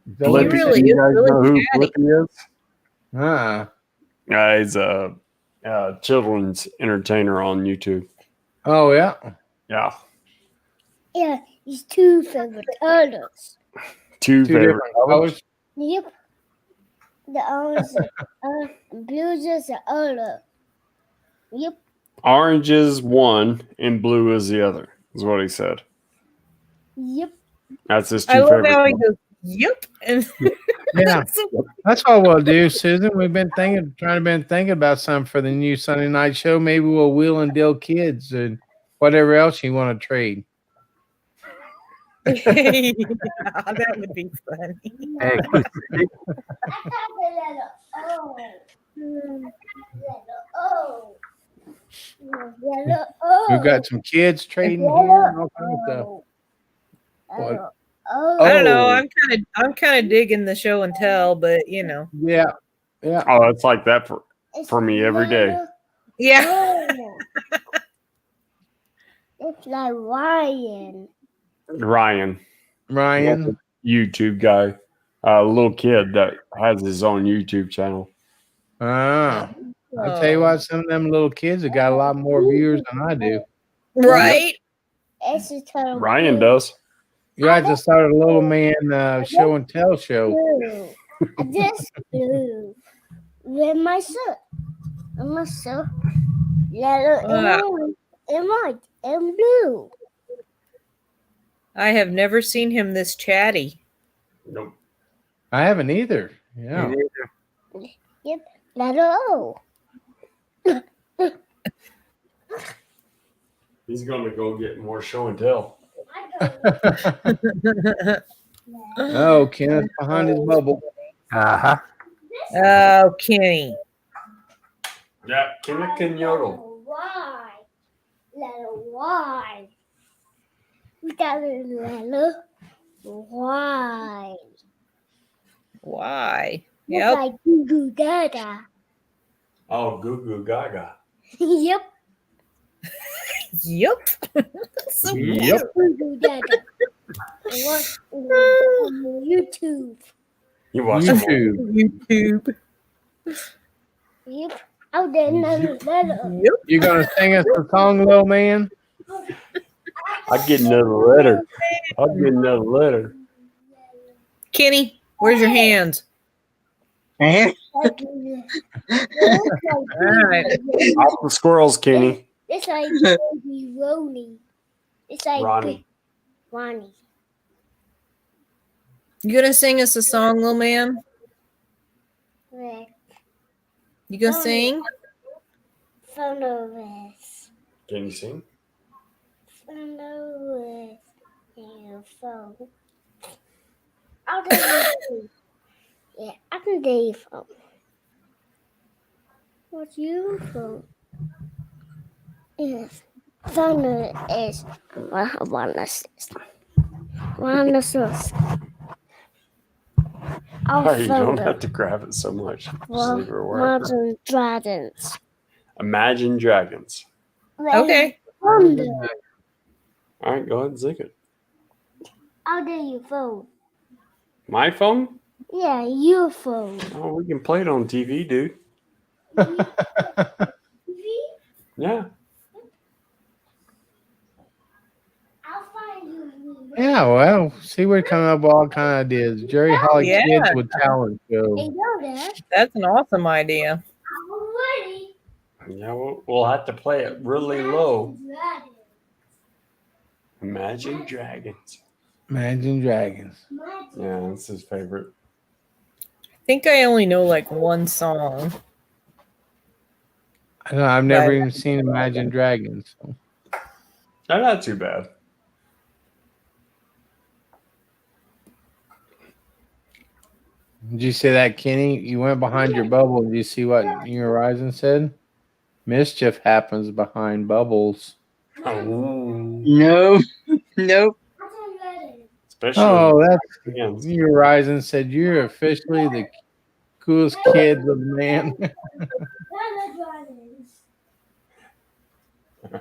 Blip. Blippi, really you is guys really know who chatty. Blippi is? Ah. He's a children's entertainer on YouTube. Oh, yeah. Yeah, Yeah, it's two favorite colors. two Two favorite different colors. Yep. The orange, blue is the other. Yep. Orange is one and blue is the other, is what he said. Yep. That's his I two love favorite. how he colors. goes, yep. And Yeah. That's all we'll do, Susan. We've been thinking about something for the new Sunday night show. Maybe we'll wheel and deal kids and whatever else you want to trade. yeah, that would be funny. Hey, I got the letter O. Letter O. Letter O. We've got some kids trading here and all kinds of stuff. Letter Oh. I don't know. I'm kind of digging the show and tell, but you know. Yeah. Yeah. Oh, it's like that for for me every day. Yeah. It's like Ryan. Ryan, Ryan. YouTube guy, a little kid that has his own YouTube channel. I'll tell you what, some of them little kids have got a lot more viewers than I do. Right. It's a turtle. Ryan does. You guys just started a little man show and tell show. Blue. This blue. With my shirt. And my shirt. Yellow and white and blue. I have never seen him this chatty. Nope. I haven't either. Yeah. Yep. Letter O. He's going to go get more show and tell. Oh, Kenneth's behind his bubble. Uh-huh. Oh, Kenny. Yeah, Kenneth can yodel. Y. Letter Y. We got a letter Y. Why? Look Yep. like Goo Goo Gaga. Oh, goo goo gaga. Yep. Yep. So Yep. Goo Goo Gaga. I watched it on YouTube. You watch him. YouTube. YouTube. Yep. Out there, another letter. Yep. You gonna sing us a song, little man? I'll get another letter. I'll get another letter. Kenny, where's your hands? Like, All right. Off the squirrels, Kenny. it's like Baby Ronnie. It's like Ronnie. Ronnie. You gonna sing us a song, little man? Rick. You gonna sing? Phonovis. Can you sing? Phonovis. And phone. I'll do you. Yeah, I can do your phone. What's your phone? Yes. Phone is rhinoceros. Oh, you don't have to grab it so much. Just leave it where. Mountain dragons. Imagine Dragons. Okay. Thunder. All right, go ahead and sing it. I'll do your phone. My phone? Yeah, your phone. Oh, we can play it on TV, dude. Yeah. I'll find you. Yeah, well, see, we're coming up with all kind of ideas. Jerry Holly Yeah. Kids with Talent Show. Hey, Yoda. That's an awesome idea. I'm ready. Yeah, we'll have to play it really low. Imagine Dragons. Imagine Dragons. Yeah, that's his favorite. I think I only know like one song. I know, I've never Right. even seen Imagine Dragons. So. Oh, not too bad. Did you say that, Kenny? You went behind your bubble. Did you see what New Horizon said? Mischief happens behind bubbles. Oh, No, nope. especially Oh, that's Dragons. New Horizon said you're officially the coolest kid of the man.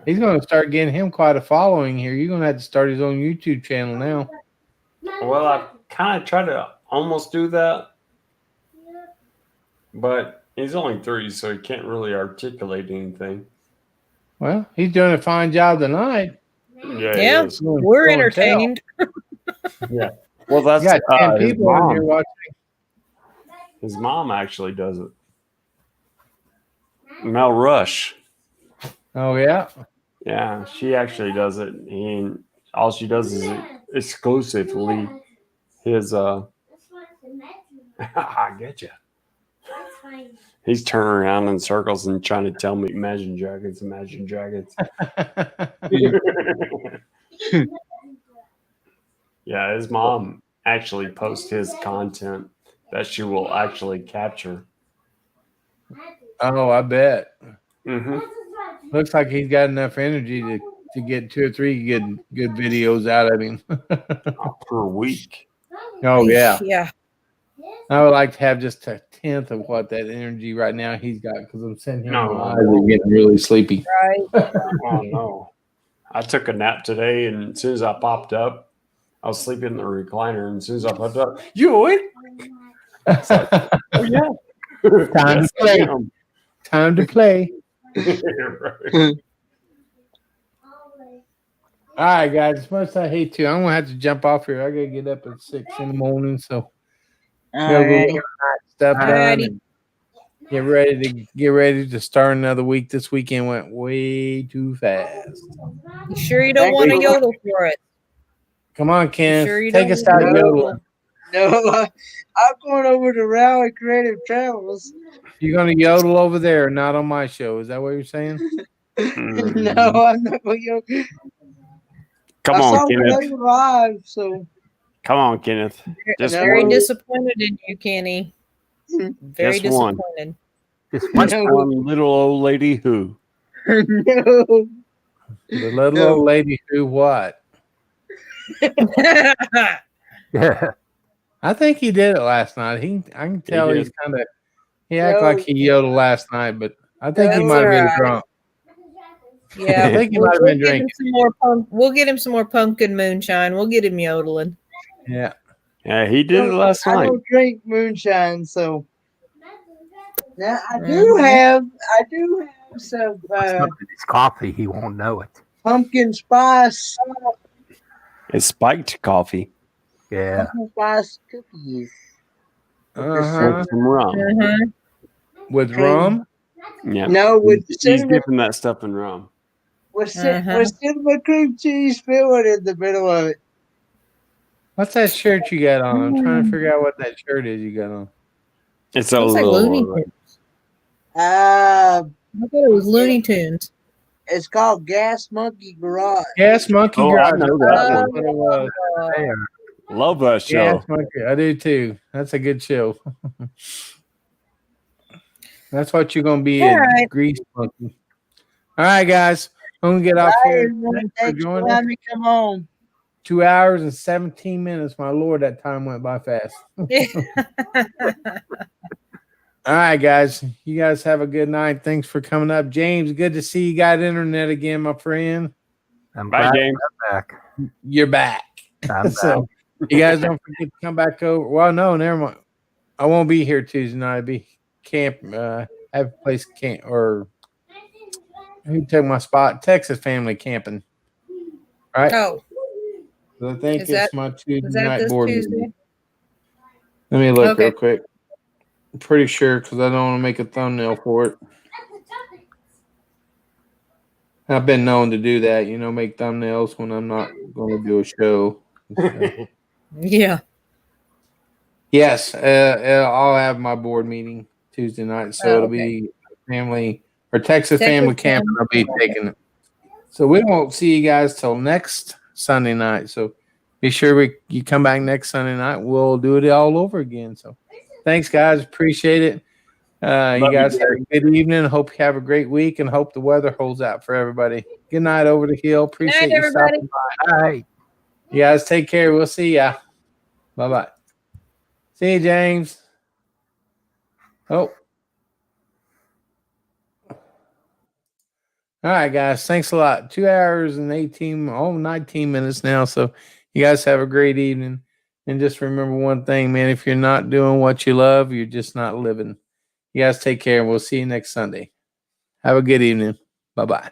He's going to start getting him quite a following here. You're going to have to start his own YouTube channel now. Well, I kind of tried to almost do that, but he's only 3, so he can't really articulate anything. Well, he's doing a fine job tonight. Yeah, Yeah. he is. We're Show and tell. entertained. Yeah. Well, that's You got 10 his people in here mom. watching. His mom actually does it. Mel Rush. Oh, yeah. Yeah, she actually does it. And all she does is exclusively his I get you. He's turning around in circles and trying to tell me Imagine Dragons, Imagine Dragons. Yeah, his mom actually posts his content that she will actually capture. Oh, I bet. Mm-hmm. Looks like he's got enough energy to get 2 or 3 good videos out of him. Per week. Oh, yeah. Yeah. I would like to have just a tenth of what that energy right now he's got because I'm sitting here and No. my eyes are getting really sleepy. Right. Oh no. I took a nap today, and as soon as I popped up, I was sleeping in the recliner, and as soon as I popped up, you awake? Oh yeah. Time Yes, to play. I am. Time to play. Right. All right, guys. As much as I hate to, I'm gonna have to jump off here. I gotta get up at 6 in the morning, so gotta go Alrighty. get my stuff done Alrighty. and get ready to start another week. This weekend went way too fast. You sure you don't want to yodel for it? Come on, Ken. Sure you Take don't us out wanna yodeling. No, I'm going over to Rally Creative Travels. You're gonna yodel over there, not on my show. Is that what you're saying? No, I'm not going to go. Come I on, saw Kenneth. they were live, so Come on, Kenneth. Just Very one. disappointed in you, Kenny. Very Just one. disappointed. Just Just No. one little old lady who. no. The little No. old lady who what? Yeah. I think he did it last night. I can tell did. he's kind of he acted No. like he yodeled last night, but I think he That's might have been alright. drunk. Yeah, I think he we'll, might have we'll been get him drinking. some more we'll get him some more pumpkin moonshine. We'll get him yodeling. Yeah. Yeah, he did it last I night. don't drink moonshine, so now I Mhm. do have some It's coffee. He won't know it. pumpkin spice It's spiked coffee Yeah. cookies. Uh-huh. with some rum. Mhm. With Cream. rum? Yeah. No, with He's cinnamon dipping that stuff in rum. with Uh-huh. cinnamon cream cheese filling in the middle of it. What's that shirt you got on? I'm trying to figure out what that shirt is you got on. It's a Looks like little. Looney Tunes. Uh, I thought it was Looney Tunes. it's called Gas Monkey Garage. Gas Monkey Oh, I Garage. know that That's one. what it was. There. Love that show. Gas Monkey. I do too. That's a good show. That's what you're gonna be, All a right. grease monkey. All right, guys. I'm gonna get off Bye, here. everyone. Thanks for Thanks for joining us. letting me come home. 2 hours and 17 minutes. My Lord, that time went by fast. All right, guys. You guys have a good night. Thanks for coming up. James, good to see you got internet again, my friend. I'm Bye, glad James. I'm back. You're back. I'm So you guys don't forget to come back over. Well, no, never mind. I won't be here Tuesday night. I'll be camp. I have a place camp or who took my spot? Texas family camping. Right? Oh, So I think Is it's that- my Tuesday is that night this board Tuesday? meeting. Let me look Okay. real quick. I'm pretty sure because I don't want to make a thumbnail for it. I've been known to do that, make thumbnails when I'm not going to do a show. Yeah. Yes, I'll have my board meeting Tuesday night, so it'll be family or Texas family camping. I'll be taking it. So we won't see you guys till next Sunday night. So be sure you come back next Sunday night. We'll do it all over again. So thanks, guys. Appreciate it. You guys have a good evening. Hope you have a great week and hope the weather holds out for everybody. Good night over the hill. Appreciate you everybody. stopping by. All right. You guys take care. We'll see ya. Bye-bye. See you, James. Oh. All right, guys. Thanks a lot. 2 hours and 19 minutes now. So you guys have a great evening. And just remember one thing, man. If you're not doing what you love, you're just not living. You guys take care, and we'll see you next Sunday. Have a good evening. Bye-bye.